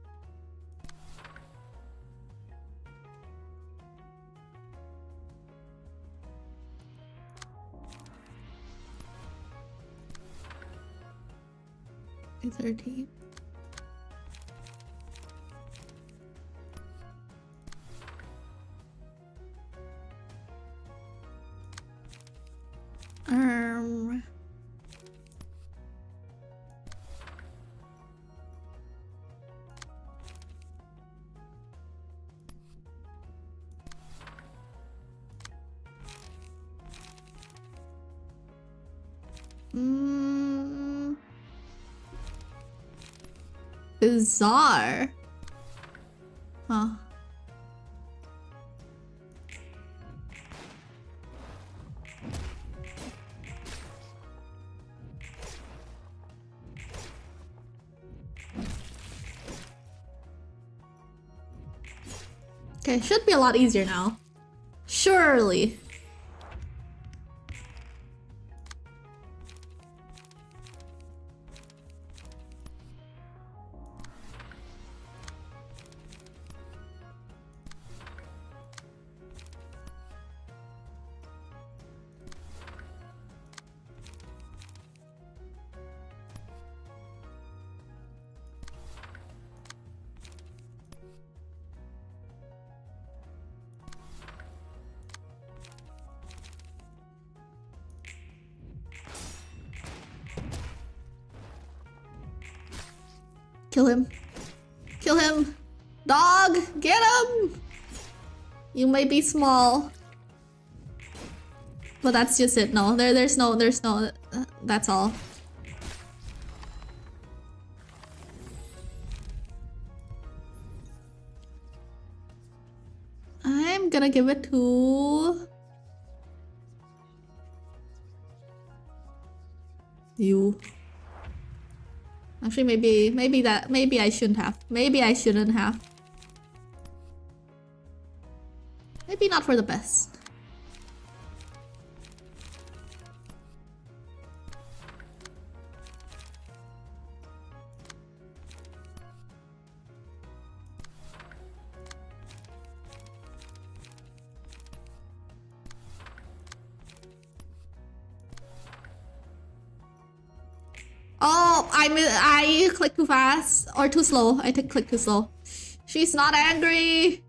It's 13. Bizarre. Huh. Okay, should be a lot easier now. Surely. Kill him. Kill him. Dog, get him! You may be small. But that's just it. No, there's no, that's all. I'm gonna give it to you. Actually, maybe I shouldn't have. Maybe I shouldn't have. Maybe not for the best. Oh, I clicked too fast or too slow. I clicked too slow. She's not angry.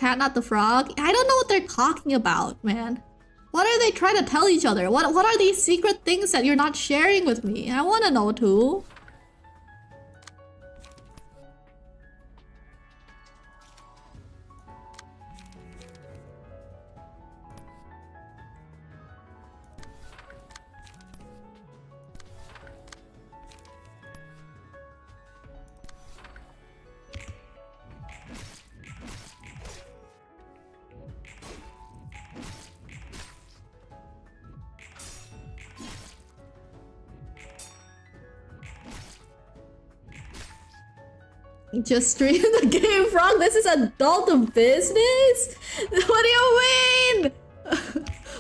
cat, not the frog. I don't know what they're talking about, man. What are they trying to tell each other? What are these secret things that you're not sharing with me? I want to know too. Just stream the game, frog. This is adult business. What do you mean?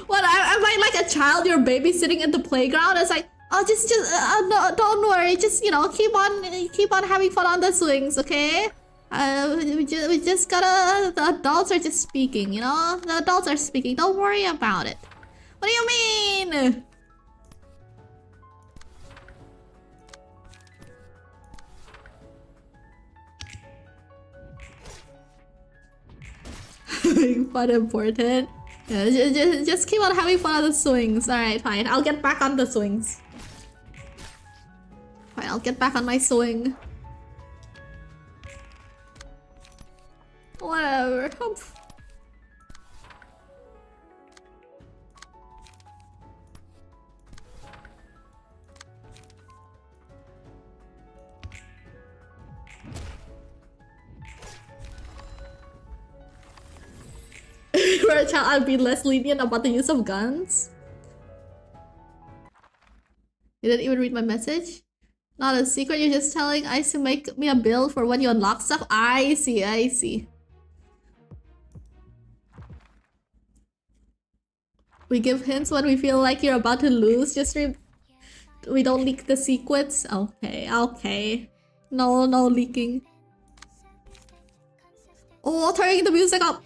What? Am I like a child you're babysitting at the playground? It's like, oh, no, don't worry. Just keep on having fun on the swings, okay? We just gotta. The adults are just speaking, The adults are speaking. Don't worry about it. What do you mean? Fun important. Yeah, just keep on having fun on the swings. Alright, fine. I'll get back on the swings. Fine, I'll get back on my swing. Whatever. For a child, I'd be less lenient about the use of guns. You didn't even read my message? Not a secret, you're just telling Ice to make me a bill for when you unlock stuff? I see. We give hints when we feel like you're about to lose, we don't leak the secrets? Okay. No leaking. Oh, turning the music up!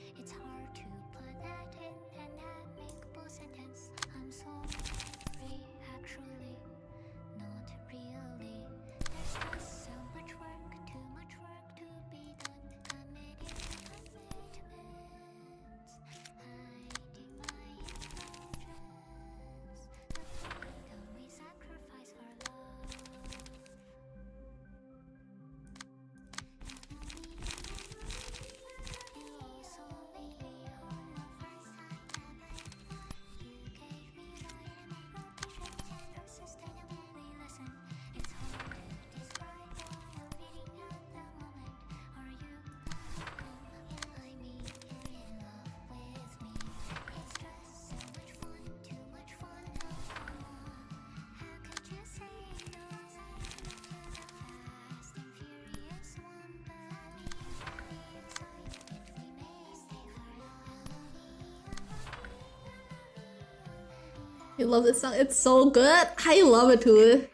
You love this song? It's so good. I love it too.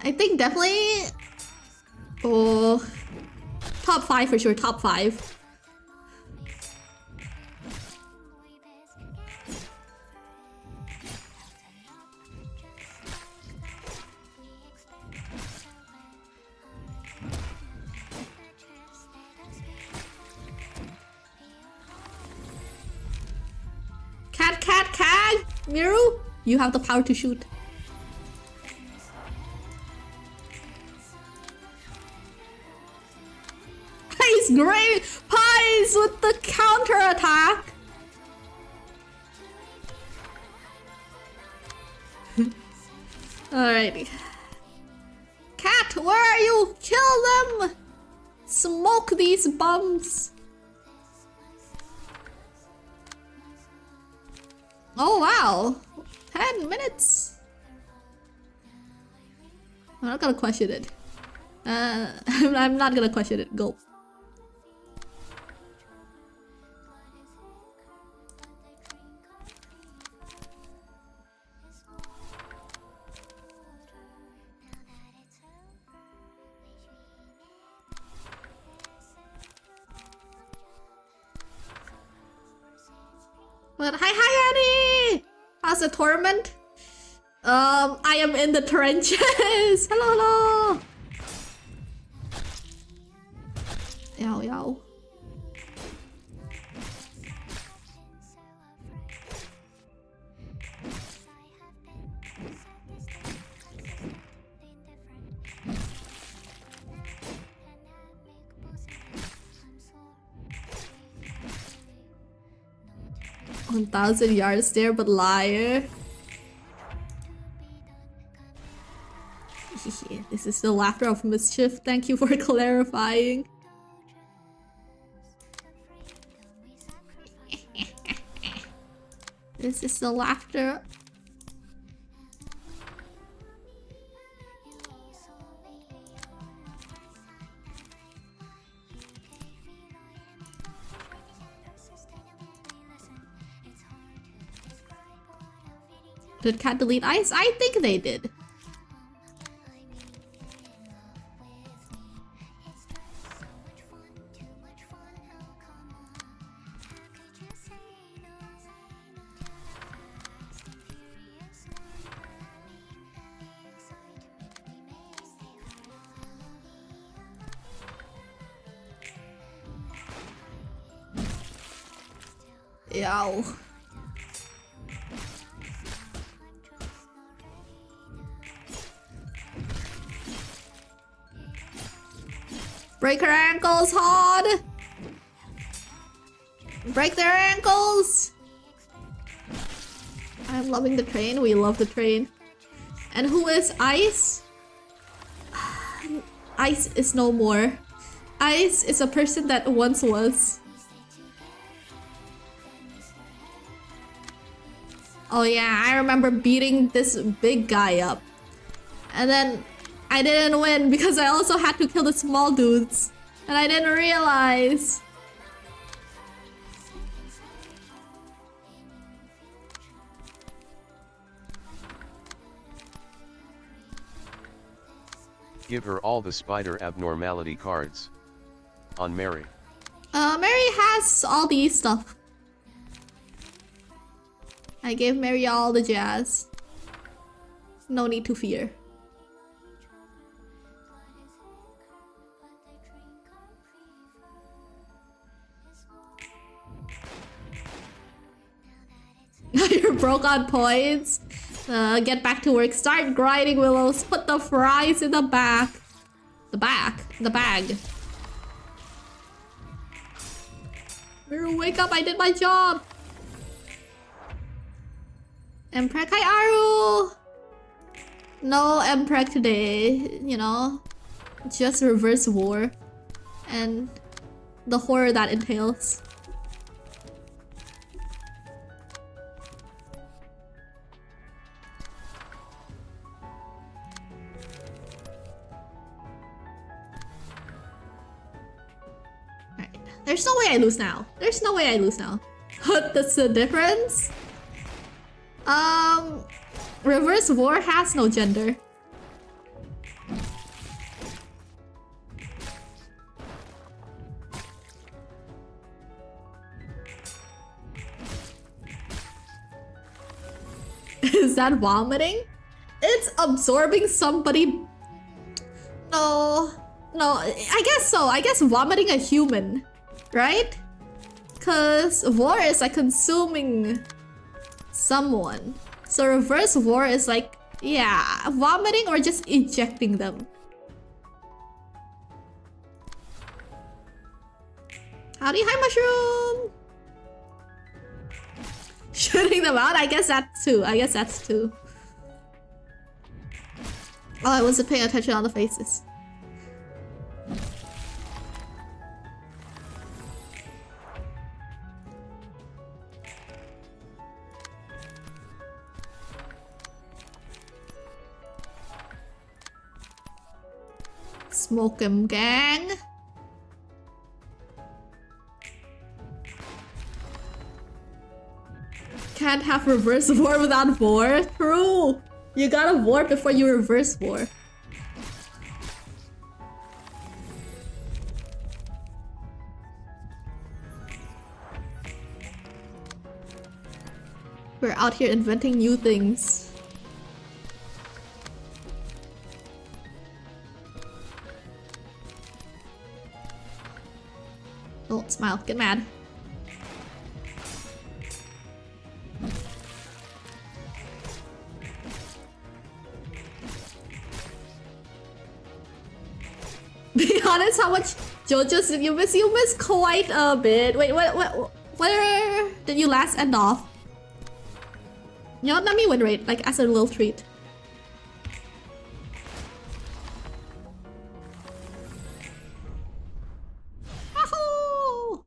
I think definitely... Oh... Top 5 for sure, top 5. Cat! Miru, you have the power to shoot. He's great! Pies with the counter attack! Alrighty. Cat, where are you? Kill them! Smoke these bums! Oh wow! 10 minutes! I'm not gonna question it. I'm not gonna question it. Go. But hi Annie! How's the tournament? I am in the trenches. Hello. Yow. 1,000 yards there, but liar. This is the laughter of mischief. Thank you for clarifying. This is the laughter. Did Cat delete ice? I think they did. Yow. Break her ankles, Hod! Break their ankles! I'm loving the train. We love the train. And who is Ice? Ice is no more. Ice is a person that once was. Oh yeah, I remember beating this big guy up. And then I didn't win because I also had to kill the small dudes. And I didn't realize. Give her all the spider abnormality cards. On Mary. Mary has all these stuff. I gave Mary all the jazz. No need to fear. You're broke on points. Get back to work. Start grinding, Willows. Put the fries in the back. The bag. Mirror, wake up. I did my job. Emprek, hi Aru! No Emprek today, you know. Just reverse war. And the horror that entails. Alright. There's no way I lose now. There's no way I lose now. That's the difference? Reverse war has no gender. Is that vomiting? It's absorbing somebody. No, I guess so. I guess vomiting a human, right? Cause war is like consuming someone. So reverse war is like, yeah, vomiting or just ejecting them. Howdy, hi mushroom! Shooting them out? I guess that's two. Oh, I wasn't paying attention on the faces. Smoke 'em, gang. Can't have reverse war without war. True. You gotta war before you reverse war. We're out here inventing new things. Don't smile, get mad. Be honest, how much JoJo's did you miss? You missed quite a bit. Wait, what Where did you last end off? You know, let me win rate, like as a little treat. Yahoo!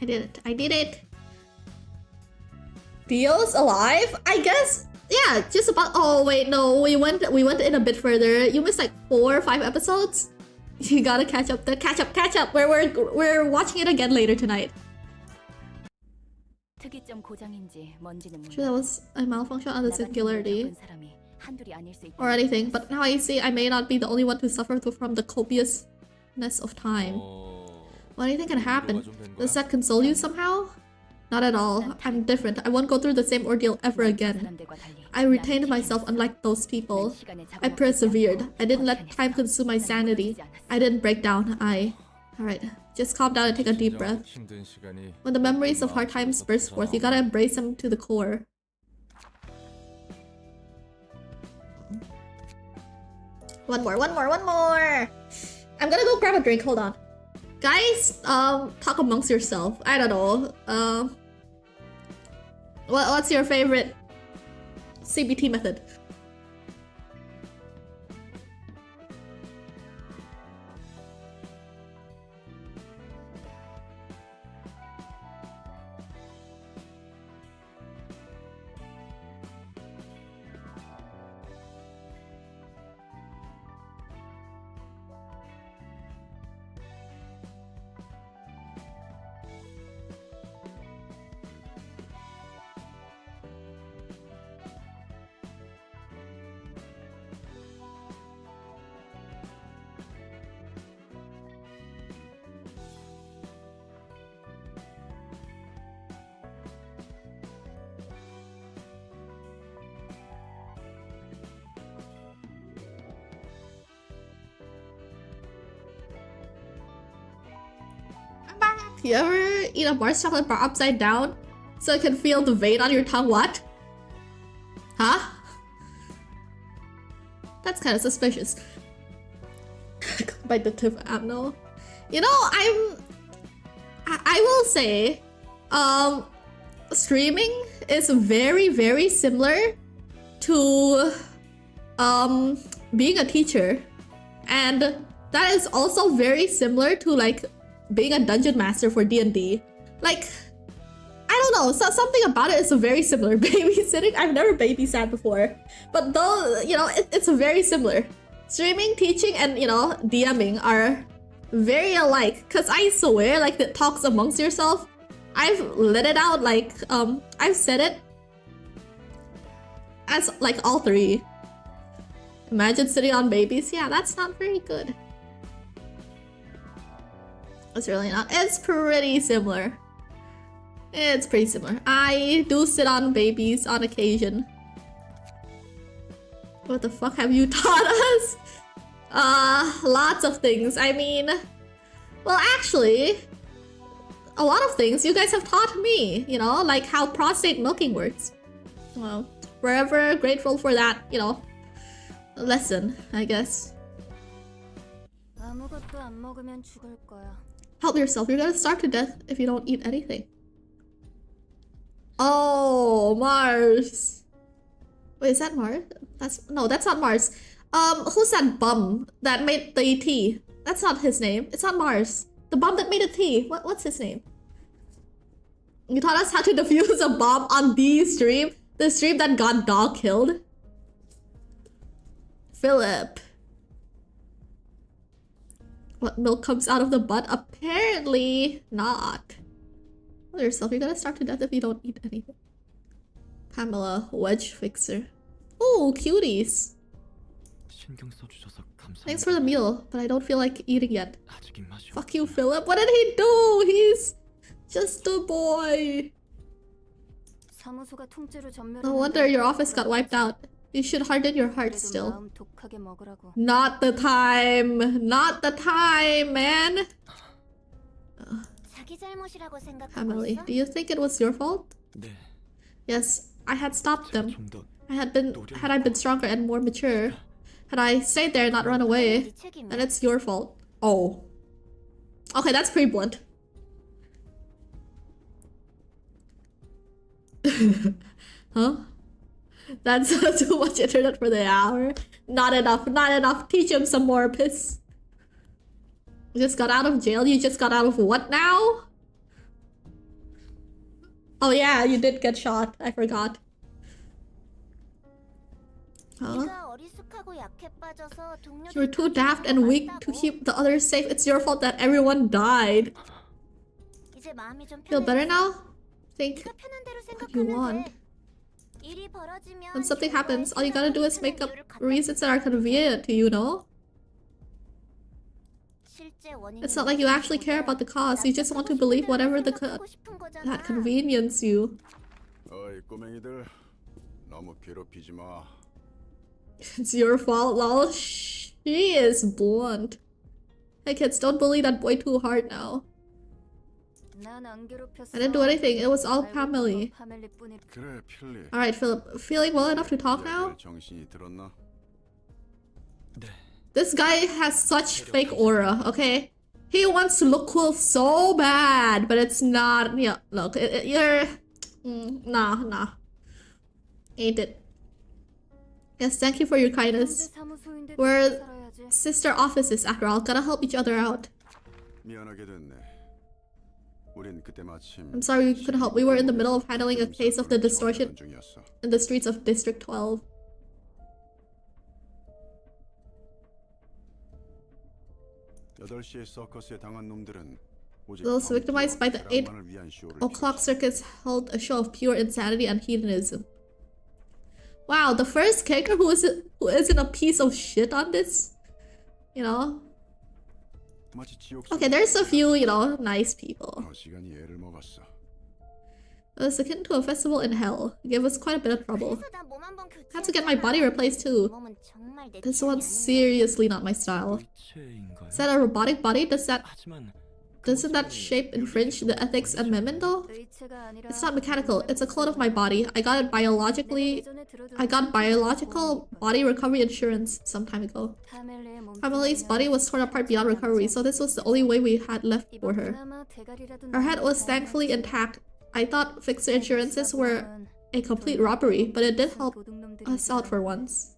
I did it. I did it. Dio's alive? I guess. Yeah, just about. Oh wait, no, we went in a bit further. You missed like 4 or 5 episodes. You gotta catch up. Catch up. We're watching it again later tonight. Sure, that was a malfunction on the singularity or anything. But now I see I may not be the only one to suffer from the copiousness of time. What do you think can happen? Does that console you somehow? Not at all. I'm different. I won't go through the same ordeal ever again. I retained myself unlike those people. I persevered. I didn't let time consume my sanity. I didn't break down. Alright, just calm down and take a deep breath. When the memories of hard times burst forth, you gotta embrace them to the core. One more. I'm gonna go grab a drink, hold on. Guys, talk amongst yourself. I don't know. What's your favorite CBT method? You ever eat a Mars chocolate bar upside down so you can feel the vein on your tongue? What? Huh? That's kind of suspicious. By the tip amno. You know, I will say, streaming is very similar to being a teacher, and that is also very similar to like being a dungeon master for D&D. Like, I don't know, so something about it is very similar. Babysitting, I've never babysat before, but though, you know, it's very similar. Streaming, teaching, and, you know, DMing are very alike, because I swear, like, the talks amongst yourself, I've let it out, like, I've said it as, like, all 3. Imagine sitting on babies. Yeah, that's not very good. It's really not. It's pretty similar. It's pretty similar. I do sit on babies on occasion. What the fuck have you taught us? Lots of things. I mean, well, actually, a lot of things you guys have taught me, you know, like how prostate milking works. Well, forever grateful for that, you know, lesson, I guess. Help yourself, you're gonna starve to death if you don't eat anything. Oh, Mars. Wait, is that Mars? That's not Mars. Who's that bum that made the tea? That's not his name. It's not Mars. The bum that made the tea. What's his name? You taught us how to defuse a bomb on the stream? The stream that got dog killed? Philip. What milk comes out of the butt? Apparently not. Tell yourself, you're gonna starve to death if you don't eat anything. Pamela, wedge fixer. Ooh, cuties. Thanks for the meal, but I don't feel like eating yet. Fuck you, Philip. What did he do? He's just a boy. No wonder your office got wiped out. You should harden your heart still. Not the time. Not the time, man. Emily, do you think it was your fault? Yes, I had stopped them. Had I been stronger and more mature, Had I stayed there and not run away, then it's your fault. Oh. Okay, that's pretty blunt. Huh? That's too much internet for the hour. Not enough, not enough. Teach him some more piss. You just got out of jail? You just got out of what now? Oh yeah, you did get shot. I forgot. Huh? You're too daft and weak to keep the others safe. It's your fault that everyone died. Feel better now? Think what you want. When something happens, all you gotta do is make up reasons that are convenient to you, no? It's not like you actually care about the cause. You just want to believe whatever that convenience you. It's your fault, lol. She is blunt. Hey kids, don't bully that boy too hard now. I didn't do anything. It was all family. Alright, Philip. Feeling well enough to talk now? This guy has such fake aura, okay? He wants to look cool so bad, but it's not. Yeah, look, you're. Nah. Ain't it? Yes, thank you for your kindness. We're sister offices after all. Gotta help each other out. I'm sorry we couldn't help. We were in the middle of handling a case of the distortion in the streets of District 12. Those victimized by the 8 o'clock circus held a show of pure insanity and hedonism. Wow, the first character who isn't a piece of shit on this? You know? Okay, there's a few, you know, nice people. It was akin to a festival in hell. It gave us quite a bit of trouble. Had to get my body replaced too. This one's seriously not my style. Is that a robotic body? Doesn't that shape infringe the ethics amendment though? It's not mechanical, it's a clone of my body. I got biological body recovery insurance some time ago. Family's body was torn apart beyond recovery, so this was the only way we had left for her. Her head was thankfully intact. I thought fixer insurances were a complete robbery, but it did help us out for once.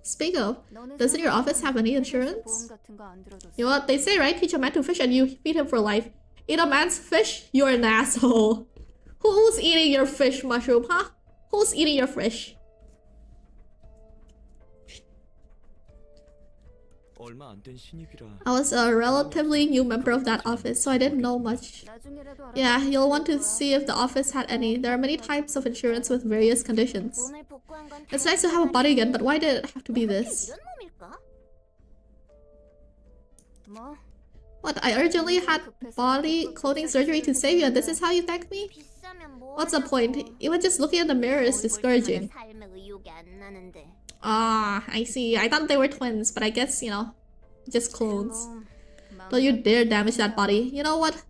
Speak of, doesn't your office have any insurance? You know what they say, right? Teach a man to fish and you feed him for life. Eat a man's fish? You're an asshole. Who's eating your fish, Mushroom, huh? Who's eating your fish? I was a relatively new member of that office, so I didn't know much. Yeah, you'll want to see if the office had any. There are many types of insurance with various conditions. It's nice to have a body again, but why did it have to be this? What? I urgently had body cloning surgery to save you, and this is how you thank me? What's the point? Even just looking at the mirror is discouraging. Ah, I see. I thought they were twins, but I guess, you know, just clones. Don't you dare damage that body. You know what?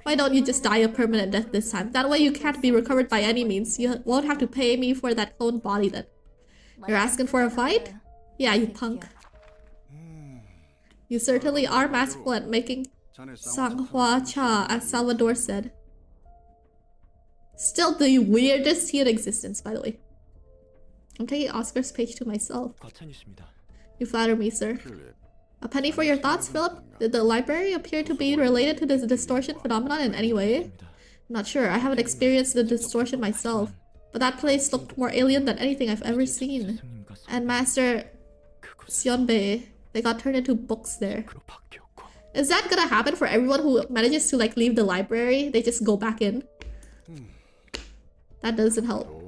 Why don't you just die a permanent death this time? That way you can't be recovered by any means. You won't have to pay me for that clone body then. You're asking for a fight? Yeah, you punk. You certainly are masterful at making Sanghua Cha, as Salvador said. Still the weirdest tea in existence, by the way. I'm taking Oscar's page to myself. You flatter me, sir. A penny for your thoughts, Philip? Did the library appear to be related to this distortion phenomenon in any way? I'm not sure. I haven't experienced the distortion myself. But that place looked more alien than anything I've ever seen. And Master Sionbei, they got turned into books there. Is that gonna happen for everyone who manages to like leave the library? They just go back in? That doesn't help.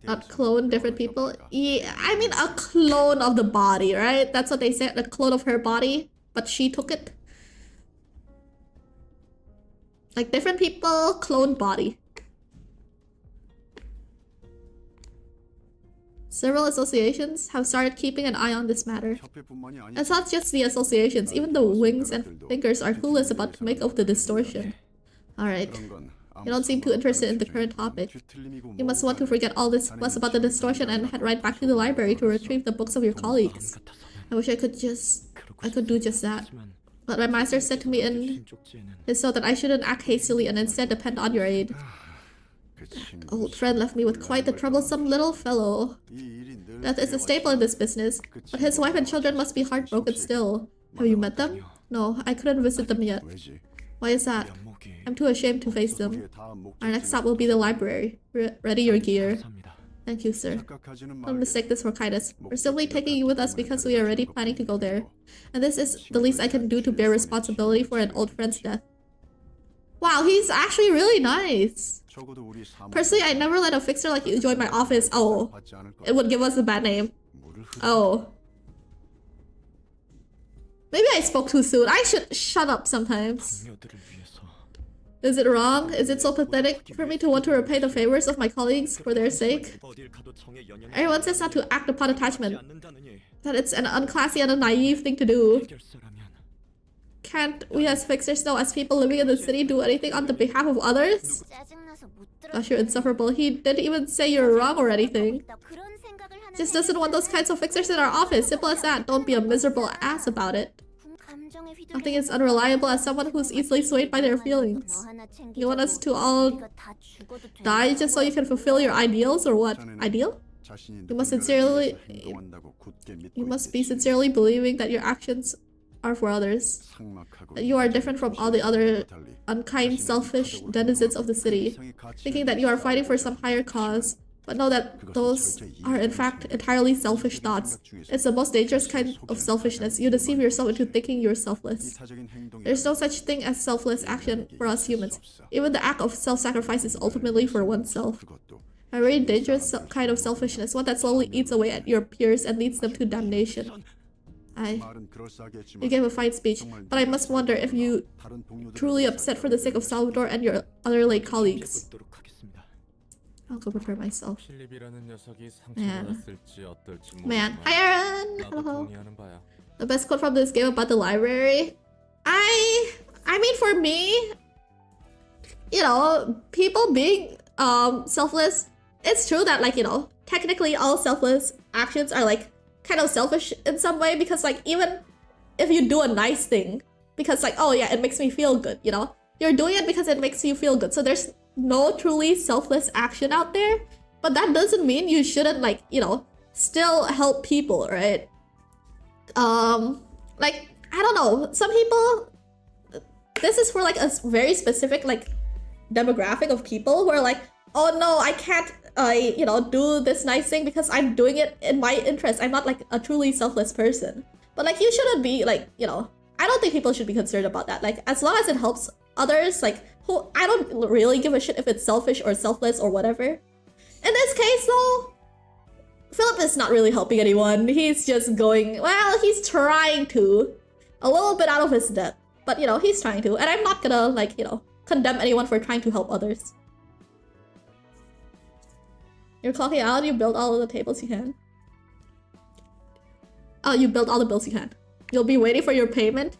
Not clone different people? Yeah, I mean a clone of the body, right? That's what they said, a clone of her body, but she took it. Like different people, clone body. Several associations have started keeping an eye on this matter. It's not just the associations, even the wings and fingers are clueless about the make of the distortion. Alright. You don't seem too interested in the current topic. You must want to forget all this fuss about the distortion and head right back to the library to retrieve the books of your colleagues. I wish I could do just that. But my master said to me in his note that I shouldn't act hastily and instead depend on your aid. Old friend left me with quite the troublesome little fellow. Death is a staple in this business, but his wife and children must be heartbroken still. Have you met them? No, I couldn't visit them yet. Why is that? I'm too ashamed to face them. Our next stop will be the library. Ready your gear. Thank you, sir. Don't mistake this for kindness. We're simply taking you with us because we are already planning to go there. And this is the least I can do to bear responsibility for an old friend's death. Wow, he's actually really nice. Personally, I never let a fixer like you join my office. Oh, it would give us a bad name. Oh. Maybe I spoke too soon. I should shut up sometimes. Is it wrong? Is it so pathetic for me to want to repay the favors of my colleagues for their sake? Everyone says not to act upon attachment. That it's an unclassy and a naive thing to do. Can't we as fixers know as people living in the city do anything on the behalf of others? Gosh, you're insufferable. He didn't even say you're wrong or anything. Just doesn't want those kinds of fixers in our office. Simple as that. Don't be a miserable ass about it. Nothing is unreliable as someone who's easily swayed by their feelings. You want us to all die just so you can fulfill your ideals or what? Ideal? You must be sincerely believing that your actions are for others. That you are different from all the other unkind, selfish denizens of the city. Thinking that you are fighting for some higher cause. But know that those are in fact entirely selfish thoughts. It's the most dangerous kind of selfishness. You deceive yourself into thinking you're selfless. There's no such thing as selfless action for us humans. Even the act of self-sacrifice is ultimately for oneself. A very dangerous kind of selfishness, one that slowly eats away at your peers and leads them to damnation. You gave a fine speech, but I must wonder if you truly upset for the sake of Salvador and your other late colleagues. I'll go prepare myself. Man. Hi, Aaron! Hello. The best quote from this game about the library? I mean, for me, you know, people being selfless, it's true that, like, you know, technically all selfless actions are, like, kind of selfish in some way, because, like, even if you do a nice thing, because, like, oh yeah, it makes me feel good, you know? You're doing it because it makes you feel good. So there's no truly selfless action out there, but that doesn't mean you shouldn't, like, you know, still help people, right? Like, I don't know, some people, this is for like a very specific like demographic of people who are like, oh no, I can't you know, do this nice thing because I'm doing it in my interest. I'm not like a truly selfless person. But like, you shouldn't be like, you know, I don't think people should be concerned about that. Like, as long as it helps others, like, who, I don't really give a shit if it's selfish or selfless or whatever. In this case though, Philip is not really helping anyone. He's just going, well, he's trying to. A little bit out of his depth. But, you know, he's trying to. And I'm not gonna, like, you know, condemn anyone for trying to help others. You're clocking out, you build all of the tables you can. Oh, you build all the bills you can. You'll be waiting for your payment?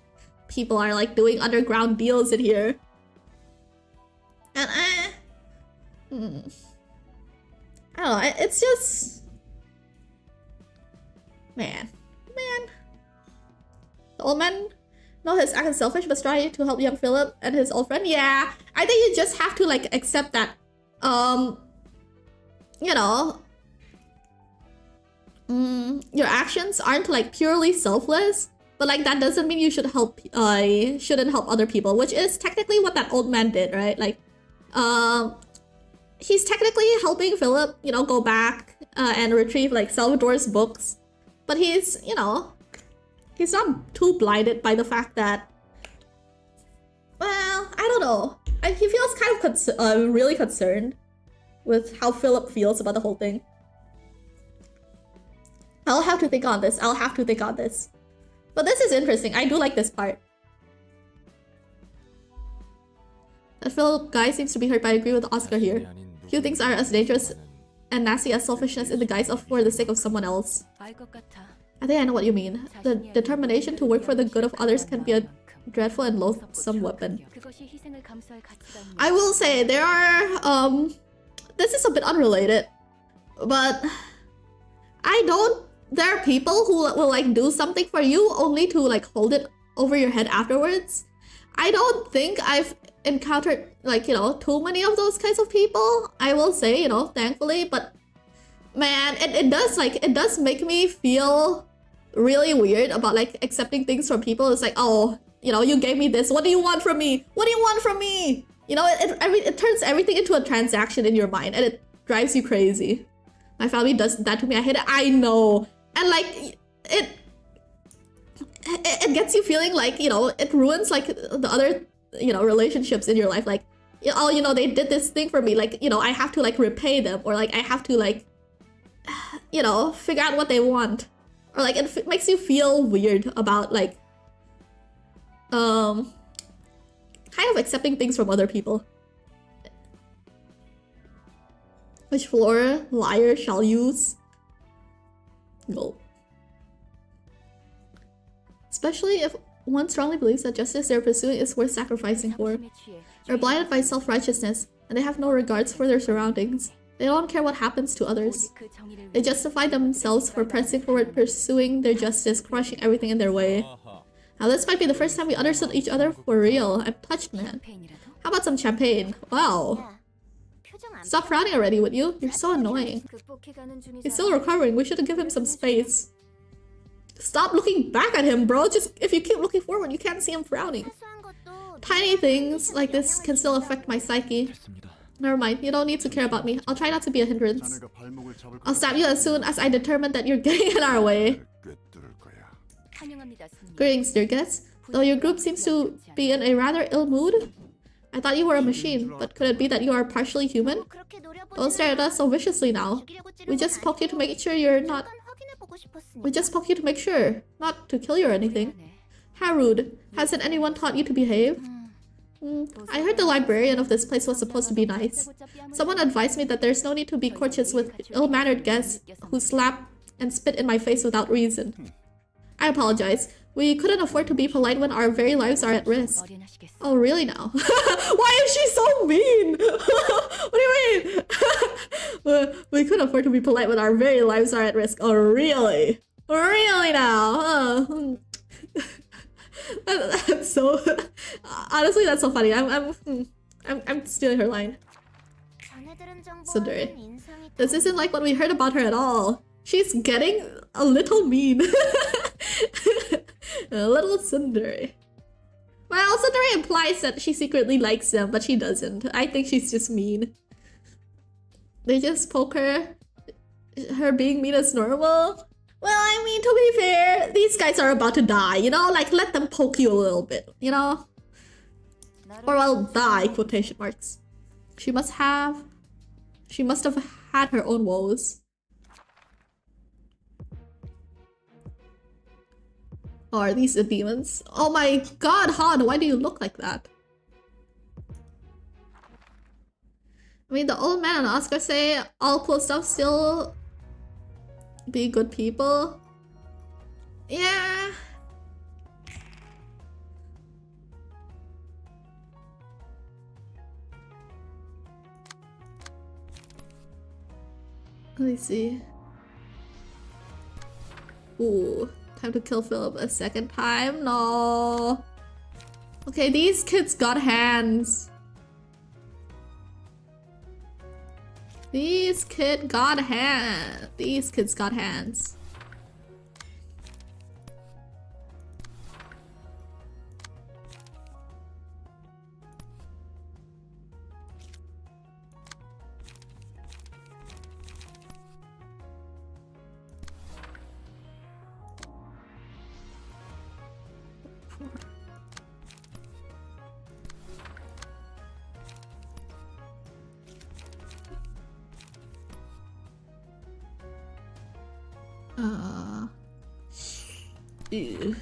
People are, like, doing underground deals in here. And I don't know, it's just... Man. The old man, no, his act is selfish, but trying to help young Philip and his old friend. Yeah, I think you just have to, like, accept that, you know, your actions aren't, like, purely selfless, but, like, that doesn't mean you should help, shouldn't help other people, which is technically what that old man did, right? Like, he's technically helping Philip, you know, go back, and retrieve, like, Salvador's books, but he's, you know, he's not too blinded by the fact that, well, I don't know. He feels kind of really concerned with how Philip feels about the whole thing. I'll have to think on this. But this is interesting. I do like this part. That Philip guy seems to be hurt, but I agree with Oscar here. Few things are as dangerous and nasty as selfishness in the guise of for the sake of someone else. I think I know what you mean. The determination to work for the good of others can be a dreadful and loathsome weapon. I will say there are this is a bit unrelated, but there are people who will like do something for you only to like hold it over your head afterwards. I don't think I've encountered like, you know, too many of those kinds of people, I will say, you know, thankfully, but man, it does make me feel really weird about like accepting things from people. It's like, oh, you know, you gave me this, what do you want from me? What do you want from me? You know, it turns everything into a transaction in your mind and it drives you crazy. My family does that to me, I hate it, I know. And like, it gets you feeling like, you know, it ruins like the other, you know, relationships in your life. Like, oh, you know, they did this thing for me, like, you know, I have to like repay them, or like I have to like, you know, figure out what they want, or like it makes you feel weird about like kind of accepting things from other people. Which floor liar shall use? No. Especially if one strongly believes that justice they're pursuing is worth sacrificing for. They're blinded by self-righteousness, and they have no regards for their surroundings. They don't care what happens to others. They justify themselves for pressing forward, pursuing their justice, crushing everything in their way. Now this might be the first time we understood each other for real. I'm touched, man. How about some champagne? Wow. Stop frowning already, would you? You're so annoying. He's still recovering. We should have given him some space. Stop looking back at him, bro. Just if you keep looking forward, you can't see him frowning. Tiny things like this can still affect my psyche. Never mind, you don't need to care about me. I'll try not to be a hindrance. I'll stab you as soon as I determine that you're getting in our way. Greetings, dear guests. Though your group seems to be in a rather ill mood, I thought you were a machine, but could it be that you are partially human? Don't stare at us so viciously now. We just poked you to make sure you're not... We just poked you to make sure, not to kill you or anything. How rude. Hasn't anyone taught you to behave? I heard the librarian of this place was supposed to be nice. Someone advised me that there's no need to be courteous with ill-mannered guests who slap and spit in my face without reason. I apologize. We couldn't afford to be polite when our very lives are at risk. Oh, really now? Why is she so mean? What do you mean? We couldn't afford to be polite when our very lives are at risk. Oh, really? Really now? That's so... Honestly, that's so funny. I'm stealing her line. Sundari. This isn't like what we heard about her at all. She's getting a little mean. A little Sundari. Well, Sundari implies that she secretly likes them, but she doesn't. I think she's just mean. They just poke her. Her being mean is normal. Well, I mean, to be fair, these guys are about to die, you know? Like, let them poke you a little bit, you know? Or well, die, quotation marks. She must have had her own woes. Oh, are these the demons? Oh my god, Han, why do you look like that? I mean, the old man and Oscar say all cool stuff still be good people. Yeah. Let me see. Ooh. Time to kill Philip a second time? No. Okay, these kids got hands. These kids got hands. These kids got hands. Ew.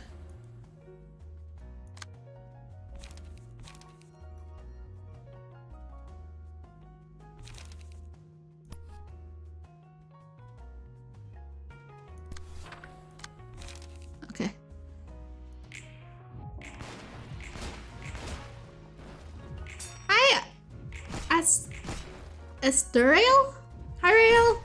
Okay. Esterial? Hyrael?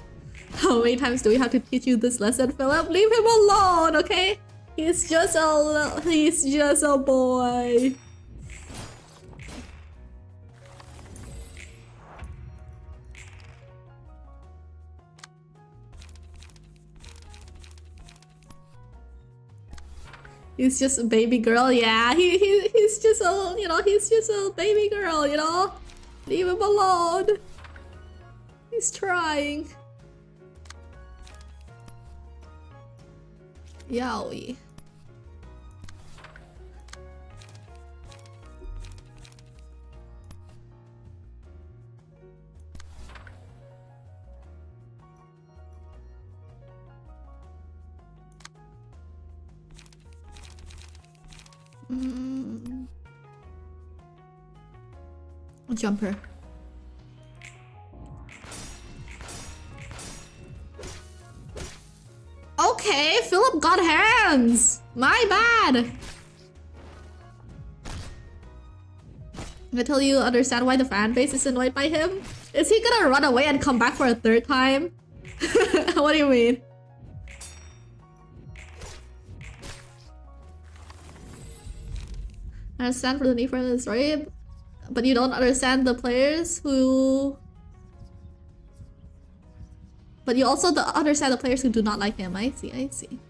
How many times do we have to teach you this lesson, Philip? Leave him alone, okay? He's just a boy. He's just a baby girl, yeah. He's just a, you know, he's just a baby girl, you know? Leave him alone. He's trying. Yowie. Jumper. Okay, Philip got hands. My bad. Until you understand why the fan base is annoyed by him. Is he gonna run away and come back for a third time? What do you mean? I understand for the need for this, right? But you don't understand the players who... But you also understand the players who do not like him. I see, I see.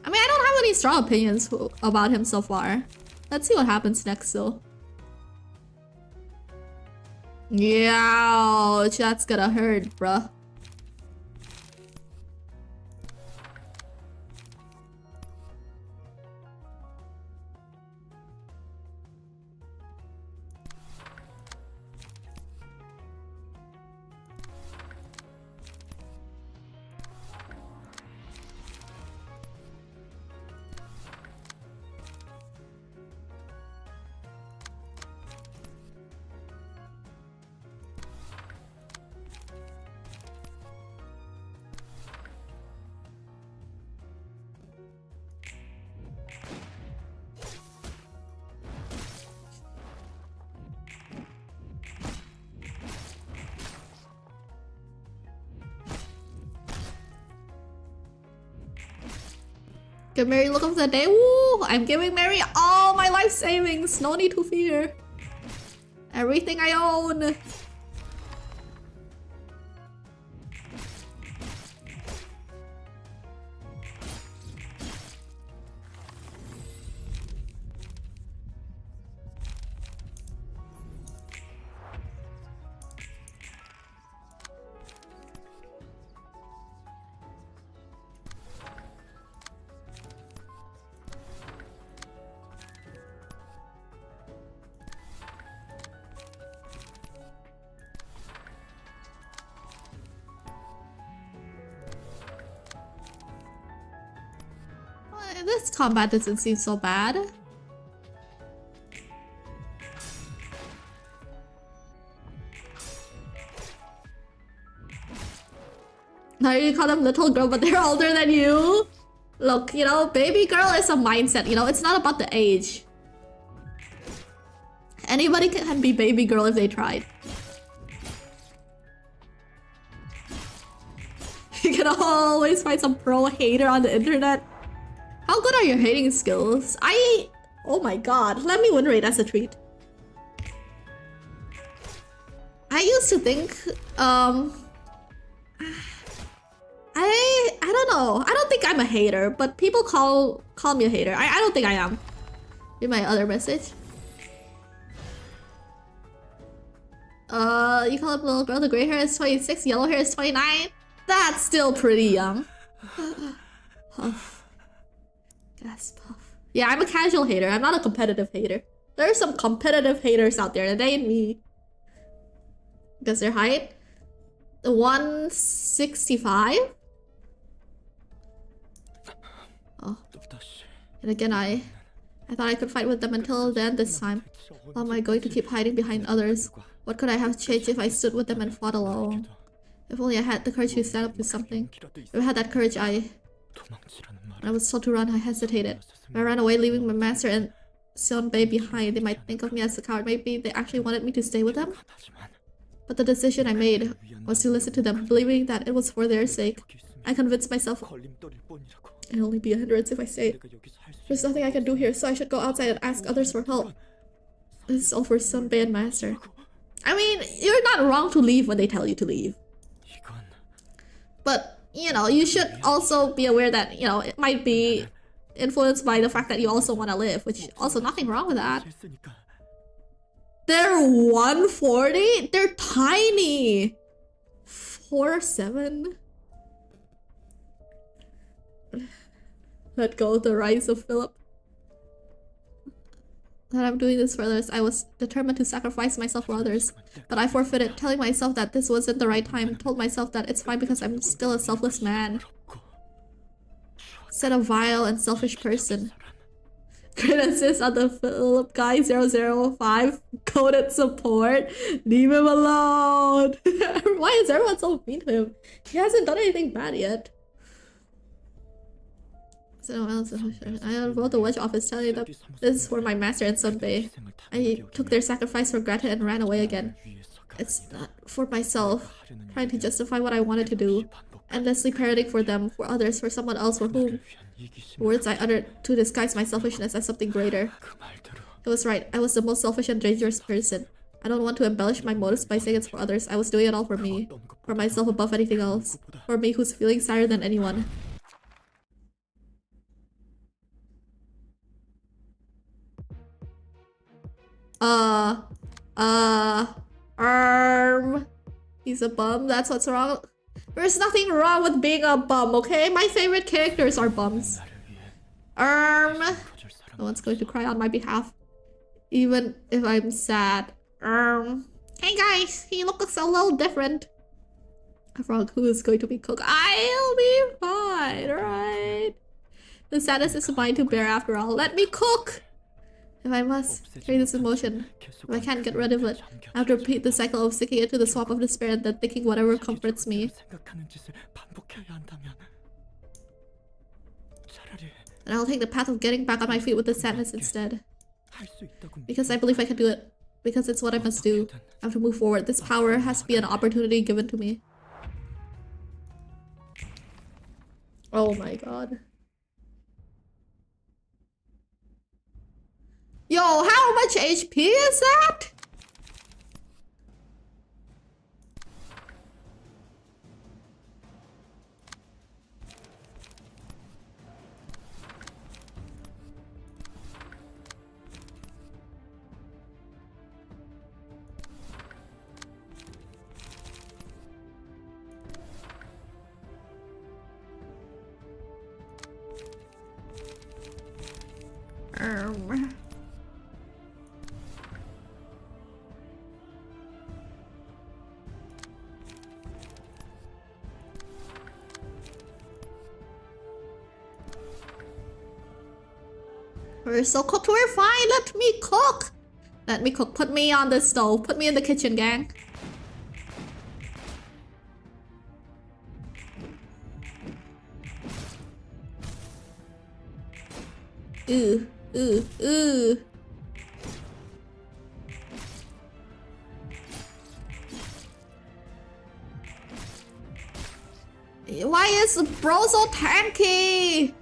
I mean, I don't have any strong opinions about him so far. Let's see what happens next, though. Ouch, that's gonna hurt, bruh. Give Mary look of the day. Woo! I'm giving Mary all my life savings. No need to fear. Everything I own. This combat doesn't seem so bad. Now you call them little girl, but they're older than you. Look, you know, baby girl is a mindset, you know, it's not about the age. Anybody can be baby girl if they tried. You can always find some pro hater on the internet. How good are your hating skills? Oh my god, let me win rate as a treat. I used to think, I don't know. I don't think I'm a hater, but people call me a hater. I don't think I am. Read my other message. You call up little girl, the gray hair is 26, yellow hair is 29. That's still pretty young. Puff. Gas puff. Yeah, I'm a casual hater. I'm not a competitive hater. There are some competitive haters out there, and they ain't me. Guess their height? 165? Oh. And again, I thought I could fight with them until then this time. How am I going to keep hiding behind others? What could I have changed if I stood with them and fought alone? If only I had the courage to stand up to something. If I had that courage, I was told to run, I hesitated. I ran away, leaving my master and Sunbae behind. They might think of me as a coward. Maybe they actually wanted me to stay with them. But the decision I made was to listen to them, believing that it was for their sake. I convinced myself it'll only be a hindrance if I stay. There's nothing I can do here, so I should go outside and ask others for help. This is all for Sunbae and Master. I mean, you're not wrong to leave when they tell you to leave. But, you know, you should also be aware that, you know, it might be influenced by the fact that you also want to live, which also nothing wrong with that. They're 140? They're tiny! 4'7"? Let go of the rise of Philip. That I'm doing this for others. I was determined to sacrifice myself for others. But I forfeited, telling myself that this wasn't the right time. Told myself that it's fine because I'm still a selfless man. Said a vile and selfish person. Great assist on the Philip guy 005. Coded support. Leave him alone. Why is everyone so mean to him? He hasn't done anything bad yet. So I wrote the watch office telling them this is for my master and Sunbae. I took their sacrifice for granted and ran away again. It's not for myself, trying to justify what I wanted to do. Endlessly parroting for them, for others, for someone else, for whom. Words I uttered to disguise my selfishness as something greater. It was right, I was the most selfish and dangerous person. I don't want to embellish my motives by saying it's for others. I was doing it all for me. For myself above anything else. For me whose feelings higher than anyone. He's a bum, that's what's wrong. There's nothing wrong with being a bum, okay? My favorite characters are bums. No one's going to cry on my behalf. Even if I'm sad. Hey guys, he looks a little different. After all, who is going to be cooked? I'll be fine, alright? The sadness is mine to bear after all. Let me cook! If I must carry this emotion, if I can't get rid of it, I have to repeat the cycle of sinking into the swamp of despair and then thinking whatever comforts me. And I'll take the path of getting back on my feet with the sadness instead. Because I believe I can do it. Because it's what I must do. I have to move forward. This power has to be an opportunity given to me. Oh my god. Yo, how much HP is that? We're so cooked, we're fine, let me cook! Let me cook, put me on the stove, put me in the kitchen, gang. Ooh, ooh, ooh. Why is bro so tanky?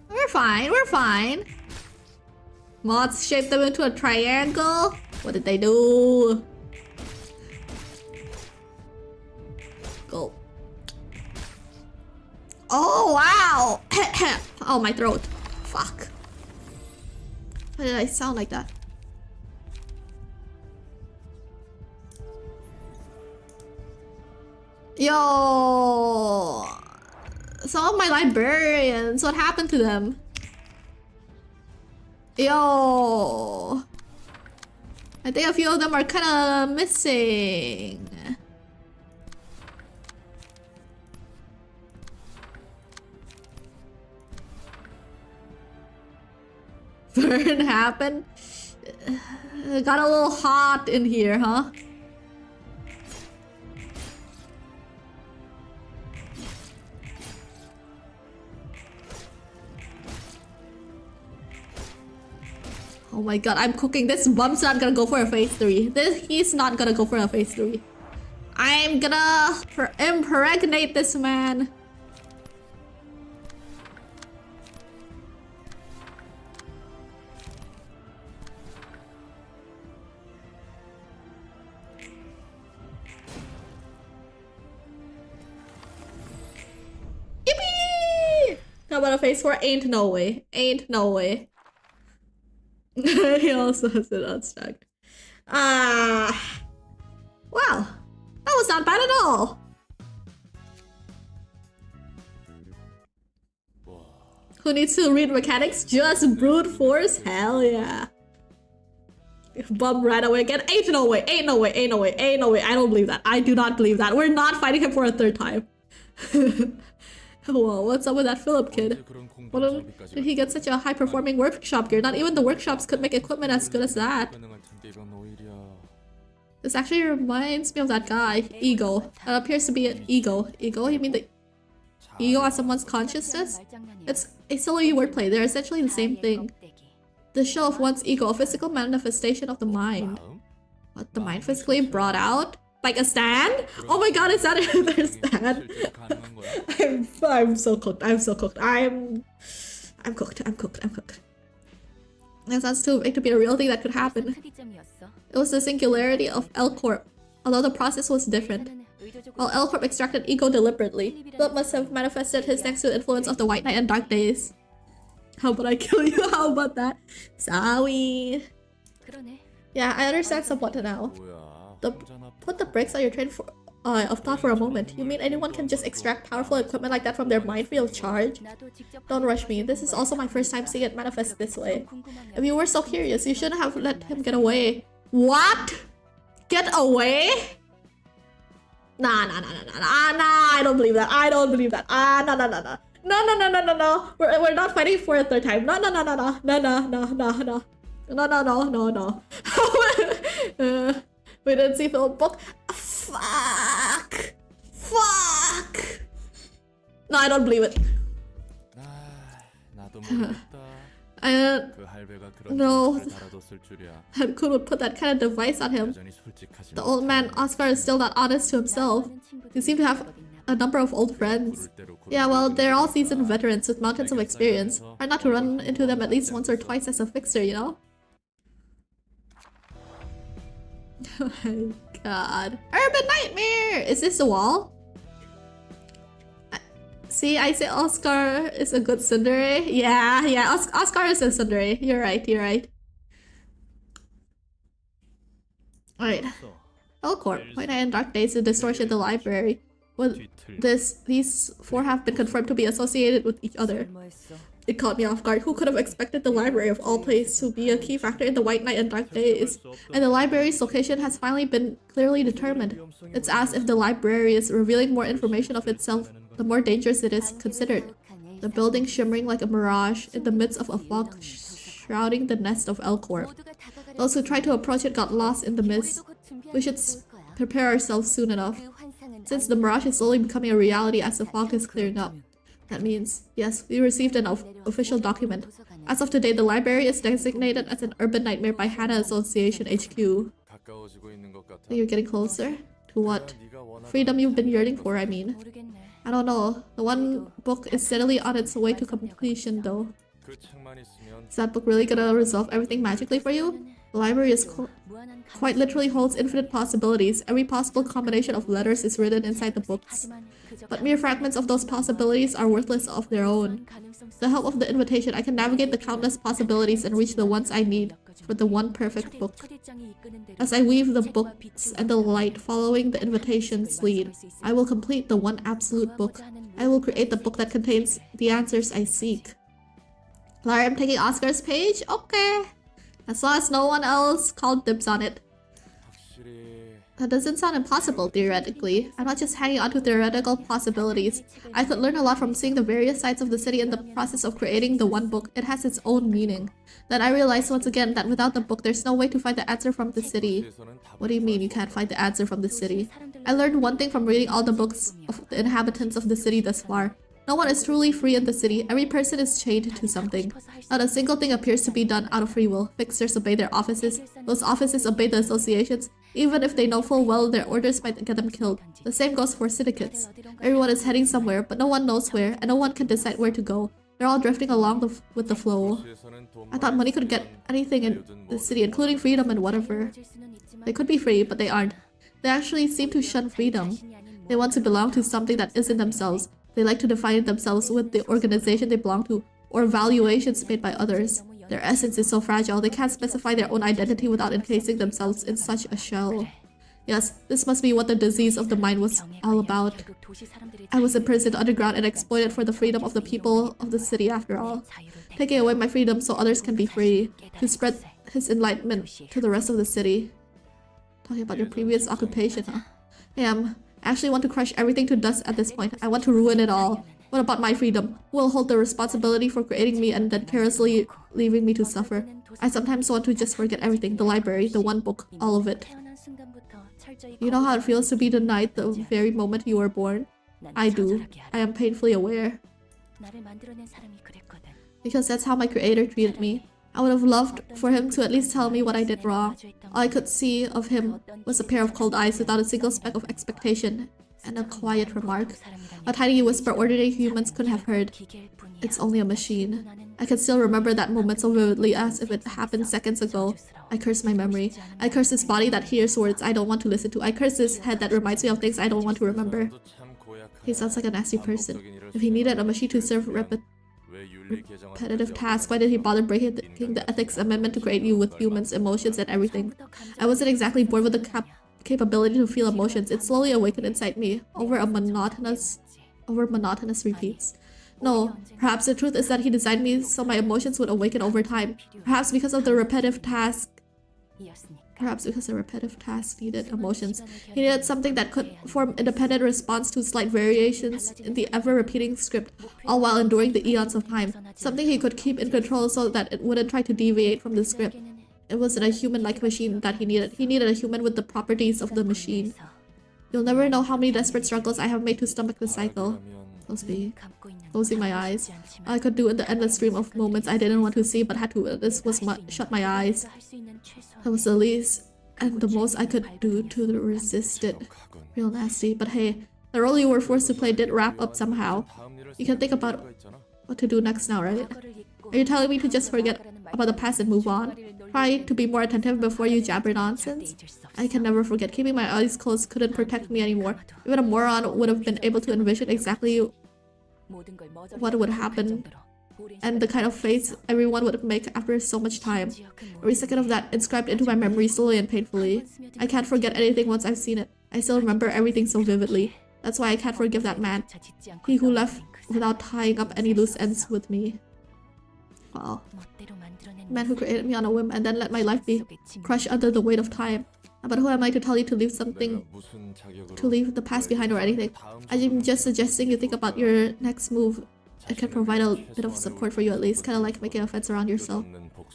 We're fine, we're fine. Mods shaped them into a triangle. What did they do? Go. Oh, wow! Oh, my throat. Fuck. Why did I sound like that? Yo! Some of my librarians, what happened to them? Yo! I think a few of them are kinda missing. Burn happened? Got a little hot in here, huh? Oh my god, I'm cooking. This bum's not gonna go for a phase 3. He's not gonna go for a phase 3. I'm gonna impregnate this man. Yippee! How about a phase 4? Ain't no way. Ain't no way. He also has it unstacked. Wow. That was not bad at all. Who needs to read mechanics? Just brute force? Hell yeah. Bum right away again. Ain't no way. Ain't no way. Ain't no way. Ain't no way. I don't believe that. I do not believe that. We're not fighting him for a third time. Whoa, what's up with that Philip kid? What did he get such a high-performing workshop gear? Not even the workshops could make equipment as good as that. This actually reminds me of that guy, Ego. That appears to be an ego. Ego? You mean the ego as someone's consciousness? It's a silly wordplay. They're essentially the same thing. The show of one's ego, a physical manifestation of the mind. What, the mind physically brought out? Like a stand? Oh my god, is that their stand? I'm so cooked. I'm so cooked. I'm cooked. I'm cooked. I'm cooked. That sounds too big to be a real thing that could happen. It was the singularity of L Corp, although the process was different. While L Corp extracted ego deliberately, Philip must have manifested his next to influence of the White Knight and Dark Days. How about I kill you? How about that? Sorry. Yeah, I understand somewhat now. Put the brakes on your train of thought for a moment. You mean anyone can just extract powerful equipment like that from their mind free of charge? Don't rush me. This is also my first time seeing it manifest this way. If you were so curious, you shouldn't have let him get away. What? Get away? Nah, I don't believe that. I don't believe that. No. No. We're not fighting for a third time. No. We didn't see Philip book. Fuck. No, I don't believe it. No. Who would put that kind of device on him? The old man, Oscar, is still not honest to himself. You seem to have a number of old friends. Yeah, well, they're all seasoned veterans with mountains of experience. Hard not to run into them at least once or twice as a fixer, you know? Oh my god. Urban Nightmare! Is this the wall? See, I say Oscar is a good tsundere. Yeah, Oscar is a tsundere. You're right. Alright. L-Corp, White Knight and Dark Days, the distortion in the library. Well, these four have been confirmed to be associated with each other. It caught me off guard. Who could have expected the library of all places to be a key factor in the White Knight and Dark Days? And the library's location has finally been clearly determined. It's as if the library is revealing more information of itself, the more dangerous it is considered. The building shimmering like a mirage in the midst of a fog shrouding the nest of L-Corp. Those who tried to approach it got lost in the mist. We should prepare ourselves soon enough, since the mirage is slowly becoming a reality as the fog is clearing up. That means, yes, we received an official document. As of today, the library is designated as an urban nightmare by Hana Association HQ. You're getting closer? To what? Freedom you've been yearning for, I mean. I don't know. The one book is steadily on its way to completion, though. Is that book really gonna resolve everything magically for you? The library is quite literally holds infinite possibilities. Every possible combination of letters is written inside the books. But mere fragments of those possibilities are worthless of their own. With the help of the invitation, I can navigate the countless possibilities and reach the ones I need for the one perfect book. As I weave the books and the light following the invitation's lead, I will complete the one absolute book. I will create the book that contains the answers I seek. Lyre, I'm taking Oscar's page? Okay. As long as no one else called dibs on it. That doesn't sound impossible, theoretically. I'm not just hanging on to theoretical possibilities. I could learn a lot from seeing the various sides of the city in the process of creating the one book. It has its own meaning. Then I realized once again that without the book, there's no way to find the answer from the city. What do you mean you can't find the answer from the city? I learned one thing from reading all the books of the inhabitants of the city thus far. No one is truly free in the city. Every person is chained to something. Not a single thing appears to be done out of free will. Fixers obey their offices. Those offices obey the associations, even if they know full well their orders might get them killed. The same goes for syndicates. Everyone is heading somewhere, but no one knows where, and no one can decide where to go. They're all drifting along with the flow. I thought money could get anything in the city, including freedom and whatever. They could be free, but they aren't. They actually seem to shun freedom. They want to belong to something that isn't themselves. They like to define themselves with the organization they belong to, or valuations made by others. Their essence is so fragile, they can't specify their own identity without encasing themselves in such a shell. Yes, this must be what the disease of the mind was all about. I was imprisoned underground and exploited for the freedom of the people of the city after all. Taking away my freedom so others can be free, to spread his enlightenment to the rest of the city. Talking about your previous occupation, huh? I actually want to crush everything to dust at this point. I want to ruin it all. What about my freedom? Who will hold the responsibility for creating me and then carelessly leaving me to suffer? I sometimes want to just forget everything. The library, the one book, all of it. You know how it feels to be denied the very moment you were born? I do. I am painfully aware. Because that's how my creator treated me. I would have loved for him to at least tell me what I did wrong. All I could see of him was a pair of cold eyes without a single speck of expectation, and a quiet remark. A tiny whisper ordinary humans couldn't have heard. It's only a machine. I can still remember that moment so vividly as if it happened seconds ago. I curse my memory. I curse this body that hears words I don't want to listen to. I curse this head that reminds me of things I don't want to remember. He sounds like a nasty person. If he needed a machine to serve repetitive tasks, why did he bother breaking the ethics amendment to create you with humans, emotions, and everything? I wasn't exactly born with the capability to feel emotions. It slowly awakened inside me over monotonous repeats. No, perhaps the truth is that he designed me so my emotions would awaken over time. Perhaps because the repetitive task needed emotions. He needed something that could form independent response to slight variations in the ever-repeating script, all while enduring the eons of time. Something he could keep in control so that it wouldn't try to deviate from the script. It wasn't a human-like machine that he needed. He needed a human with the properties of the machine. You'll never know how many desperate struggles I have made to stomach the cycle. Closing my eyes. All I could do in the endless stream of moments I didn't want to see but had to. This was shut my eyes. That was the least and the most I could do to resist it. Real nasty. But hey, the role you were forced to play did wrap up somehow. You can think about what to do next now, right? Are you telling me to just forget about the past and move on? Try to be more attentive before you jabber nonsense? I can never forget. Keeping my eyes closed couldn't protect me anymore. Even a moron would have been able to envision exactly what would happen and the kind of face everyone would make after so much time. Every second of that inscribed into my memory slowly and painfully. I can't forget anything once I've seen it. I still remember everything so vividly. That's why I can't forgive that man. He who left without tying up any loose ends with me. Wow. The man who created me on a whim and then let my life be crushed under the weight of time. But who am I to tell you to leave the past behind or anything? I'm just suggesting you think about your next move. It can provide a bit of support for you at least, kind of like making a fence around yourself.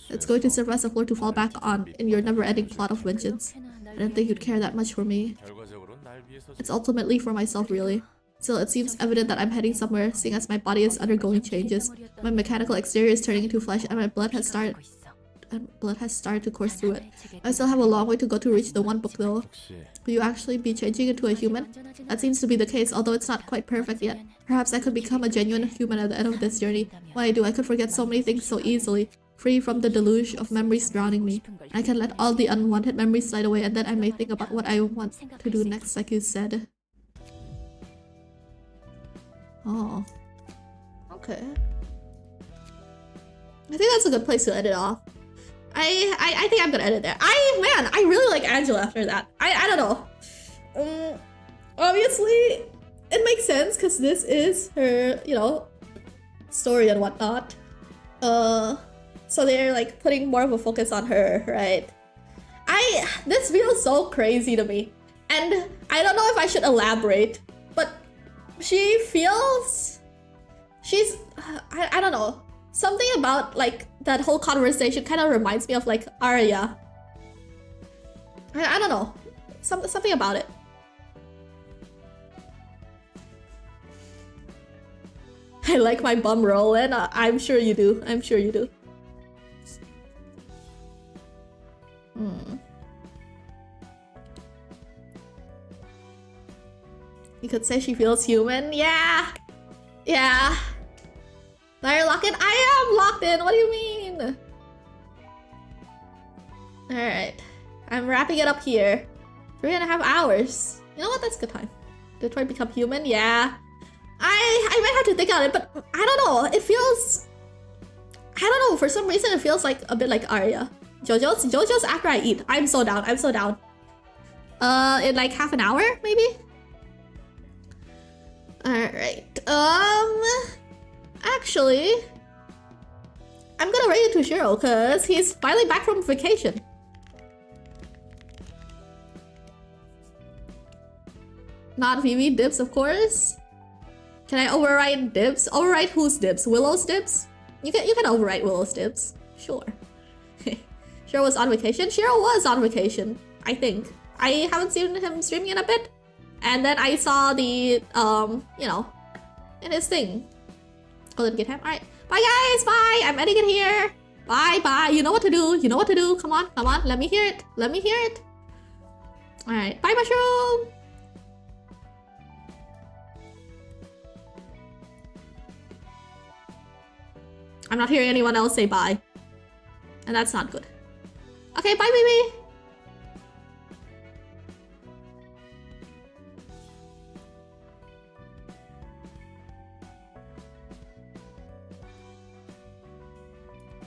It's going to serve as a floor to fall back on in your never-ending plot of vengeance. I didn't think you'd care that much for me. It's ultimately for myself, really. Still, it seems evident that I'm heading somewhere, seeing as my body is undergoing changes. My mechanical exterior is turning into flesh and my blood has started and blood has started to course through it. I still have a long way to go to reach the one book though. Will you actually be changing into a human? That seems to be the case, although it's not quite perfect yet. Perhaps I could become a genuine human at the end of this journey. When I do, I could forget so many things so easily, free from the deluge of memories drowning me. I can let all the unwanted memories slide away, and then I may think about what I want to do next, like you said. Oh. Okay. I think that's a good place to end it off. I think I'm gonna end it there. I really like Angela after that. I don't know. Obviously, it makes sense because this is her, you know, story and whatnot. So they're like putting more of a focus on her, right? This feels so crazy to me, and I don't know if I should elaborate, but she feels, I don't know. Something about like that whole conversation kind of reminds me of like Arya. I don't know. Something about it. I like my bum roll, and I'm sure you do. I'm sure you do. You could say she feels human. Yeah. Yeah. Now you're locked in? I am locked in! What do you mean? Alright. I'm wrapping it up here. 3.5 hours. You know what? That's a good time. Did Troy become human? Yeah. I might have to think on it, but I don't know. It feels... I don't know. For some reason, it feels like a bit like Arya. JoJo's after I eat. I'm so down. I'm so down. In like half an hour, maybe? Alright. Actually, I'm gonna rate it to Shiro because he's finally back from vacation. Not Vivi, dibs, of course. Can I override dibs? Override whose dibs? Willow's dibs? You can override Willow's dibs. Sure. Shiro was on vacation? Shiro was on vacation, I think. I haven't seen him streaming in a bit. And then I saw the, you know, in his thing. Golden Gate Ham. Alright. Bye guys, bye! I'm ending it here. Bye bye. You know what to do. You know what to do. Come on, come on. Let me hear it. Let me hear it. Alright. Bye, Mushroom! I'm not hearing anyone else say bye. And that's not good. Okay, bye baby!